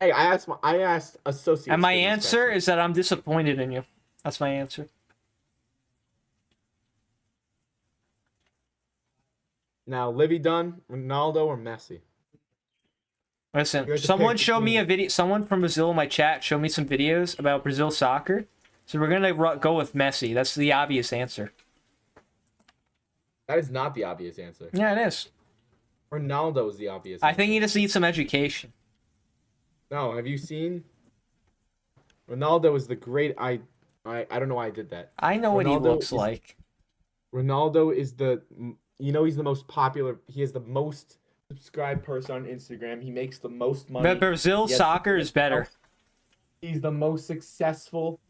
Speaker 2: Hey, I asked associates.
Speaker 1: And my
Speaker 2: for this
Speaker 1: answer
Speaker 2: question.
Speaker 1: is that I'm disappointed in you. That's my answer.
Speaker 2: Now, Livy Dunn, Ronaldo, or Messi?
Speaker 1: Listen,
Speaker 2: You have to
Speaker 1: someone
Speaker 2: pick
Speaker 1: showed me a
Speaker 2: between-
Speaker 1: video. Someone from Brazil in my chat showed me some videos about Brazil soccer. So we're gonna go with Messi. That's the obvious answer.
Speaker 2: That is not the obvious answer.
Speaker 1: Yeah, it is.
Speaker 2: Ronaldo is the obvious.
Speaker 1: I think
Speaker 2: answer.
Speaker 1: he just needs some education.
Speaker 2: No, have you seen? Ronaldo is the great. I don't know why I did that.
Speaker 1: I know what he
Speaker 2: Ronaldo
Speaker 1: looks
Speaker 2: is-
Speaker 1: like.
Speaker 2: Ronaldo is the. You know he's the most popular. He is the most subscribed person on Instagram. He makes the most money.
Speaker 1: But Brazil
Speaker 2: Yes,
Speaker 1: soccer is better.
Speaker 2: He's the most successful.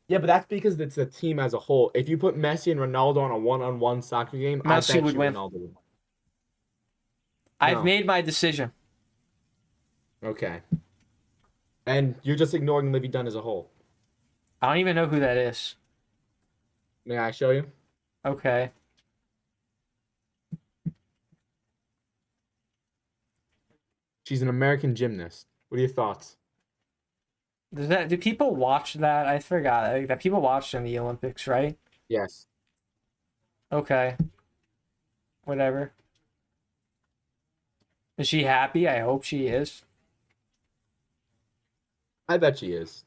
Speaker 2: Yeah, but that's because it's a team as a whole. If you put Messi and Ronaldo on a one-on-one soccer game, I
Speaker 1: Messi
Speaker 2: bet
Speaker 1: would
Speaker 2: you
Speaker 1: win.
Speaker 2: Ronaldo would.
Speaker 1: I've
Speaker 2: No.
Speaker 1: made my decision.
Speaker 2: Okay. And you're just ignoring Livy Dunn as a whole.
Speaker 1: I don't even know who that is.
Speaker 2: May I show you?
Speaker 1: Okay.
Speaker 2: She's an American gymnast. What are your thoughts?
Speaker 1: Do people watch that? I forgot. Like, that people watch in the Olympics, right?
Speaker 2: Yes.
Speaker 1: Okay. Whatever. Is she happy? I hope she is.
Speaker 2: I bet she is.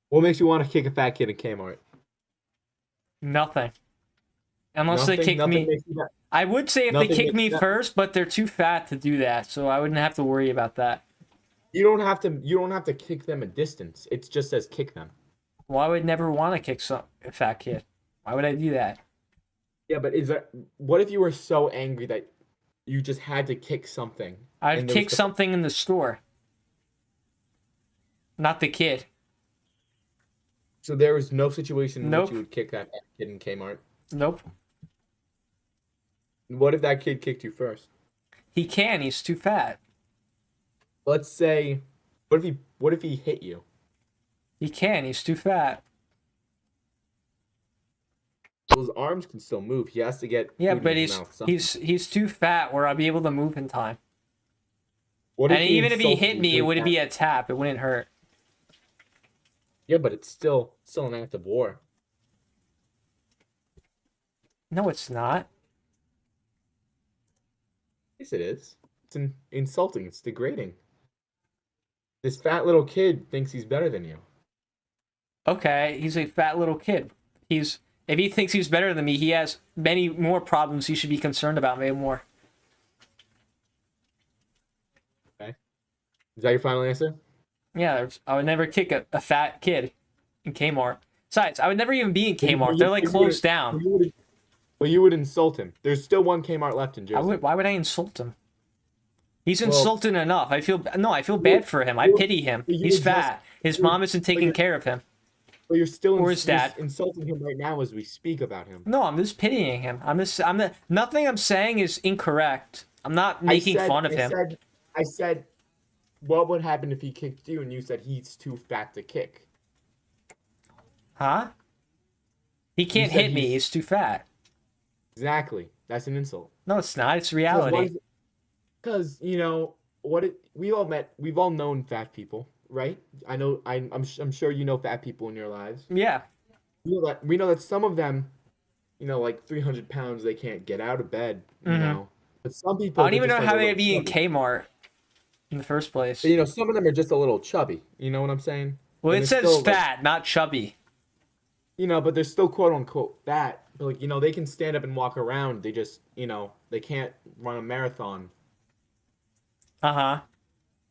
Speaker 2: What makes you want to kick a fat kid in Kmart?
Speaker 1: Nothing. Unless they kick
Speaker 2: Nothing
Speaker 1: me.
Speaker 2: makes you that.
Speaker 1: I would say if they
Speaker 2: nothing
Speaker 1: kick
Speaker 2: makes
Speaker 1: me
Speaker 2: that-
Speaker 1: first, but they're too fat to do that, so I wouldn't have to worry about that.
Speaker 2: You don't have to. You don't have to kick them a distance. It just says kick them.
Speaker 1: Well, I would never want to kick a fat kid. Why would I do that?
Speaker 2: Yeah, but is that? What if you were so angry that you just had to kick something?
Speaker 1: I'd
Speaker 2: and there
Speaker 1: kick
Speaker 2: was the-
Speaker 1: something in the store. Not the kid.
Speaker 2: So there was no situation in
Speaker 1: Nope.
Speaker 2: which you would kick that fat kid in Kmart.
Speaker 1: Nope.
Speaker 2: What if that kid kicked you first?
Speaker 1: He can. He's too fat.
Speaker 2: Let's say, what if he hit you?
Speaker 1: He can. He's too fat.
Speaker 2: Those arms can still move. He has to get
Speaker 1: Yeah,
Speaker 2: food
Speaker 1: but
Speaker 2: in his mouth
Speaker 1: he's too fat where I'll be able to move in time.
Speaker 2: What
Speaker 1: And
Speaker 2: he
Speaker 1: even if he
Speaker 2: insulted
Speaker 1: hit
Speaker 2: you
Speaker 1: me, it
Speaker 2: really
Speaker 1: would
Speaker 2: bad?
Speaker 1: be a tap. It wouldn't hurt.
Speaker 2: Yeah, but it's still an act of war.
Speaker 1: No, it's not.
Speaker 2: Yes, it is. It's insulting. It's degrading. This fat little kid thinks he's better than you.
Speaker 1: Okay, he's a fat little kid. If he thinks he's better than me, he has many more problems he should be concerned about, maybe more.
Speaker 2: Is that your final answer?
Speaker 1: Yeah, I would never kick a fat kid in Kmart. Besides, I would never even be in Kmart. They're like closed down.
Speaker 2: Well, you would insult him. There's still one Kmart left in Jersey.
Speaker 1: Why would I insult him? He's
Speaker 2: Well-
Speaker 1: insulted enough. I feel bad for him. I pity him.
Speaker 2: you
Speaker 1: He's
Speaker 2: would
Speaker 1: fat. His mom isn't taking
Speaker 2: you're-
Speaker 1: care of him.
Speaker 2: But you're still
Speaker 1: Or his dad.
Speaker 2: insulting him right now as we speak about him.
Speaker 1: No, I'm just pitying him. Nothing I'm saying is incorrect. I'm not making fun of him.
Speaker 2: I said, what would happen if he kicked you? And you said he's too fat to kick.
Speaker 1: Huh? He can't
Speaker 2: said
Speaker 1: hit me.
Speaker 2: he's-
Speaker 1: He's too fat.
Speaker 2: Exactly. That's an insult.
Speaker 1: No, it's not. It's reality.
Speaker 2: Because we've all known fat people, right? I know. I'm sure you know fat people in your lives.
Speaker 1: Yeah.
Speaker 2: We know that some of them, like 300 pounds, they can't get out of bed. You
Speaker 1: Mhm.
Speaker 2: know, but some people.
Speaker 1: I don't even
Speaker 2: they're
Speaker 1: know
Speaker 2: just
Speaker 1: how
Speaker 2: like a
Speaker 1: they'd be in
Speaker 2: little chubby.
Speaker 1: Kmart in the first place.
Speaker 2: But, some of them are just a little chubby. You know what I'm saying?
Speaker 1: Well,
Speaker 2: And
Speaker 1: it
Speaker 2: they're
Speaker 1: says
Speaker 2: still, like,
Speaker 1: fat, not chubby.
Speaker 2: but they're still quote unquote fat. But they can stand up and walk around. They just, they can't run a marathon.
Speaker 1: Uh-huh.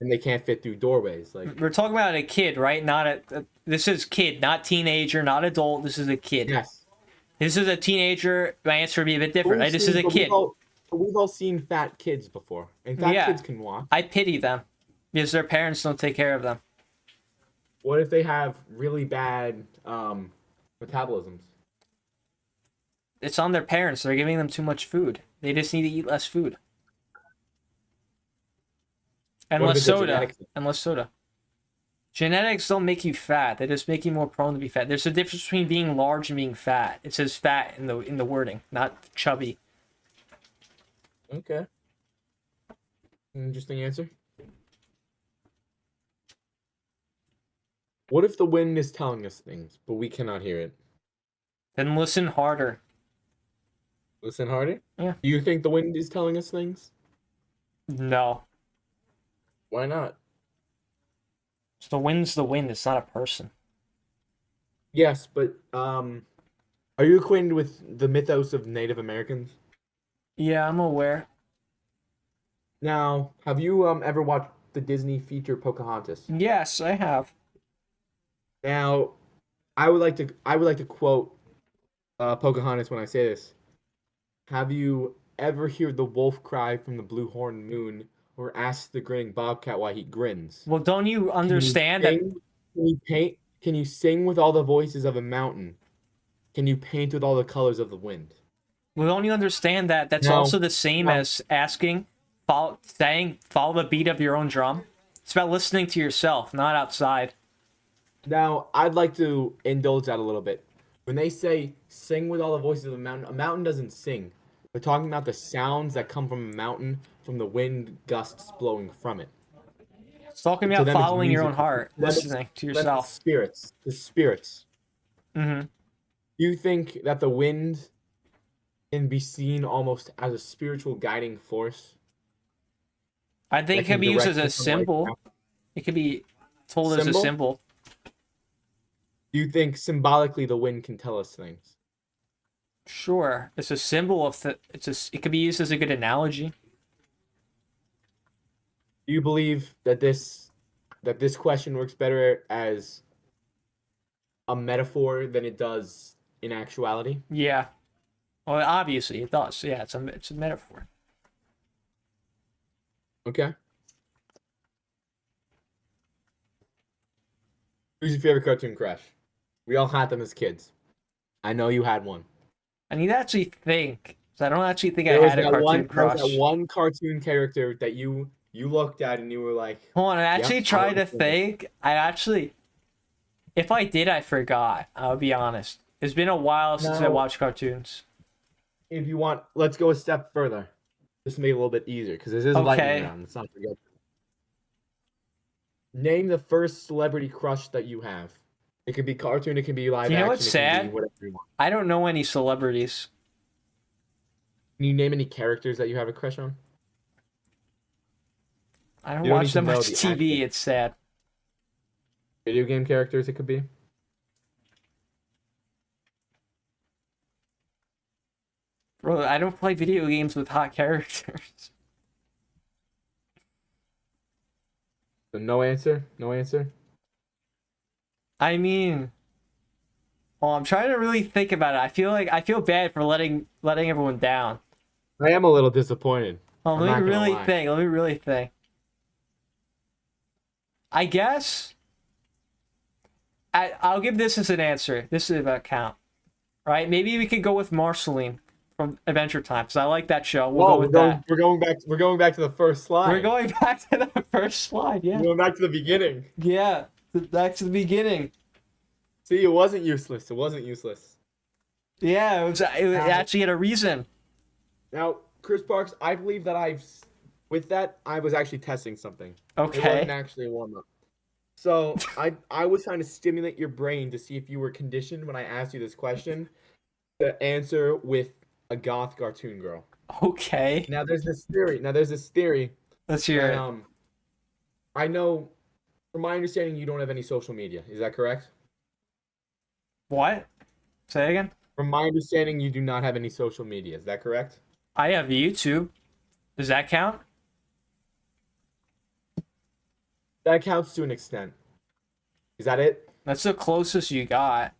Speaker 2: and they can't fit through doorways. Like,
Speaker 1: We're talking about a kid, right? Not this is kid, not teenager, not adult. This is a kid.
Speaker 2: yes,
Speaker 1: This is a teenager. My answer would be a bit different. Right? This is a
Speaker 2: but
Speaker 1: kid.
Speaker 2: we've all seen fat kids before, and fat
Speaker 1: Yeah.
Speaker 2: kids can walk.
Speaker 1: I pity them because their parents don't take care of them.
Speaker 2: What if they have really bad metabolisms?
Speaker 1: It's on their parents. They're giving them too much food. They just need to eat less food. And
Speaker 2: What if
Speaker 1: less
Speaker 2: it's a
Speaker 1: soda.
Speaker 2: genetic thing?
Speaker 1: And less soda. Genetics don't make you fat. They just make you more prone to be fat. There's a difference between being large and being fat. It says fat in the wording, not chubby.
Speaker 2: Okay. Interesting answer. What if the wind is telling us things, but we cannot hear it?
Speaker 1: Then listen harder.
Speaker 2: Listen harder?
Speaker 1: Yeah.
Speaker 2: Do you think the wind is telling us things?
Speaker 1: No.
Speaker 2: Why not?
Speaker 1: So the wind's the wind. It's not a person.
Speaker 2: Yes, but are you acquainted with the mythos of Native Americans?
Speaker 1: Yeah, I'm aware.
Speaker 2: Now, have you ever watched the Disney feature Pocahontas?
Speaker 1: Yes, I have.
Speaker 2: Now, I would like to quote Pocahontas when I say this. Have you ever heard the wolf cry from the blue horned moon, or ask the grinning bobcat why he grins?
Speaker 1: Well, don't you understand that?
Speaker 2: Can you paint? Can you sing with all the voices of a mountain? Can you paint with all the colors of the wind?
Speaker 1: Well, don't you understand that? That's
Speaker 2: No.
Speaker 1: also the same
Speaker 2: No.
Speaker 1: as asking, follow the beat of your own drum. It's about listening to yourself, not outside.
Speaker 2: Now, I'd like to indulge that a little bit. When they say sing with all the voices of a mountain doesn't sing. We're talking about the sounds that come from a mountain from the wind gusts blowing from it.
Speaker 1: It's talking
Speaker 2: To
Speaker 1: about
Speaker 2: them, it's
Speaker 1: following your own
Speaker 2: music.
Speaker 1: heart,
Speaker 2: To them, it's-
Speaker 1: listening to
Speaker 2: to them, it's
Speaker 1: yourself.
Speaker 2: Spirits. The spirits.
Speaker 1: Hmm.
Speaker 2: Do you think that the wind can be seen almost as a spiritual guiding force?
Speaker 1: I think it
Speaker 2: that
Speaker 1: can be used
Speaker 2: direct
Speaker 1: as a
Speaker 2: us from right
Speaker 1: symbol.
Speaker 2: path?
Speaker 1: It could be told as a
Speaker 2: Symbol?
Speaker 1: symbol.
Speaker 2: Do you think symbolically the wind can tell us things?
Speaker 1: Sure, it's a symbol of it could be used as a good analogy.
Speaker 2: Do you believe that this question works better as a metaphor than it does in actuality?
Speaker 1: Yeah. Well, obviously it does. Yeah, it's a metaphor.
Speaker 2: Okay. Who's your favorite cartoon crush? We all had them as kids. I know you had one.
Speaker 1: I need to actually think. 'Cause I don't actually think
Speaker 2: There
Speaker 1: I
Speaker 2: was
Speaker 1: had a
Speaker 2: that
Speaker 1: cartoon
Speaker 2: one, there was
Speaker 1: crush.
Speaker 2: that one cartoon character that you looked at and you were like,
Speaker 1: Hold on, I actually
Speaker 2: I
Speaker 1: tried to
Speaker 2: understand.
Speaker 1: think. If I did, I forgot. I'll be honest. It's been a while since I
Speaker 2: No.
Speaker 1: watched cartoons.
Speaker 2: if you want, let's go a step further. Just to make it a little bit easier, because this is a lightning
Speaker 1: Okay.
Speaker 2: round. Let's not forget. Name the first celebrity crush that you have. It could be cartoon, it can be live
Speaker 1: You know
Speaker 2: action,
Speaker 1: what's
Speaker 2: it can be
Speaker 1: sad?
Speaker 2: whatever you want.
Speaker 1: I don't know any celebrities.
Speaker 2: Can you name any characters that you have a crush on?
Speaker 1: I don't
Speaker 2: You don't
Speaker 1: watch
Speaker 2: need
Speaker 1: that
Speaker 2: to know
Speaker 1: much
Speaker 2: the
Speaker 1: TV.
Speaker 2: actor.
Speaker 1: It's sad.
Speaker 2: Video game characters, it could be.
Speaker 1: Bro, I don't play video games with hot characters.
Speaker 2: So no answer? No answer?
Speaker 1: I mean, well, I'm trying to really think about it. I feel bad for letting everyone down.
Speaker 2: I am a little disappointed.
Speaker 1: Oh,
Speaker 2: I'm
Speaker 1: let
Speaker 2: not
Speaker 1: me
Speaker 2: gonna
Speaker 1: really
Speaker 2: lie.
Speaker 1: think. Let me really think. I guess I'll give this as an answer. This is about count, right? Maybe we could go with Marceline from Adventure Time because I like that show. We'll
Speaker 2: Whoa,
Speaker 1: go with that.
Speaker 2: we're going back to the first slide.
Speaker 1: We're going back to the first slide. Yeah,
Speaker 2: We're going back to the beginning.
Speaker 1: yeah. Back to the beginning.
Speaker 2: See, it wasn't useless. It wasn't useless.
Speaker 1: Yeah, it actually had a reason.
Speaker 2: Now, Chris Parks, I believe that with that, I was actually testing something. It wasn't
Speaker 1: Okay.
Speaker 2: actually a warm up. So I was trying to stimulate your brain to see if you were conditioned when I asked you this question to answer with a goth cartoon girl.
Speaker 1: Okay.
Speaker 2: Now there's this theory.
Speaker 1: Let's hear
Speaker 2: that,
Speaker 1: it.
Speaker 2: I know, from my understanding, you don't have any social media. Is that correct?
Speaker 1: What? Say again.
Speaker 2: From my understanding, you do not have any social media. Is that correct?
Speaker 1: I have YouTube. Does that count?
Speaker 2: That counts to an extent. Is that it?
Speaker 1: That's the closest you got.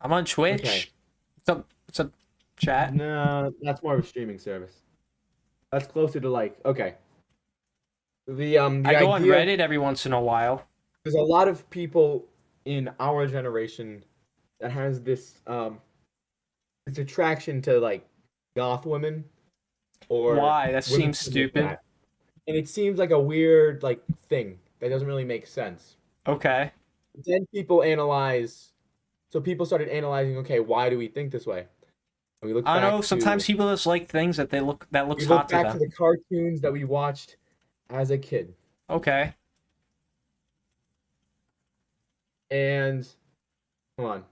Speaker 1: I'm on
Speaker 2: Okay.
Speaker 1: Twitch. What's up, chat?
Speaker 2: No, that's more of a streaming service. That's closer to like okay. The
Speaker 1: I go on
Speaker 2: idea
Speaker 1: Reddit every once in a while.
Speaker 2: there's a lot of people in our generation that has this attraction to like goth women or
Speaker 1: Why? That
Speaker 2: women
Speaker 1: seems
Speaker 2: similar to
Speaker 1: stupid.
Speaker 2: that. And it seems like a weird like thing that doesn't really make sense.
Speaker 1: Okay.
Speaker 2: Then people started analyzing, okay, why do we think this way? And we look
Speaker 1: I don't know.
Speaker 2: back
Speaker 1: Sometimes
Speaker 2: to
Speaker 1: people just like things that looks
Speaker 2: we
Speaker 1: hot
Speaker 2: look
Speaker 1: to
Speaker 2: back to
Speaker 1: them.
Speaker 2: the cartoons that we watched as a kid.
Speaker 1: Okay.
Speaker 2: And come on.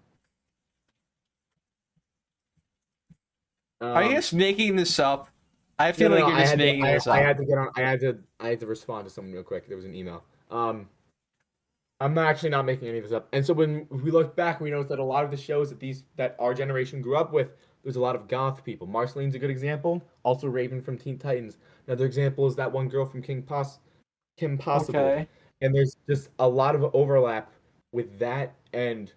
Speaker 1: Are you just making this up? I
Speaker 2: No,
Speaker 1: feel
Speaker 2: no,
Speaker 1: like
Speaker 2: no,
Speaker 1: you're just making this
Speaker 2: I
Speaker 1: up.
Speaker 2: had to get on. I had to respond to someone real quick. There was an email. I'm not actually not making any of this up. And so when we look back, we notice that a lot of the shows that our generation grew up with, there's a lot of goth people. Marceline's a good example. Also Raven from Teen Titans. Another example is that one girl from Kim Possible.
Speaker 1: Okay.
Speaker 2: And there's just a lot of overlap with that and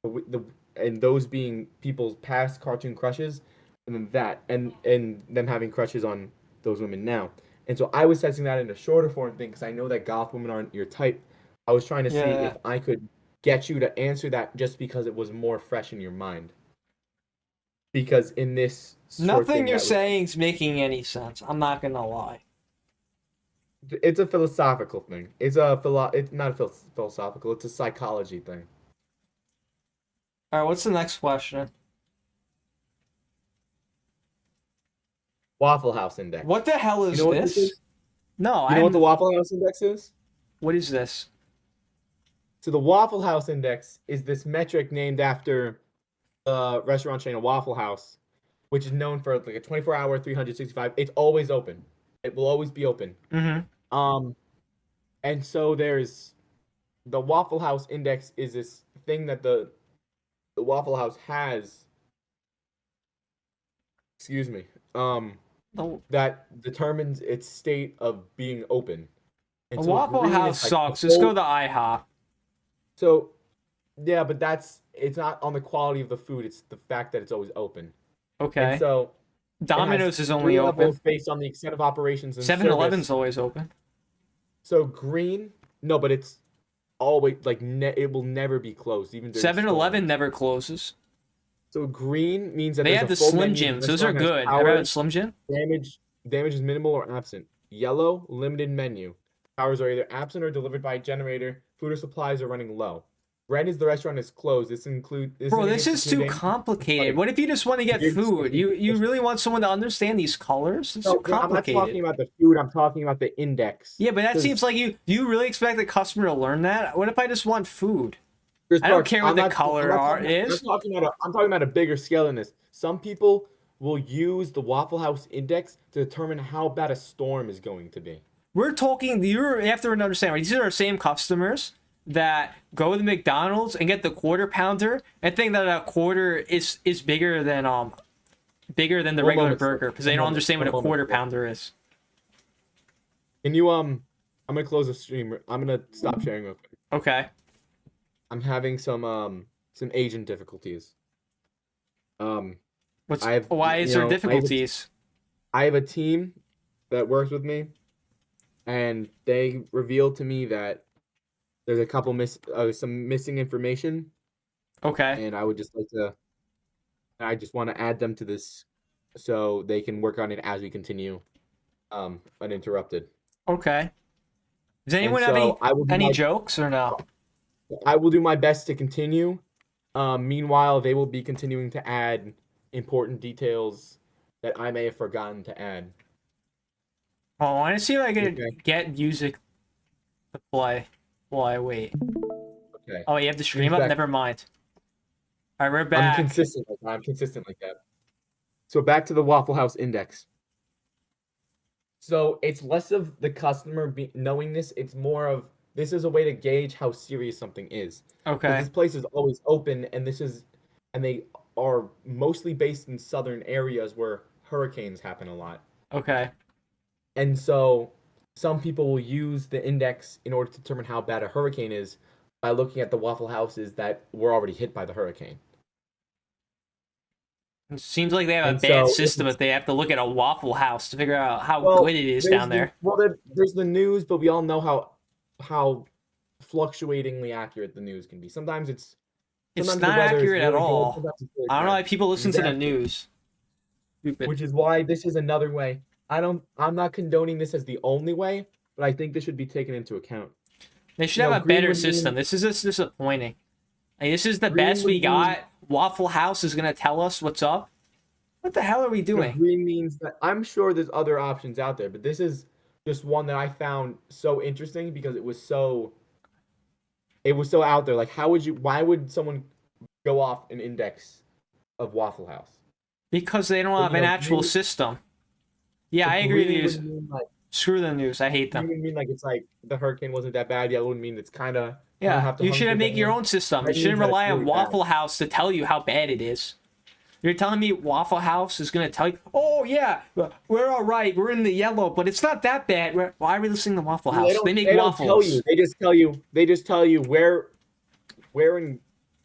Speaker 2: the and those being people's past cartoon crushes, and then that and them having crushes on those women now. And so I was testing that in a shorter form thing because I know that goth women aren't your type. I was trying to see
Speaker 1: Yeah.
Speaker 2: if I could get you to answer that just because it was more fresh in your mind. Because in this short
Speaker 1: Nothing
Speaker 2: thing
Speaker 1: you're
Speaker 2: that was,
Speaker 1: saying is making any sense. I'm not gonna lie.
Speaker 2: it's a philosophical thing. It's not a philosophical. It's a psychology thing.
Speaker 1: All right. What's the next question?
Speaker 2: Waffle House Index.
Speaker 1: What the hell
Speaker 2: You
Speaker 1: is
Speaker 2: know what this
Speaker 1: this?
Speaker 2: is?
Speaker 1: No,
Speaker 2: You know what the Waffle House Index is?
Speaker 1: What is this?
Speaker 2: So the Waffle House Index is this metric named after the restaurant chain of Waffle House, which is known for like a 24-hour, 365. It's always open. It will always be open.
Speaker 1: Mm-hmm.
Speaker 2: And so there's the Waffle House Index is this thing that the Waffle House has. Excuse me.
Speaker 1: The,
Speaker 2: That determines its state of being open. And
Speaker 1: the
Speaker 2: so
Speaker 1: Waffle
Speaker 2: green
Speaker 1: House
Speaker 2: is like
Speaker 1: sucks.
Speaker 2: the
Speaker 1: Let's go
Speaker 2: whole-
Speaker 1: to IHOP.
Speaker 2: So yeah, but it's not on the quality of the food. It's the fact that it's always open.
Speaker 1: Okay.
Speaker 2: And so
Speaker 1: Domino's is only
Speaker 2: three
Speaker 1: open.
Speaker 2: levels based on the extent of operations and
Speaker 1: 7-Eleven's
Speaker 2: service.
Speaker 1: always open.
Speaker 2: So green, no, but it's always like it will never be closed, even during
Speaker 1: 7-Eleven
Speaker 2: storms.
Speaker 1: never closes.
Speaker 2: So green means that
Speaker 1: They
Speaker 2: there's
Speaker 1: have
Speaker 2: a
Speaker 1: the
Speaker 2: full
Speaker 1: Slim
Speaker 2: menu,
Speaker 1: Jims.
Speaker 2: the
Speaker 1: Those are
Speaker 2: restaurant has
Speaker 1: good.
Speaker 2: power,
Speaker 1: Ever had Slim Jim?
Speaker 2: damage is minimal or absent. Yellow, limited menu. Powers are either absent or delivered by a generator. Food or supplies are running low. Red is the restaurant is closed.
Speaker 1: Bro, this is too complicated. What if you just want to get food? You really want someone to understand these colors? It's too
Speaker 2: No, I'm not talking
Speaker 1: complicated.
Speaker 2: about the food. I'm talking about the index.
Speaker 1: Yeah, but that
Speaker 2: 'Cause-
Speaker 1: seems like you. Do you really expect the customer to learn that? What if I just want food?
Speaker 2: Chris
Speaker 1: I don't
Speaker 2: Parks,
Speaker 1: care what
Speaker 2: I'm
Speaker 1: the
Speaker 2: not-
Speaker 1: color
Speaker 2: I'm not
Speaker 1: art
Speaker 2: talking-
Speaker 1: is.
Speaker 2: I'm talking about a bigger scale than this. Some people will use the Waffle House Index to determine how bad a storm is going to be.
Speaker 1: We're talking. You have to understand. Right? These are our same customers that go to McDonald's and get the quarter pounder and think that a quarter is bigger than the
Speaker 2: One
Speaker 1: regular
Speaker 2: moment,
Speaker 1: burger because they
Speaker 2: one
Speaker 1: don't
Speaker 2: moment,
Speaker 1: understand what a
Speaker 2: one
Speaker 1: quarter
Speaker 2: moment.
Speaker 1: pounder is.
Speaker 2: Can you I'm gonna close the stream. I'm gonna stop sharing real quick.
Speaker 1: Okay.
Speaker 2: I'm having some agent difficulties.
Speaker 1: What's
Speaker 2: I have-
Speaker 1: why is
Speaker 2: you
Speaker 1: there
Speaker 2: know, I have a-
Speaker 1: difficulties?
Speaker 2: I have a team that works with me, and they revealed to me that there's a couple some missing information,
Speaker 1: Okay.
Speaker 2: and I just want to add them to this so they can work on it as we continue uninterrupted.
Speaker 1: Okay. Does anyone
Speaker 2: And
Speaker 1: have
Speaker 2: so I will do
Speaker 1: any
Speaker 2: my-
Speaker 1: jokes or no?
Speaker 2: I will do my best to continue. Meanwhile, they will be continuing to add important details that I may have forgotten to add.
Speaker 1: Oh, I want to see if I can
Speaker 2: Okay.
Speaker 1: get music to play while I wait.
Speaker 2: Okay.
Speaker 1: Oh, you have the stream
Speaker 2: Who's
Speaker 1: up?
Speaker 2: back?
Speaker 1: Never mind. All right, we're
Speaker 2: I'm
Speaker 1: back.
Speaker 2: consistent like that. I'm consistent like that. So back to the Waffle House Index. So it's less of the customer knowing this. It's more of this is a way to gauge how serious something is. 'Cause
Speaker 1: Okay.
Speaker 2: this place is always open, and they are mostly based in southern areas where hurricanes happen a lot.
Speaker 1: Okay.
Speaker 2: And so some people will use the index in order to determine how bad a hurricane is by looking at the Waffle Houses that were already hit by the hurricane.
Speaker 1: It seems like they have a
Speaker 2: And
Speaker 1: bad
Speaker 2: so,
Speaker 1: system if they have to look at a Waffle House to figure out how good it is down there.
Speaker 2: There's the news, but we all know how fluctuatingly accurate the news can be. Sometimes
Speaker 1: It's
Speaker 2: sometimes
Speaker 1: not
Speaker 2: the weather is
Speaker 1: accurate at
Speaker 2: really good,
Speaker 1: all.
Speaker 2: sometimes it's really
Speaker 1: I don't know
Speaker 2: bad.
Speaker 1: why people listen to the
Speaker 2: Exactly.
Speaker 1: news. Stupid.
Speaker 2: Which is why this is another way. I'm not condoning this as the only way, but I think this should be taken into account.
Speaker 1: They should
Speaker 2: You know,
Speaker 1: have a
Speaker 2: green
Speaker 1: better
Speaker 2: would mean-
Speaker 1: system. This is just disappointing. Like, this is the
Speaker 2: Green
Speaker 1: best
Speaker 2: would
Speaker 1: we
Speaker 2: mean-
Speaker 1: got. Waffle House is gonna tell us what's up. What the hell are we
Speaker 2: You know,
Speaker 1: doing?
Speaker 2: green means that I'm sure there's other options out there, but this is just one that I found so interesting because it was so out there. Like why would someone go off an index of Waffle House?
Speaker 1: Because they don't
Speaker 2: But,
Speaker 1: have
Speaker 2: you
Speaker 1: an
Speaker 2: know,
Speaker 1: actual
Speaker 2: green-
Speaker 1: system. Yeah,
Speaker 2: So
Speaker 1: I agree
Speaker 2: green
Speaker 1: with
Speaker 2: would
Speaker 1: you.
Speaker 2: mean like
Speaker 1: Screw the news. I hate
Speaker 2: green
Speaker 1: them.
Speaker 2: would mean like it's like the hurricane wasn't that bad. Yellow would mean it's kind of
Speaker 1: Yeah, you should make your own system. You
Speaker 2: Red
Speaker 1: shouldn't
Speaker 2: means that it's
Speaker 1: rely on
Speaker 2: really bad.
Speaker 1: Waffle House to tell you how bad it is. You're telling me Waffle House is gonna tell you, oh yeah, we're all right, we're in the yellow, but it's not that bad. Why are we listening to Waffle House? They make
Speaker 2: They don't
Speaker 1: waffles.
Speaker 2: tell you. They just tell you where in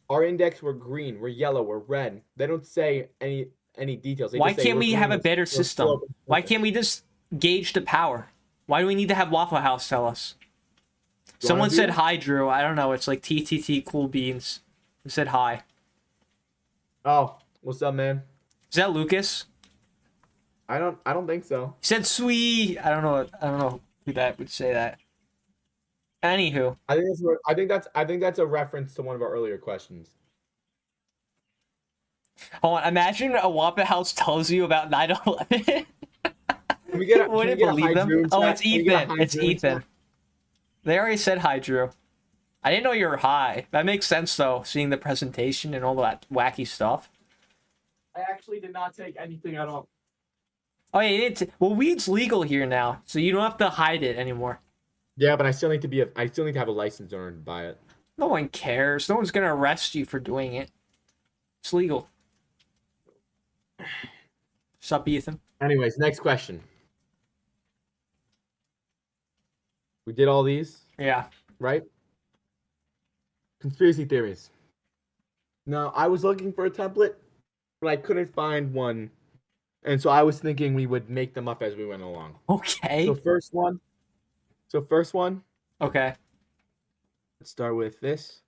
Speaker 2: our index we're green, we're yellow, we're red. They don't say any details. They
Speaker 1: Why
Speaker 2: just say
Speaker 1: can't
Speaker 2: we're
Speaker 1: we
Speaker 2: green,
Speaker 1: have a
Speaker 2: we're-
Speaker 1: better
Speaker 2: we're
Speaker 1: system?
Speaker 2: slow,
Speaker 1: Why can't we just gauge the power? Why do we need to have Waffle House tell us? Someone
Speaker 2: do
Speaker 1: said
Speaker 2: it?
Speaker 1: hi, Drew. I don't know. It's like TTT Cool Beans. Who said hi?
Speaker 2: Oh, what's up, man?
Speaker 1: Is that Lucas?
Speaker 2: I don't think so.
Speaker 1: He said sweet. I don't know who that would say that. Anywho,
Speaker 2: I think that's a reference to one of our earlier questions.
Speaker 1: hold on. Imagine a Waffle House tells you about 9/11.
Speaker 2: Can we get a, can we
Speaker 1: Wouldn't
Speaker 2: get a
Speaker 1: believe
Speaker 2: hi,
Speaker 1: them.
Speaker 2: Drew in
Speaker 1: Oh,
Speaker 2: chat?
Speaker 1: it's
Speaker 2: Can we get a
Speaker 1: Ethan.
Speaker 2: hi,
Speaker 1: It's
Speaker 2: Drew in
Speaker 1: Ethan.
Speaker 2: chat?
Speaker 1: They already said hi, Drew. I didn't know you were high. That makes sense though, seeing the presentation and all that wacky stuff.
Speaker 2: I actually did not take anything at all.
Speaker 1: Oh yeah, well, weed's legal here now, so you don't have to hide it anymore.
Speaker 2: Yeah, but I still need to have a license in order to buy it.
Speaker 1: No one cares. No one's gonna arrest you for doing it. It's legal. Sup, Ethan?
Speaker 2: Anyways, next question. We did all these,
Speaker 1: Yeah.
Speaker 2: right? Conspiracy theories. Now, I was looking for a template, but I couldn't find one. And so I was thinking we would make them up as we went along.
Speaker 1: Okay.
Speaker 2: So first one,
Speaker 1: Okay.
Speaker 2: let's start with this.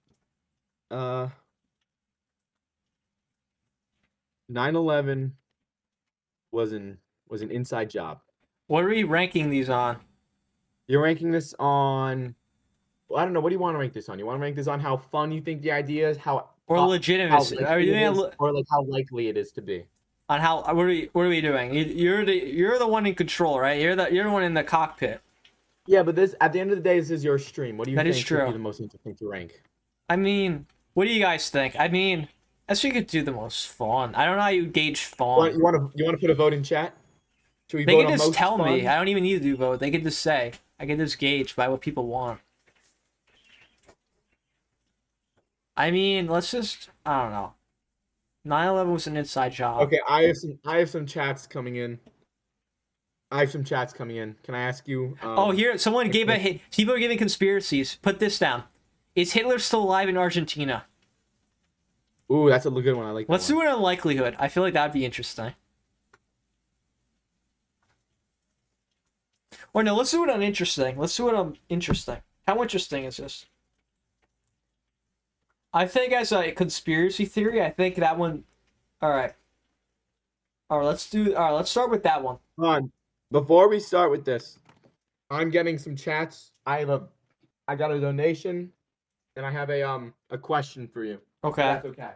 Speaker 2: 9/11 was an inside job.
Speaker 1: What are we ranking these on?
Speaker 2: You're ranking this on, well, I don't know. What do you want to rank this on? You want to rank this on how fun you think the idea is, how
Speaker 1: Or
Speaker 2: how
Speaker 1: legitimacy? Are we
Speaker 2: likely it
Speaker 1: doing
Speaker 2: is, or like how likely it is to be?
Speaker 1: on how? What are we doing? You're the one in control, right? You're the one in the cockpit.
Speaker 2: Yeah, but this at the end of the day, this is your stream. What do you
Speaker 1: That is
Speaker 2: think would
Speaker 1: true.
Speaker 2: be the most interesting to rank?
Speaker 1: I mean, what do you guys think? I mean, as we could do the most fun. I don't know how you gauge fun.
Speaker 2: You want to put a vote in chat? Should we
Speaker 1: They
Speaker 2: vote
Speaker 1: can
Speaker 2: on
Speaker 1: just
Speaker 2: most
Speaker 1: tell me.
Speaker 2: fun?
Speaker 1: I don't even need to do vote. They can just say. I can just gauge by what people want. I mean, let's just. I don't know. 9/11 was an inside job.
Speaker 2: Okay, I have some chats coming in. Can I ask you?
Speaker 1: Oh, here someone gave a hit. People are giving conspiracies. Put this down. Is Hitler still alive in Argentina?
Speaker 2: Ooh, that's a good one. I like.
Speaker 1: Let's do it on likelihood. I feel like that'd be interesting. Or no, let's do it on interesting. Let's do it on interesting. How interesting is this? I think as a conspiracy theory, I think that one. All right. All right. Let's start with that one.
Speaker 2: Hold on. Before we start with this, I'm getting some chats. I got a donation, and I have a question for you.
Speaker 1: Okay.
Speaker 2: That's okay.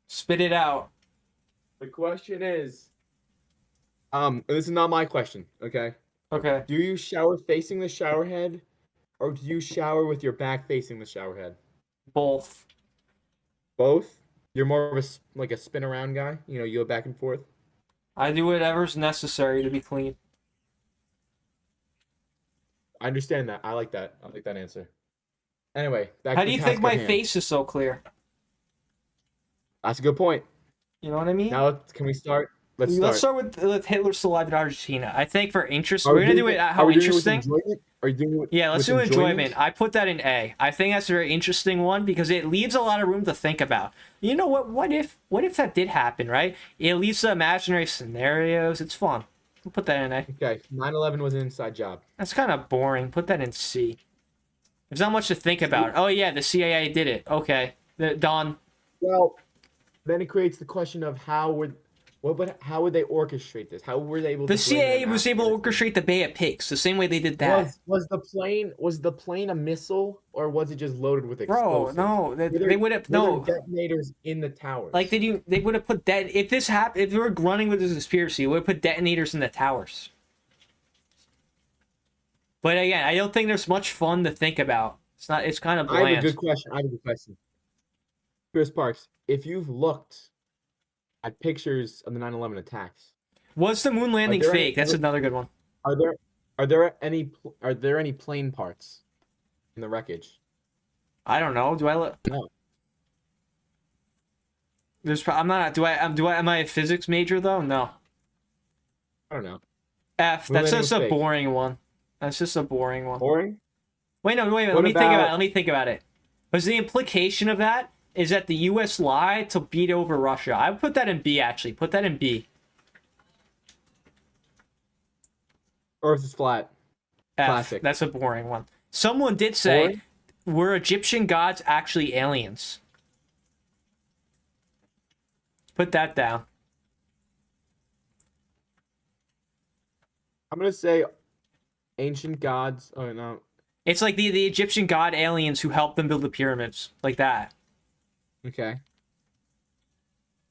Speaker 1: Spit it out.
Speaker 2: The question is, this is not my question, okay?
Speaker 1: Okay.
Speaker 2: Do you shower facing the shower head, or do you shower with your back facing the shower head?
Speaker 1: Both.
Speaker 2: Both? You're more of a spin around guy? You know, you go back and forth?
Speaker 1: I do whatever's necessary to be clean.
Speaker 2: I understand that. I like that. I like that answer. Anyway, back
Speaker 1: How
Speaker 2: to
Speaker 1: do
Speaker 2: the
Speaker 1: you think
Speaker 2: task
Speaker 1: my
Speaker 2: at hand.
Speaker 1: face is so clear?
Speaker 2: That's a good point.
Speaker 1: You know what I mean?
Speaker 2: Now, can we start?
Speaker 1: Let's
Speaker 2: start.
Speaker 1: start with Hitler still alive in Argentina. I think for interest,
Speaker 2: Are
Speaker 1: we're
Speaker 2: we
Speaker 1: gonna
Speaker 2: doing
Speaker 1: do it
Speaker 2: it?
Speaker 1: at
Speaker 2: Are
Speaker 1: how
Speaker 2: we doing it with
Speaker 1: interesting.
Speaker 2: enjoyment? Are you doing it
Speaker 1: Yeah, let's
Speaker 2: with
Speaker 1: do enjoyment. I put that in A. I think that's a very interesting one because it leaves a lot of room to think about. You know what? What if that did happen, right? It leaves the imaginary scenarios. It's fun. We'll put that in A.
Speaker 2: Okay, 9/11 was an inside job.
Speaker 1: That's kind of boring. Put that in C. There's not much to think
Speaker 2: See?
Speaker 1: about. Oh yeah, the CIA did it. Okay, Don.
Speaker 2: Well, then it creates the question of how would they orchestrate this? How were they able
Speaker 1: The
Speaker 2: to bring
Speaker 1: CIA
Speaker 2: them
Speaker 1: was able to
Speaker 2: Afghanistan?
Speaker 1: orchestrate the Bay of Pigs the same way they did that.
Speaker 2: Was the plane a missile or was it just loaded with
Speaker 1: Bro,
Speaker 2: explosives?
Speaker 1: no, they would have
Speaker 2: Were there
Speaker 1: no.
Speaker 2: detonators in the towers?
Speaker 1: Like they would have put if this happened, if they were running with this conspiracy, they would have put detonators in the towers. But again, I don't think there's much fun to think about. It's not. It's kind of
Speaker 2: I have a
Speaker 1: bland.
Speaker 2: good question. Chris Parks, if you've looked at pictures of the 9/11 attacks,
Speaker 1: Was the moon landing
Speaker 2: there
Speaker 1: fake?
Speaker 2: any-
Speaker 1: That's another good one.
Speaker 2: are there are there any plane parts in the wreckage?
Speaker 1: I don't know. Do I look?
Speaker 2: No.
Speaker 1: I'm not. Am I a physics major though? No.
Speaker 2: I don't know.
Speaker 1: F.
Speaker 2: Moon
Speaker 1: That's
Speaker 2: landing
Speaker 1: just
Speaker 2: was
Speaker 1: a
Speaker 2: fake.
Speaker 1: boring one. That's just a boring one.
Speaker 2: Boring?
Speaker 1: Wait, no, wait a minute.
Speaker 2: What
Speaker 1: Let me think about
Speaker 2: about-
Speaker 1: it. Let me think about it. Because the implication of that is that the U.S. lied to beat over Russia. I would put that in B, actually. Put that in B.
Speaker 2: Earth is flat.
Speaker 1: F.
Speaker 2: Classic.
Speaker 1: That's a boring one. Someone did say,
Speaker 2: Boring?
Speaker 1: were Egyptian gods actually aliens? Put that down.
Speaker 2: I'm gonna say ancient gods. Oh no.
Speaker 1: It's like the Egyptian god aliens who helped them build the pyramids. Like that.
Speaker 2: Okay.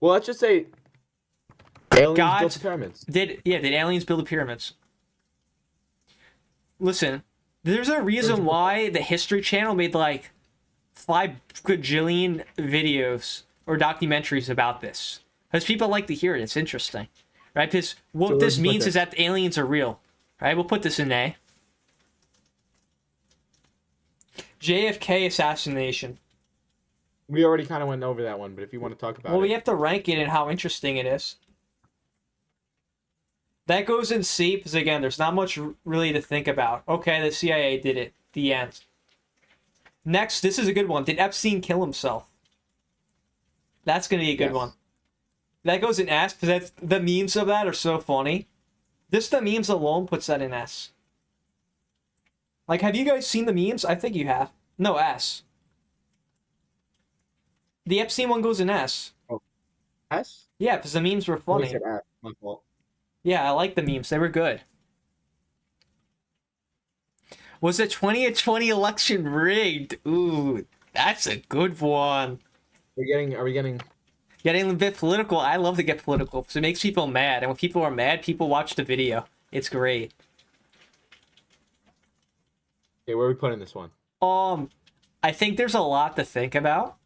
Speaker 2: Well, let's just say aliens built
Speaker 1: Gods
Speaker 2: the pyramids.
Speaker 1: did aliens build the pyramids? Listen, there's a reason why the History Channel made like 5 gajillion videos or documentaries about this. Because people like to hear it. It's interesting. Right? Because what
Speaker 2: So
Speaker 1: this
Speaker 2: let's put
Speaker 1: means is
Speaker 2: this.
Speaker 1: that aliens are real. Right? We'll put this in A. JFK assassination.
Speaker 2: We already kind of went over that one, but if you want to talk about
Speaker 1: Well,
Speaker 2: it,
Speaker 1: we have to rank it and how interesting it is. That goes in C because, again, there's not much really to think about. Okay, the CIA did it. The end. Next, this is a good one. Did Epstein kill himself? That's going to be a good
Speaker 2: Yes.
Speaker 1: one. That goes in S because the memes of that are so funny. Just the memes alone puts that in S. Like, have you guys seen the memes? I think you have. No, S. The Epstein one goes in S.
Speaker 2: S.
Speaker 1: Yeah, because the memes were
Speaker 2: I
Speaker 1: funny.
Speaker 2: said F. My fault.
Speaker 1: Yeah, I like the memes. They were good. Was the 2020 election rigged? Ooh, that's a good one.
Speaker 2: Are we getting?
Speaker 1: Getting a bit political. I love to get political because it makes people mad. And when people are mad, people watch the video. It's great.
Speaker 2: Okay, where are we putting this one?
Speaker 1: I think there's a lot to think about.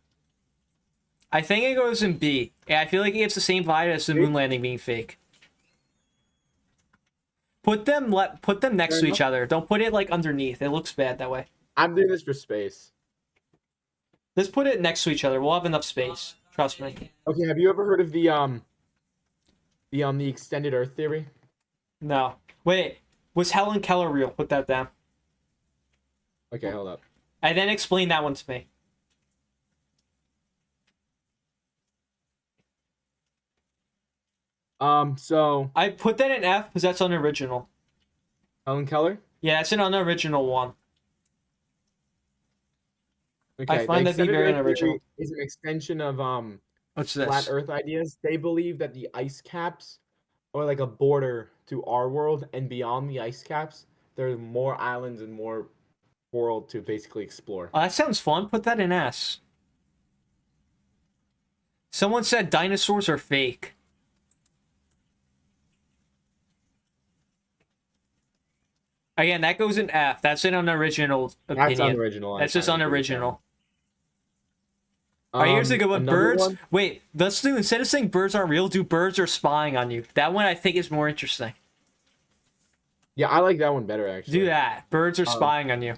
Speaker 1: I think it goes in B. Yeah, I feel like it gets the same vibe as the moon landing being fake. Put them next
Speaker 2: Fair
Speaker 1: to each
Speaker 2: enough.
Speaker 1: other. Don't put it like underneath. It looks bad that way.
Speaker 2: I'm doing this for space.
Speaker 1: Let's put it next to each other. We'll have enough space. Trust me.
Speaker 2: Okay, have you ever heard of the extended Earth theory?
Speaker 1: No. Wait. Was Helen Keller real? Put that down.
Speaker 2: Okay, hold up.
Speaker 1: And then explain that one to me.
Speaker 2: So
Speaker 1: I put that in F because that's unoriginal.
Speaker 2: Helen Keller.
Speaker 1: Yeah, it's an unoriginal one.
Speaker 2: Okay,
Speaker 1: I find
Speaker 2: the
Speaker 1: that to be
Speaker 2: extended
Speaker 1: very
Speaker 2: Earth
Speaker 1: unoriginal.
Speaker 2: theory is an extension of
Speaker 1: What's
Speaker 2: flat
Speaker 1: this?
Speaker 2: Earth ideas. They believe that the ice caps are like a border to our world, and beyond the ice caps, there's more islands and more world to basically explore.
Speaker 1: Oh, that sounds fun. Put that in S. Someone said dinosaurs are fake. Again, that goes in F. That's an unoriginal opinion.
Speaker 2: That's unoriginal.
Speaker 1: That's just
Speaker 2: I agree with
Speaker 1: unoriginal.
Speaker 2: that.
Speaker 1: Alright, here's a good one.
Speaker 2: Another
Speaker 1: Birds.
Speaker 2: one?
Speaker 1: Wait, let's do, instead of saying birds aren't real, do birds are spying on you. That one I think is more interesting.
Speaker 2: Yeah, I like that one better actually.
Speaker 1: Do that. Birds are spying on you.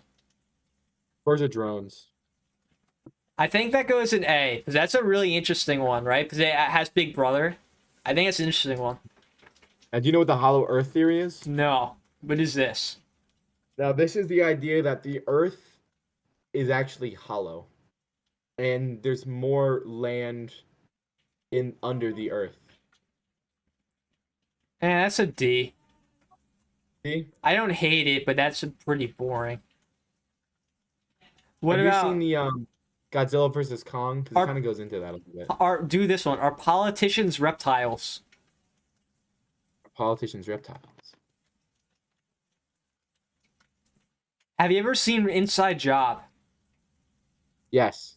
Speaker 2: Birds are drones.
Speaker 1: I think that goes in A, because that's a really interesting one, right? Because it has Big Brother. I think it's an interesting one.
Speaker 2: And do you know what the hollow Earth theory is?
Speaker 1: No. What is this?
Speaker 2: Now, this is the idea that the Earth is actually hollow, and there's more land in under the Earth.
Speaker 1: That's a D.
Speaker 2: See?
Speaker 1: I don't hate it, but that's pretty boring. What
Speaker 2: Have you
Speaker 1: about
Speaker 2: seen the Godzilla versus Kong? Because
Speaker 1: Are-
Speaker 2: it kind of goes into that a little bit.
Speaker 1: do this one? Are politicians reptiles?
Speaker 2: Politicians, reptiles.
Speaker 1: Have you ever seen Inside Job?
Speaker 2: Yes.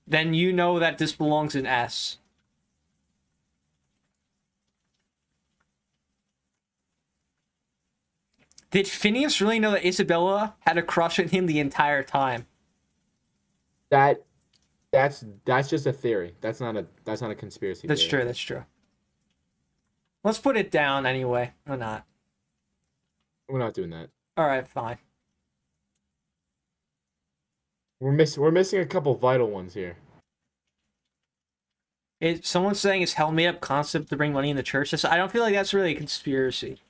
Speaker 1: Then you know that this belongs in S. Did Phineas really know that Isabella had a crush on him the entire time?
Speaker 2: That's just a theory. That's not a conspiracy
Speaker 1: That's
Speaker 2: theory.
Speaker 1: true, that's true. Let's put it down anyway. Or not.
Speaker 2: We're not doing that.
Speaker 1: Alright, fine.
Speaker 2: We're missing a couple vital ones here.
Speaker 1: Someone's saying it's hell made up concept to bring money in the church. I don't feel like that's really a conspiracy.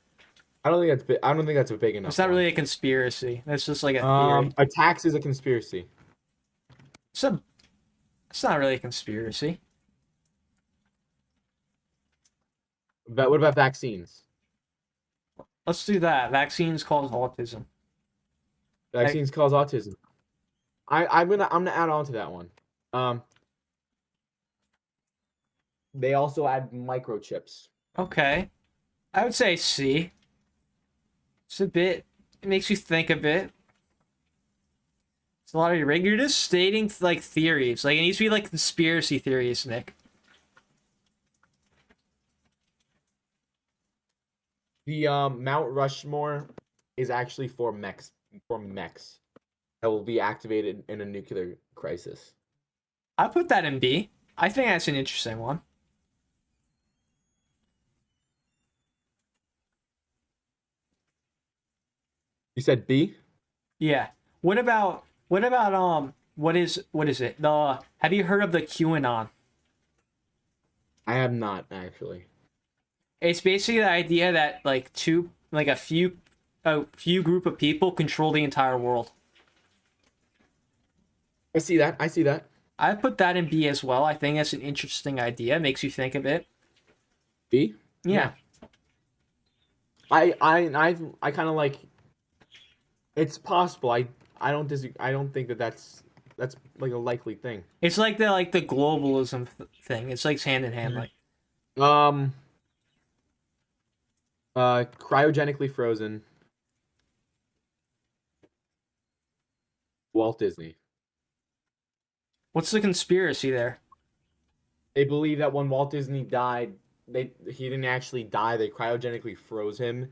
Speaker 2: I don't think that's a big enough.
Speaker 1: It's not
Speaker 2: one.
Speaker 1: really a conspiracy. That's just like a theory.
Speaker 2: A tax is a conspiracy.
Speaker 1: It's not really a conspiracy.
Speaker 2: But what about vaccines?
Speaker 1: Let's do that. Vaccines cause autism.
Speaker 2: Vaccines cause autism. I'm gonna add on to that one. They also add microchips.
Speaker 1: Okay. I would say C. It's a bit. It makes you think a bit. It's a lot of you're just stating like theories. Like it needs to be like conspiracy theories, Nick.
Speaker 2: The Mount Rushmore is actually for mechs that will be activated in a nuclear crisis.
Speaker 1: I put that in B. I think that's an interesting one.
Speaker 2: You said B?
Speaker 1: Yeah. What about what is it? Have you heard of the QAnon?
Speaker 2: I have not actually.
Speaker 1: It's basically the idea that like a few group of people control the entire world.
Speaker 2: I see that.
Speaker 1: I put that in B as well. I think that's an interesting idea. Makes you think a bit.
Speaker 2: B?
Speaker 1: Yeah.
Speaker 2: I kind of like. It's possible. I don't I don't think that's like a likely thing.
Speaker 1: It's like the globalism thing. It's like hand in hand. Like
Speaker 2: cryogenically frozen. Walt Disney.
Speaker 1: what's the conspiracy there?
Speaker 2: They believe that when Walt Disney died, he didn't actually die. They cryogenically froze him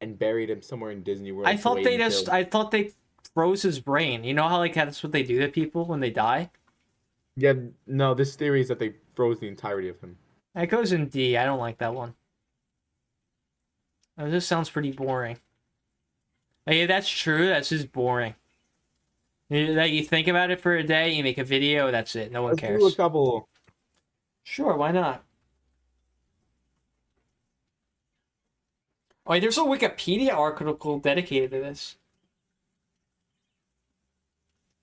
Speaker 2: and buried him somewhere in Disney World.
Speaker 1: I thought they froze his brain. You know how like that's what they do to people when they die?
Speaker 2: Yeah, no, this theory is that they froze the entirety of him.
Speaker 1: That goes in D. I don't like that one. Oh, this sounds pretty boring. Hey, that's true. That's just boring. You think about it for a day, you make a video, that's it. No one
Speaker 2: Let's
Speaker 1: cares.
Speaker 2: do a couple.
Speaker 1: Sure, why not? Oh, wait, there's a Wikipedia article dedicated to this.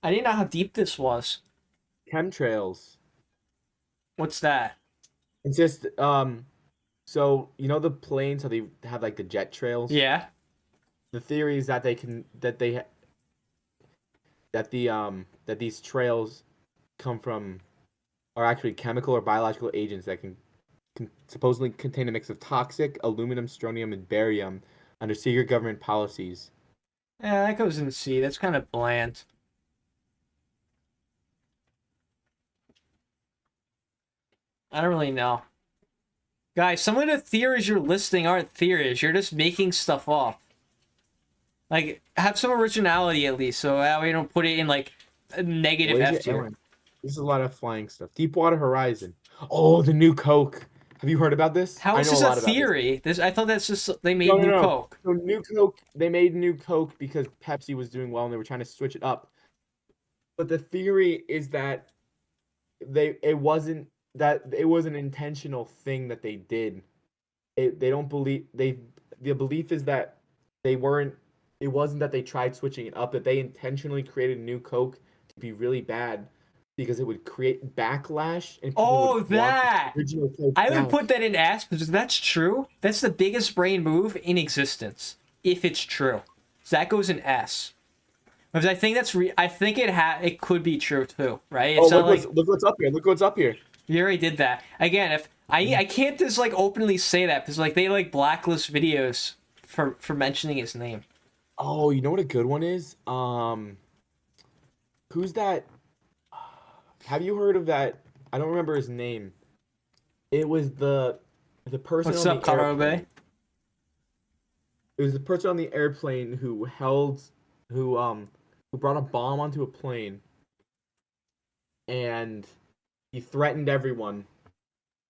Speaker 1: I didn't know how deep this was.
Speaker 2: Chemtrails.
Speaker 1: What's that?
Speaker 2: It's just so you know the planes how they have like the jet trails?
Speaker 1: Yeah.
Speaker 2: The theory is that that these trails come from are actually chemical or biological agents that can supposedly contain a mix of toxic aluminum, strontium, and barium under secret government policies.
Speaker 1: Yeah, that goes in C. That's kind of bland. I don't really know. Guys, some of the theories you're listing aren't theories. You're just making stuff up. Like, have some originality at least, so that way you don't put it in, like, a negative
Speaker 2: What is
Speaker 1: F
Speaker 2: it?
Speaker 1: tier.
Speaker 2: This is a lot of flying stuff. Deepwater Horizon. Oh, the new Coke. Have you heard about this?
Speaker 1: How
Speaker 2: I
Speaker 1: is
Speaker 2: know
Speaker 1: this
Speaker 2: a
Speaker 1: a
Speaker 2: lot about this.
Speaker 1: theory? I thought that's just, they made
Speaker 2: No,
Speaker 1: new
Speaker 2: no.
Speaker 1: Coke.
Speaker 2: So new Coke, they made new Coke because Pepsi was doing well and they were trying to switch it up. But the theory is that it was an intentional thing that they did. they don't believe they the belief is that they weren't it wasn't that they tried switching it up, that they intentionally created a new Coke to be really bad because it would create backlash and people
Speaker 1: Oh,
Speaker 2: would want
Speaker 1: that!
Speaker 2: the original Coke
Speaker 1: I would
Speaker 2: back.
Speaker 1: put that in S because that's true. That's the biggest brain move in existence, if it's true. So that goes in S. Because I think I think it could be true too, right?
Speaker 2: Oh,
Speaker 1: It's not like
Speaker 2: look what's up here. Look what's up here.
Speaker 1: you already did that. Again, if I can't just like openly say that because like they like blacklist videos for mentioning his name.
Speaker 2: Oh, you know what a good one is? Who's that? Have you heard of that? I don't remember his name. It was the person
Speaker 1: What's
Speaker 2: on
Speaker 1: up,
Speaker 2: the airplane.
Speaker 1: Karobe?
Speaker 2: It was the person on the airplane who brought a bomb onto a plane and he threatened everyone.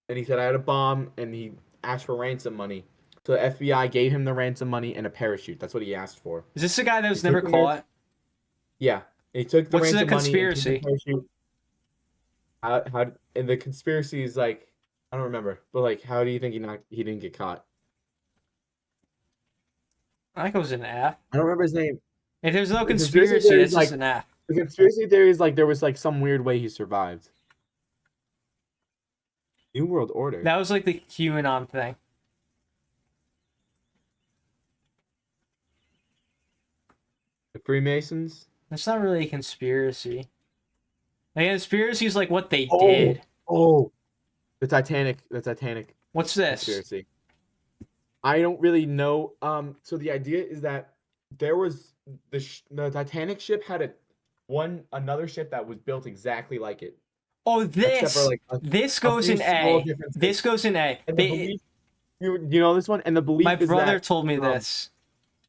Speaker 2: And he said I had a bomb and he asked for ransom money. So the FBI gave him the ransom money and a parachute. That's what he asked for.
Speaker 1: Is this the guy that was
Speaker 2: He
Speaker 1: never
Speaker 2: took the
Speaker 1: caught?
Speaker 2: Yeah. He took the
Speaker 1: What's the
Speaker 2: ransom money and took
Speaker 1: conspiracy?
Speaker 2: the parachute. How and the conspiracy is like I don't remember, but like how do you think he didn't get caught?
Speaker 1: I think it was an F.
Speaker 2: I don't remember his name.
Speaker 1: If there's no
Speaker 2: The conspiracy
Speaker 1: conspiracy,
Speaker 2: theory
Speaker 1: that's
Speaker 2: is
Speaker 1: just
Speaker 2: like
Speaker 1: an F.
Speaker 2: the conspiracy theory is like there was like some weird way he survived. New World Order.
Speaker 1: That was like the QAnon thing.
Speaker 2: The Freemasons.
Speaker 1: That's not really a conspiracy. Like, a conspiracy is like what they
Speaker 2: Oh.
Speaker 1: did.
Speaker 2: Oh, the Titanic. The Titanic
Speaker 1: What's this?
Speaker 2: conspiracy. I don't really know. So the idea is that there was the Titanic ship had another ship that was built exactly like it,
Speaker 1: Oh,
Speaker 2: except
Speaker 1: this!
Speaker 2: for like
Speaker 1: This
Speaker 2: a
Speaker 1: goes
Speaker 2: few
Speaker 1: in
Speaker 2: small
Speaker 1: A.
Speaker 2: differences.
Speaker 1: This goes in A.
Speaker 2: And the belief, you know this one, and the belief
Speaker 1: My
Speaker 2: is
Speaker 1: brother
Speaker 2: that,
Speaker 1: told me this.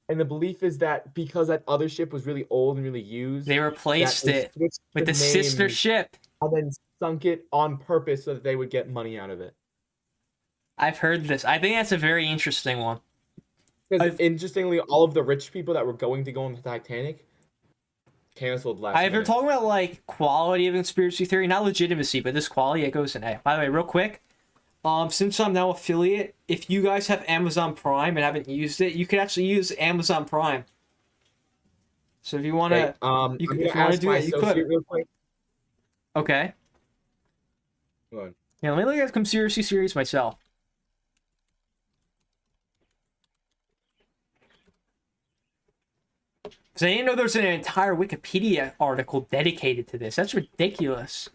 Speaker 2: and the belief is that because that other ship was really old and really used,
Speaker 1: They
Speaker 2: that
Speaker 1: replaced
Speaker 2: they
Speaker 1: it
Speaker 2: switched
Speaker 1: with the sister
Speaker 2: name
Speaker 1: ship.
Speaker 2: and then sunk it on purpose so that they would get money out of it.
Speaker 1: I've heard this. I think that's a very interesting one.
Speaker 2: Because interestingly, all of the rich people that were going to go on the Titanic canceled last
Speaker 1: I've been
Speaker 2: minute.
Speaker 1: talking about like quality of conspiracy theory, not legitimacy, but this quality it goes in A. By the way, real quick, since I'm now affiliate, if you guys have Amazon Prime and haven't used it, you can actually use Amazon Prime. So if you want to,
Speaker 2: Okay, I'm
Speaker 1: if
Speaker 2: gonna
Speaker 1: you want to
Speaker 2: ask
Speaker 1: do
Speaker 2: my
Speaker 1: it, you
Speaker 2: associate
Speaker 1: could.
Speaker 2: real quick.
Speaker 1: Okay.
Speaker 2: Hold on.
Speaker 1: Yeah, let me look at conspiracy series myself. Because I didn't know there was an entire Wikipedia article dedicated to this. That's ridiculous.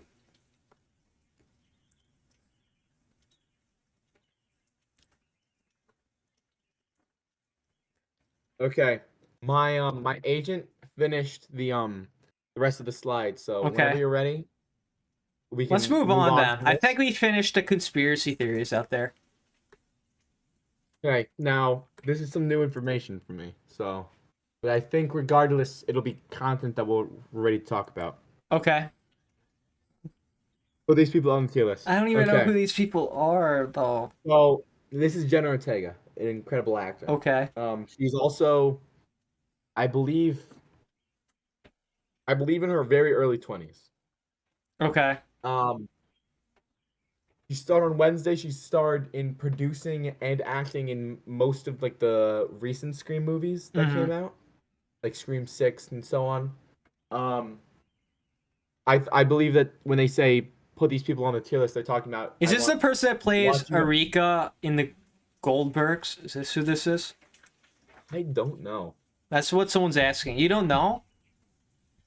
Speaker 2: Okay, my agent finished the rest of the slides, so whenever
Speaker 1: Okay.
Speaker 2: you're ready, we can
Speaker 1: Let's move on then.
Speaker 2: to
Speaker 1: I
Speaker 2: this.
Speaker 1: think we finished the conspiracy theories out there.
Speaker 2: Okay, now this is some new information for me, so but I think regardless, it'll be content that we're ready to talk about.
Speaker 1: Okay.
Speaker 2: Put these people on the tier list.
Speaker 1: I don't even know
Speaker 2: Okay.
Speaker 1: who these people are, though.
Speaker 2: So this is Jenna Ortega, an incredible actor.
Speaker 1: Okay.
Speaker 2: She's also, I believe in her very early 20s.
Speaker 1: Okay.
Speaker 2: She starred on Wednesday. She starred in producing and acting in most of like the recent Scream movies that came out, like Scream 6 and so on. I believe that when they say put these people on the tier list, they're talking about.
Speaker 1: Is this the person that plays
Speaker 2: watching them.
Speaker 1: Arika in the Goldbergs? Is this who this is?
Speaker 2: I don't know.
Speaker 1: That's what someone's asking. You don't know?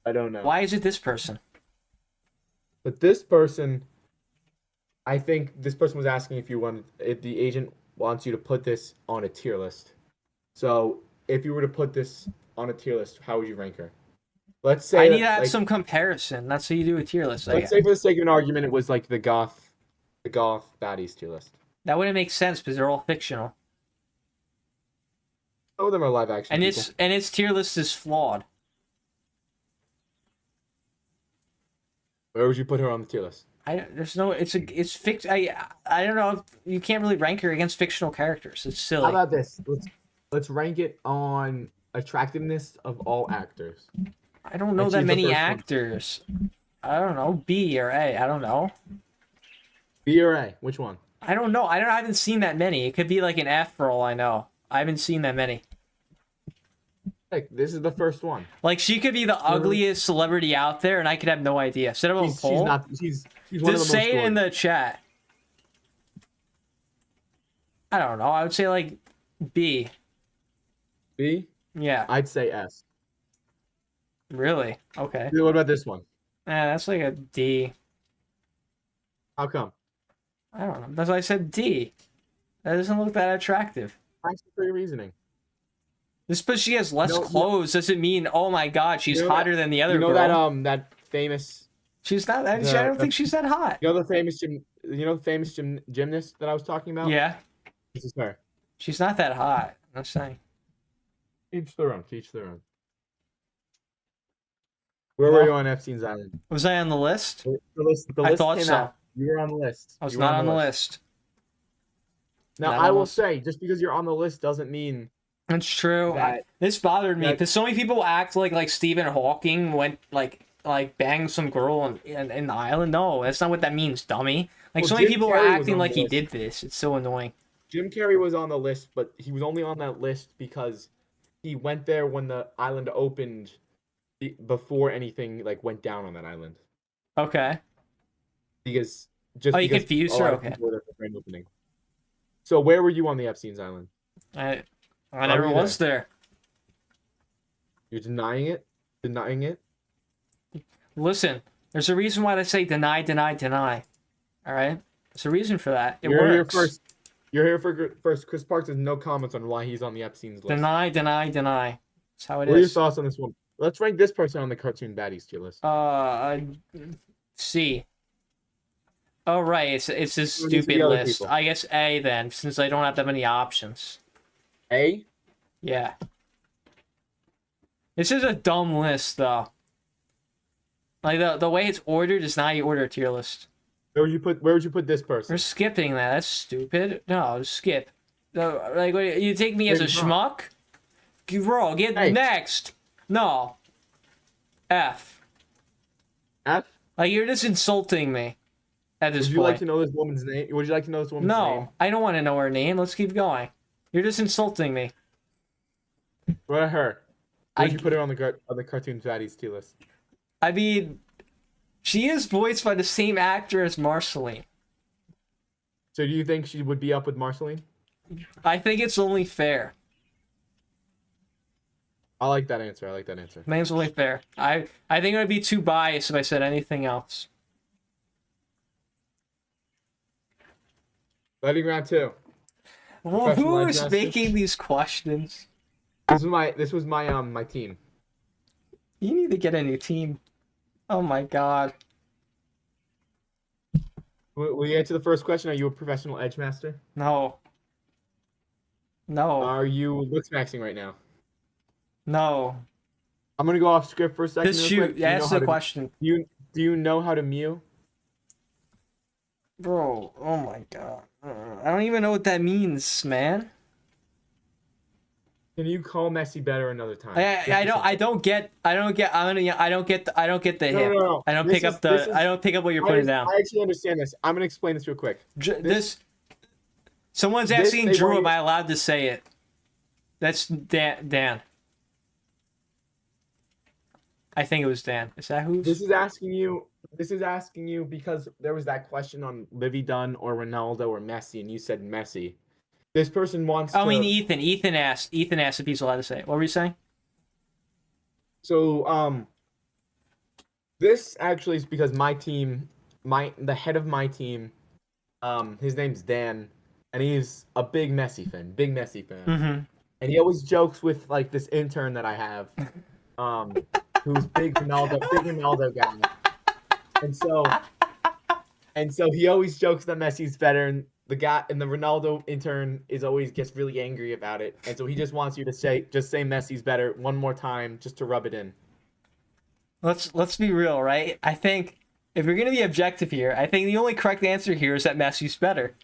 Speaker 2: I don't know.
Speaker 1: Why is it this person?
Speaker 2: But this person, I think this person was asking if the agent wants you to put this on a tier list. So if you were to put this on a tier list, how would you rank her? Let's say
Speaker 1: I need to
Speaker 2: that,
Speaker 1: have
Speaker 2: like,
Speaker 1: some comparison. That's how you do a tier list.
Speaker 2: let's say for the sake of an argument, it was like the goth baddies tier list.
Speaker 1: That wouldn't make sense because they're all fictional.
Speaker 2: Some of them are live action.
Speaker 1: And
Speaker 2: people.
Speaker 1: its tier list is flawed.
Speaker 2: Where would you put her on the tier list?
Speaker 1: I don't know. You can't really rank her against fictional characters. It's silly.
Speaker 2: How about this? Let's rank it on attractiveness of all actors.
Speaker 1: I don't know
Speaker 2: And
Speaker 1: that
Speaker 2: she's the
Speaker 1: many
Speaker 2: first one.
Speaker 1: actors. I don't know. B or A. I don't know.
Speaker 2: B or A? Which one?
Speaker 1: I don't know. I haven't seen that many. It could be like an F for all I know. I haven't seen that many.
Speaker 2: Like, this is the first one.
Speaker 1: Like she could be the ugliest celebrity out there, and I could have no idea. Set up a
Speaker 2: She's
Speaker 1: poll.
Speaker 2: not. She's one of
Speaker 1: Just
Speaker 2: the most
Speaker 1: say it in
Speaker 2: gorgeous.
Speaker 1: the chat. I don't know. I would say like B.
Speaker 2: B.
Speaker 1: Yeah.
Speaker 2: I'd say S.
Speaker 1: Really? Okay.
Speaker 2: What about this one?
Speaker 1: That's like a D.
Speaker 2: How come?
Speaker 1: I don't know. That's why I said D. That doesn't look that attractive.
Speaker 2: Thanks for your reasoning.
Speaker 1: Just because she has less
Speaker 2: No,
Speaker 1: clothes doesn't mean, oh my god, she's
Speaker 2: You know
Speaker 1: hotter than the other
Speaker 2: You know
Speaker 1: girl.
Speaker 2: that famous.
Speaker 1: She's not. I
Speaker 2: the-
Speaker 1: don't think she's that hot.
Speaker 2: You know the famous gymnast that I was talking about.
Speaker 1: Yeah,
Speaker 2: This is her.
Speaker 1: she's not that hot. I'm saying.
Speaker 2: Each their own. Each their own. Where
Speaker 1: No.
Speaker 2: were you on Epstein's Island?
Speaker 1: Was I on the list?
Speaker 2: The list
Speaker 1: I thought
Speaker 2: came
Speaker 1: so.
Speaker 2: out. You were on the list.
Speaker 1: I was
Speaker 2: You were
Speaker 1: not on the list.
Speaker 2: Now,
Speaker 1: Not
Speaker 2: I
Speaker 1: on
Speaker 2: will
Speaker 1: the-
Speaker 2: say, just because you're on the list doesn't mean
Speaker 1: That's true.
Speaker 2: That-
Speaker 1: This bothered me
Speaker 2: that-
Speaker 1: because so many people act like Stephen Hawking went like banged some girl in the island. No, that's not what that means, dummy. Like
Speaker 2: Well,
Speaker 1: so many
Speaker 2: Jim
Speaker 1: people are
Speaker 2: Carrey was
Speaker 1: acting
Speaker 2: on
Speaker 1: like
Speaker 2: the
Speaker 1: he
Speaker 2: list.
Speaker 1: did this. It's so annoying.
Speaker 2: Jim Carrey was on the list, but he was only on that list because he went there when the island opened before anything like went down on that island.
Speaker 1: Okay.
Speaker 2: Because just
Speaker 1: Oh, you
Speaker 2: because
Speaker 1: confused
Speaker 2: a lot
Speaker 1: her?
Speaker 2: of
Speaker 1: Okay.
Speaker 2: people were there for the grand opening. So where were you on the Epstein's Island?
Speaker 1: I
Speaker 2: Why
Speaker 1: never
Speaker 2: were you
Speaker 1: was there.
Speaker 2: You're denying it? Denying it?
Speaker 1: Listen, there's a reason why they say deny, deny, deny. All right? There's a reason for that. It
Speaker 2: You're here
Speaker 1: works.
Speaker 2: first. You're here first. Chris Parks has no comments on why he's on the Epstein's list.
Speaker 1: Deny, deny, deny. That's how it
Speaker 2: What are your
Speaker 1: is.
Speaker 2: thoughts on this one? Let's rank this person on the cartoon baddies tier list.
Speaker 1: C. Oh right, it's this
Speaker 2: What are
Speaker 1: stupid
Speaker 2: the other
Speaker 1: list.
Speaker 2: people?
Speaker 1: I guess A then, since I don't have that many options.
Speaker 2: A?
Speaker 1: Yeah. This is a dumb list though. Like the way it's ordered is not how you order a tier list.
Speaker 2: Where would you put this person?
Speaker 1: We're skipping that. That's stupid. No, skip. No, like what, you take me as a
Speaker 2: Wait,
Speaker 1: schmuck? Bro, get
Speaker 2: Hey.
Speaker 1: next. No. F.
Speaker 2: F?
Speaker 1: Like you're just insulting me at this
Speaker 2: Would you
Speaker 1: point.
Speaker 2: like to know this woman's name? Would you like to know this woman's
Speaker 1: No,
Speaker 2: name?
Speaker 1: I don't want to know her name. Let's keep going. You're just insulting me.
Speaker 2: What about her? Where would
Speaker 1: I-
Speaker 2: you put her on the cartoon baddies tier list?
Speaker 1: I mean, she is voiced by the same actor as Marceline.
Speaker 2: So do you think she would be up with Marceline?
Speaker 1: I think it's only fair.
Speaker 2: I like that answer.
Speaker 1: I think it's only fair. I think it would be too biased if I said anything else.
Speaker 2: Lightning round 2.
Speaker 1: Well,
Speaker 2: Professional
Speaker 1: who
Speaker 2: Edge
Speaker 1: is
Speaker 2: Master?
Speaker 1: making these questions?
Speaker 2: This was my team.
Speaker 1: You need to get a new team. Oh my god.
Speaker 2: Will you answer the first question? Are you a professional edge master?
Speaker 1: No. No.
Speaker 2: Are you looks maxing right now?
Speaker 1: No.
Speaker 2: I'm gonna go off script for a second.
Speaker 1: Just
Speaker 2: real
Speaker 1: shoot.
Speaker 2: quick. Do you know
Speaker 1: Ask
Speaker 2: how
Speaker 1: the
Speaker 2: to-
Speaker 1: question.
Speaker 2: Do you know how to Mew?
Speaker 1: Bro, oh my god. I don't even know what that means, man.
Speaker 2: Can you call Messi better another time?
Speaker 1: I don't get the hip. I don't
Speaker 2: This
Speaker 1: pick
Speaker 2: is-
Speaker 1: up
Speaker 2: this
Speaker 1: the
Speaker 2: is-
Speaker 1: I don't pick up what you're putting down.
Speaker 2: I actually understand this. I'm gonna explain this real quick.
Speaker 1: Someone's
Speaker 2: this
Speaker 1: asking
Speaker 2: they
Speaker 1: Drew,
Speaker 2: want
Speaker 1: am
Speaker 2: you-
Speaker 1: I allowed to say it? That's Dan. I think it was Dan. Is that who's?
Speaker 2: This is asking you because there was that question on Livy Dunn or Ronaldo or Messi, and you said Messi. This person wants
Speaker 1: I
Speaker 2: to.
Speaker 1: mean, Ethan. Ethan asked if he's allowed to say it. What were you saying?
Speaker 2: So this actually is because my team, the head of my team, his name's Dan, and he's a big Messi fan.
Speaker 1: Mm-hmm.
Speaker 2: And he always jokes with like this intern that I have, who's big Ronaldo guy. And so he always jokes that Messi's better, and the Ronaldo intern always gets really angry about it. And so he just wants you to say Messi's better one more time just to rub it in.
Speaker 1: Let's be real, right? I think if you're gonna be objective here, I think the only correct answer here is that Messi's better.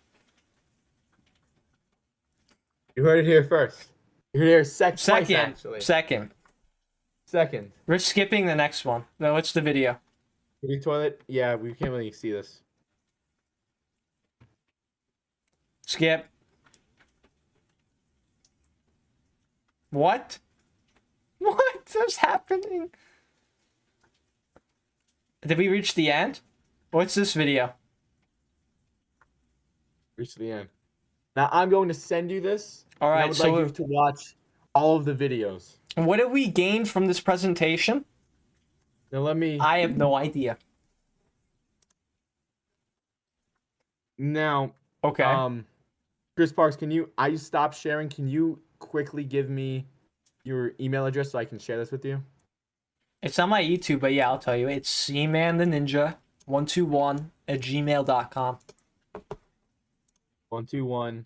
Speaker 2: You heard it here first. You heard it here twice, actually. Second.
Speaker 1: We're skipping the next one. No, it's the video.
Speaker 2: Moving toilet? Yeah, we can't really see this.
Speaker 1: Skip. What? What is happening? Did we reach the end? What's this video?
Speaker 2: Reach the end. Now I'm going to send you this.
Speaker 1: All
Speaker 2: and I
Speaker 1: right,
Speaker 2: would
Speaker 1: so
Speaker 2: like you to watch all of the videos.
Speaker 1: what have we gained from this presentation?
Speaker 2: Now let me.
Speaker 1: I have no idea.
Speaker 2: Now,
Speaker 1: Okay.
Speaker 2: Chris Parks, can you? I stopped sharing. Can you quickly give me your email address so I can share this with you?
Speaker 1: It's on my YouTube, but yeah, I'll tell you. It's cmantheninja121@gmail.com.
Speaker 2: 121.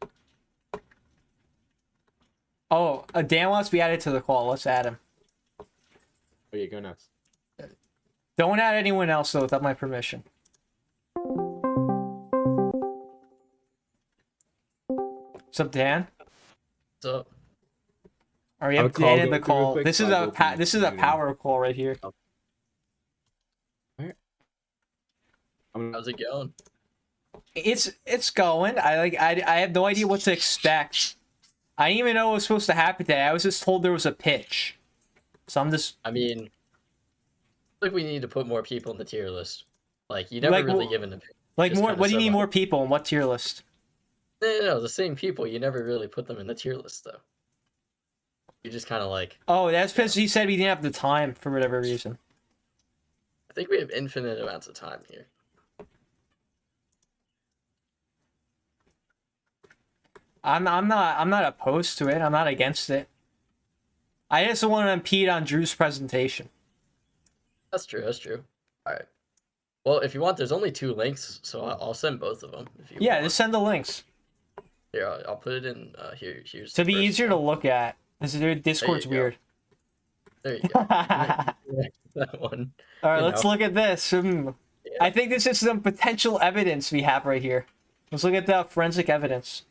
Speaker 1: Oh, Dan wants to be added to the call. Let's add him.
Speaker 2: Oh yeah, go nuts.
Speaker 1: Don't add anyone else, though, without my permission. What's up, Dan?
Speaker 3: What's up?
Speaker 1: Are you
Speaker 2: I'll
Speaker 1: up
Speaker 2: call
Speaker 1: Dan in
Speaker 2: go
Speaker 1: the
Speaker 2: through real
Speaker 1: call?
Speaker 2: quick,
Speaker 1: This
Speaker 2: so
Speaker 1: is
Speaker 2: I'll
Speaker 1: a
Speaker 2: open
Speaker 1: this is a
Speaker 2: the-
Speaker 1: power call right here.
Speaker 3: How's it going?
Speaker 1: It's going. I have no idea what to expect. I didn't even know what was supposed to happen today. I was just told there was a pitch. So I'm just
Speaker 3: I mean, I feel like we need to put more people in the tier list. Like, you never
Speaker 1: Like,
Speaker 3: really
Speaker 1: wh-
Speaker 3: given a
Speaker 1: like
Speaker 3: Just
Speaker 1: more.
Speaker 3: kinda
Speaker 1: What do you
Speaker 3: said,
Speaker 1: need
Speaker 3: like-
Speaker 1: more people and what tier list?
Speaker 3: No, the same people. You never really put them in the tier list, though. You just kind of like,
Speaker 1: Oh, that's because he said we didn't have the time for whatever reason.
Speaker 3: I think we have infinite amounts of time here.
Speaker 1: I'm not opposed to it. I'm not against it. I just don't want to impede on Drew's presentation.
Speaker 3: That's true. That's true. All right. Well, if you want, there's only 2 links, so I'll send both of them. If you
Speaker 1: Yeah,
Speaker 3: want.
Speaker 1: just send the links
Speaker 3: Here, I'll put it in here. Here's
Speaker 1: to
Speaker 3: the
Speaker 1: be
Speaker 3: first
Speaker 1: easier to
Speaker 3: one.
Speaker 1: look at. Discord's
Speaker 3: go.
Speaker 1: weird.
Speaker 3: There you go.
Speaker 1: All
Speaker 3: That one.
Speaker 1: right,
Speaker 3: You
Speaker 1: let's
Speaker 3: know.
Speaker 1: look at this.
Speaker 3: Yeah.
Speaker 1: I think this is some potential evidence we have right here. Let's look at the forensic evidence.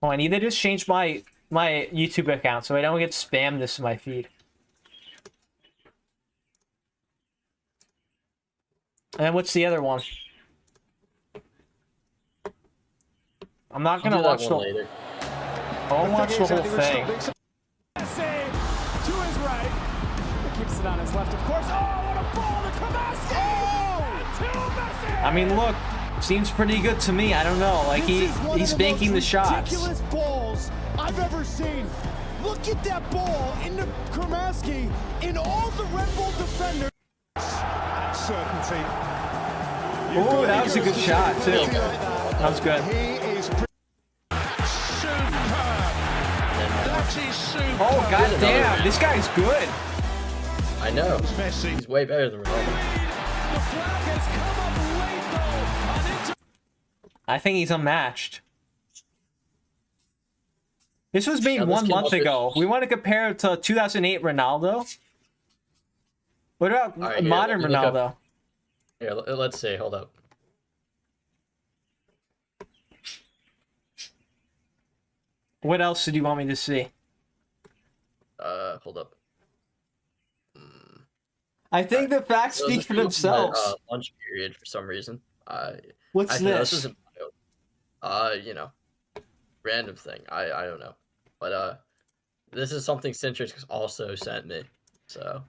Speaker 1: Oh, I need to just change my YouTube account so I don't get spammed this in my feed. And then what's the other one? I'm not
Speaker 3: I'll
Speaker 1: gonna
Speaker 3: do that
Speaker 1: watch
Speaker 3: one
Speaker 1: the.
Speaker 3: later.
Speaker 1: I won't watch the whole thing.
Speaker 4: Save to his right. He keeps it on his left, of course. Oh, what a ball to Kamaski! Oh! To Messi!
Speaker 1: I mean, look, seems pretty good to me. I don't know. Like
Speaker 4: This is one
Speaker 1: he's
Speaker 4: of the
Speaker 1: banking the
Speaker 4: most
Speaker 1: shots.
Speaker 4: ridiculous balls I've ever seen. Look at that ball into Kamaski in all the Red Bull defenders. Certainty.
Speaker 1: Oh, that was a good shot too. That was good. Oh god damn, this guy's good.
Speaker 3: I know. He's way better than Ronaldo.
Speaker 4: The flag has come up late though.
Speaker 1: I think he's unmatched. This was made
Speaker 3: Yeah, this
Speaker 1: 1
Speaker 3: came
Speaker 1: month
Speaker 3: up with-
Speaker 1: ago. We want to compare it to 2008 Ronaldo. What about
Speaker 3: All right, here,
Speaker 1: modern
Speaker 3: let me look up-
Speaker 1: Ronaldo?
Speaker 3: Here, let's see. Hold up.
Speaker 1: What else did you want me to see?
Speaker 3: Hold up.
Speaker 1: I think the facts
Speaker 3: So this
Speaker 1: speak for
Speaker 3: was my,
Speaker 1: themselves.
Speaker 3: lunch period for some reason.
Speaker 1: What's
Speaker 3: Actually, no,
Speaker 1: this?
Speaker 3: isn't you know, random thing. I don't know, but this is something Centrix also sent me. So,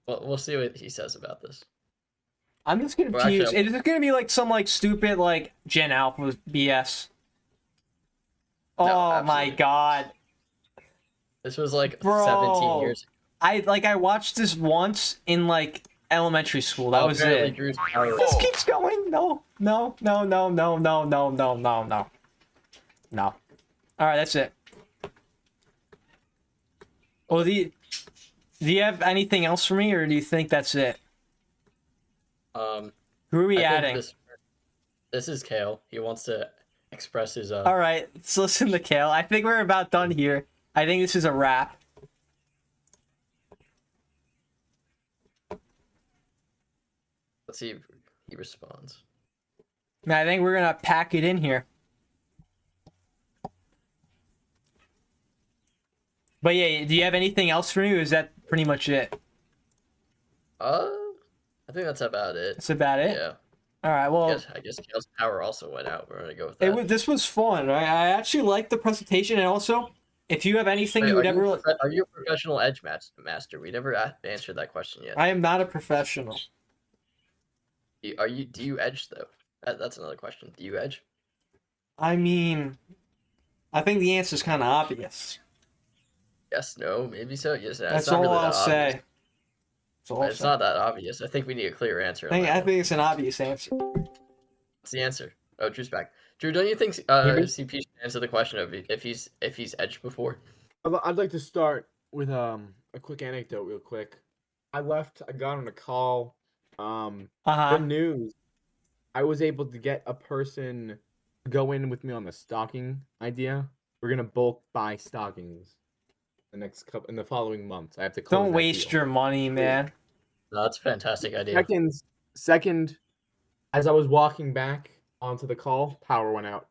Speaker 3: we'll see what he says about this.
Speaker 1: I'm just
Speaker 3: Well, actually,
Speaker 1: confused. Is it gonna be like some like stupid like Gen Alpha BS?
Speaker 3: No,
Speaker 1: Oh my
Speaker 3: absolutely.
Speaker 1: god.
Speaker 3: This was like
Speaker 1: Bro.
Speaker 3: 17 years.
Speaker 1: I watched this once in like elementary school. That was
Speaker 3: Apparently
Speaker 1: it.
Speaker 3: Drew's power
Speaker 1: This keeps going. No. No. No. No. No. No. No. No. No. No. No. All right, that's it. Well, do you have anything else for me, or do you think that's it? Who are we
Speaker 3: I think
Speaker 1: adding?
Speaker 3: this is Kale. He wants to express his
Speaker 1: All right, let's listen to Kale. I think we're about done here. I think this is a wrap.
Speaker 3: Let's see if he responds.
Speaker 1: I think we're gonna pack it in here. But yeah, do you have anything else for me, or is that pretty much it?
Speaker 3: I think that's about it.
Speaker 1: That's about it.
Speaker 3: Yeah.
Speaker 1: All right. Well,
Speaker 3: I guess Kale's power also went out. We're gonna go with that.
Speaker 1: this was fun. Right? I actually liked the presentation, and also, if you have anything
Speaker 3: Wait,
Speaker 1: you would ever,
Speaker 3: are you a professional edge master? We never answered that question yet.
Speaker 1: I am not a professional.
Speaker 3: Do you edge though? That's another question. Do you edge?
Speaker 1: I mean, I think the answer is kind of obvious.
Speaker 3: Yes, no, maybe so. Yes,
Speaker 1: That's
Speaker 3: it's not
Speaker 1: all
Speaker 3: really
Speaker 1: I'll
Speaker 3: that
Speaker 1: say.
Speaker 3: obvious.
Speaker 1: That's all I'll
Speaker 3: It's
Speaker 1: say.
Speaker 3: not that obvious. I think we need a clear answer. On that
Speaker 1: I
Speaker 3: one.
Speaker 1: think it's an obvious answer.
Speaker 3: What's the answer? Oh, Drew's back. Drew, don't you think
Speaker 2: Maybe.
Speaker 3: CP should answer the question of if he's edged before?
Speaker 2: I'd like to start with a quick anecdote, real quick. I got on a call.
Speaker 1: Uh
Speaker 2: The
Speaker 1: huh.
Speaker 2: news. I was able to get a person to go in with me on the stocking idea. We're gonna bulk buy stockings in the following months. I have to close
Speaker 1: Don't
Speaker 2: that
Speaker 1: waste
Speaker 2: deal.
Speaker 1: your money, man.
Speaker 3: No, that's a fantastic idea.
Speaker 2: Second, as I was walking back onto the call, power went out.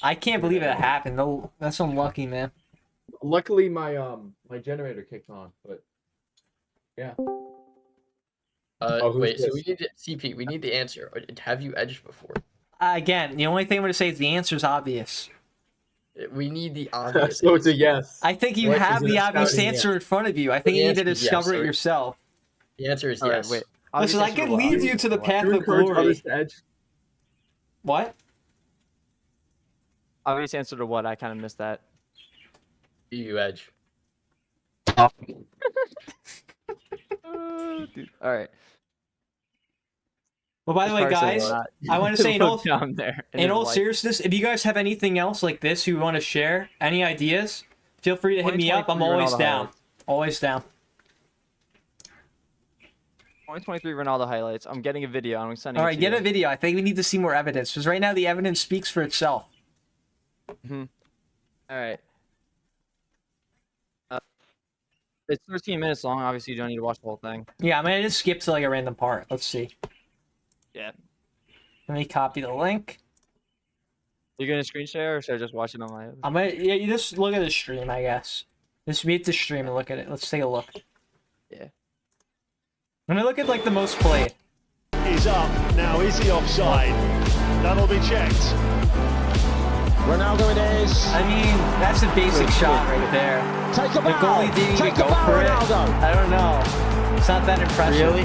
Speaker 1: I can't believe it happened. No, that's unlucky, man.
Speaker 2: Luckily, my generator kicked on, but yeah. Who's
Speaker 3: Wait, so
Speaker 2: this?
Speaker 3: we need CP. We need the answer. Have you edged before?
Speaker 1: Again, the only thing I'm gonna say is the answer is obvious.
Speaker 3: We need the obvious.
Speaker 2: So it's a
Speaker 3: answer.
Speaker 2: yes.
Speaker 1: I think you
Speaker 2: What
Speaker 1: have
Speaker 2: is it
Speaker 1: the
Speaker 2: a
Speaker 1: obvious
Speaker 2: shouting
Speaker 1: answer in front of you. I think
Speaker 3: The
Speaker 1: you need to
Speaker 3: answer is yes,
Speaker 1: discover it
Speaker 3: sorry.
Speaker 1: yourself.
Speaker 3: The answer is
Speaker 5: All right,
Speaker 3: yes.
Speaker 5: wait.
Speaker 1: Listen, I could lead you to the path
Speaker 2: To
Speaker 1: of
Speaker 2: encourage
Speaker 1: glory.
Speaker 2: others to edge.
Speaker 1: What?
Speaker 5: Obvious answer to what? I kind of missed that.
Speaker 3: Do you edge?
Speaker 5: Dude. All right.
Speaker 1: Well, by the way, guys, I want to say in all
Speaker 5: down there.
Speaker 1: in all seriousness, if you guys have anything else like this you want to share, any ideas, feel free to hit me up. I'm
Speaker 5: 2023
Speaker 1: always
Speaker 5: Ronaldo
Speaker 1: down.
Speaker 5: highlights.
Speaker 1: Always down.
Speaker 5: 2023 Ronaldo highlights. I'm getting a video. I'm sending.
Speaker 1: All
Speaker 5: it
Speaker 1: right,
Speaker 5: to
Speaker 1: get
Speaker 5: you.
Speaker 1: a video. I think we need to see more evidence because right now the evidence speaks for itself.
Speaker 5: All right. It's 13 minutes long. Obviously, you don't need to watch the whole thing.
Speaker 1: Yeah, I'm gonna just skip to like a random part. Let's see.
Speaker 5: Yeah.
Speaker 1: Let me copy the link.
Speaker 5: You're gonna screen share, or should I just watch it on my?
Speaker 1: I'm gonna yeah. You just look at the stream, I guess. Just mute the stream and look at it. Let's take a look.
Speaker 5: Yeah.
Speaker 1: I'm gonna look at like the most played.
Speaker 4: He's up. Now, is he offside? That'll be checked. Ronaldo it is.
Speaker 1: I mean, that's a basic shot right there.
Speaker 4: Take a
Speaker 1: The goalie didn't even go for it. I don't know. It's not that impressive.
Speaker 5: Really?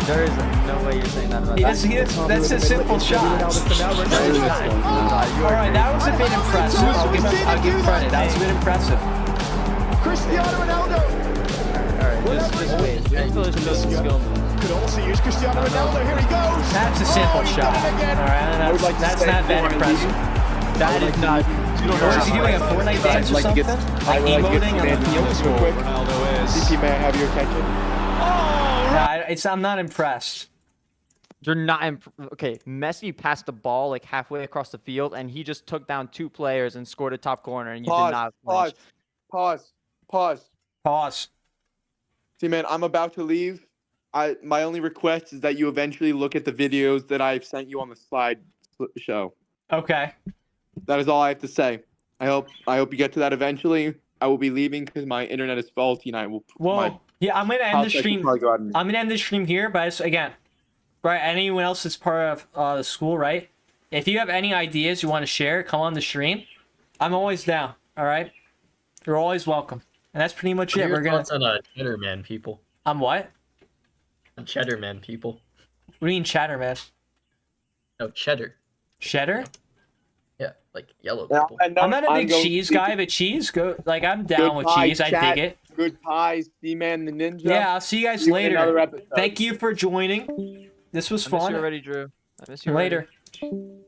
Speaker 5: There is no way you're saying that about that.
Speaker 1: That's a simple shot. All right, that was a bit impressive. I'll give credit. That was a bit impressive.
Speaker 4: Cristiano Ronaldo
Speaker 5: Alright, just wait. We have to listen to the skill move.
Speaker 4: could also use Cristiano Ronaldo. Here he goes.
Speaker 1: That's a simple
Speaker 4: he's
Speaker 1: shot.
Speaker 4: done it again.
Speaker 1: All right, that's not that impressive.
Speaker 5: That is not. You don't know
Speaker 1: Or is
Speaker 5: how
Speaker 1: he
Speaker 5: to
Speaker 1: doing a
Speaker 5: play.
Speaker 1: Fortnite dance or something? Like emoting on the field?
Speaker 6: real quick.
Speaker 4: Ronaldo is.
Speaker 6: CP, may I have your attention?
Speaker 1: Nah, I'm not impressed.
Speaker 5: You're not okay. Messi passed the ball like halfway across the field, and he just took down 2 players and scored a top corner, and you did not.
Speaker 6: Pause.
Speaker 1: Pause.
Speaker 6: See, man, I'm about to leave. My only request is that you eventually look at the videos that I've sent you on the slide show.
Speaker 1: Okay.
Speaker 6: That is all I have to say. I hope you get to that eventually. I will be leaving because my internet is faulty, and I will.
Speaker 1: Well, yeah, I'm gonna end the stream.
Speaker 6: Go out and,
Speaker 1: I'm gonna end the stream here, but again, right? Anyone else that's part of the school, right? If you have any ideas you want to share, come on the stream. I'm always down. All right, you're always welcome. And that's pretty much it.
Speaker 3: Your
Speaker 1: We're gonna.
Speaker 3: thoughts on Cheddar Man people?
Speaker 1: I'm what?
Speaker 3: On Cheddar Man people?
Speaker 1: What do you mean chatter, man?
Speaker 3: No, cheddar.
Speaker 1: Cheddar?
Speaker 3: Yeah, like yellow
Speaker 6: Yeah,
Speaker 3: people.
Speaker 6: and
Speaker 1: I'm not a
Speaker 6: I'm
Speaker 1: big
Speaker 6: going
Speaker 1: cheese
Speaker 6: to-
Speaker 1: guy, but cheese go like I'm down with
Speaker 6: Goodbye,
Speaker 1: cheese. I
Speaker 6: chat.
Speaker 1: dig it.
Speaker 6: Good pies, D-Man the Ninja.
Speaker 1: Yeah, I'll see you guys
Speaker 6: See you in another
Speaker 1: later.
Speaker 6: episode.
Speaker 1: Thank you for joining. This was
Speaker 5: I miss you
Speaker 1: fun.
Speaker 5: already, Drew. I miss you already.
Speaker 1: Later.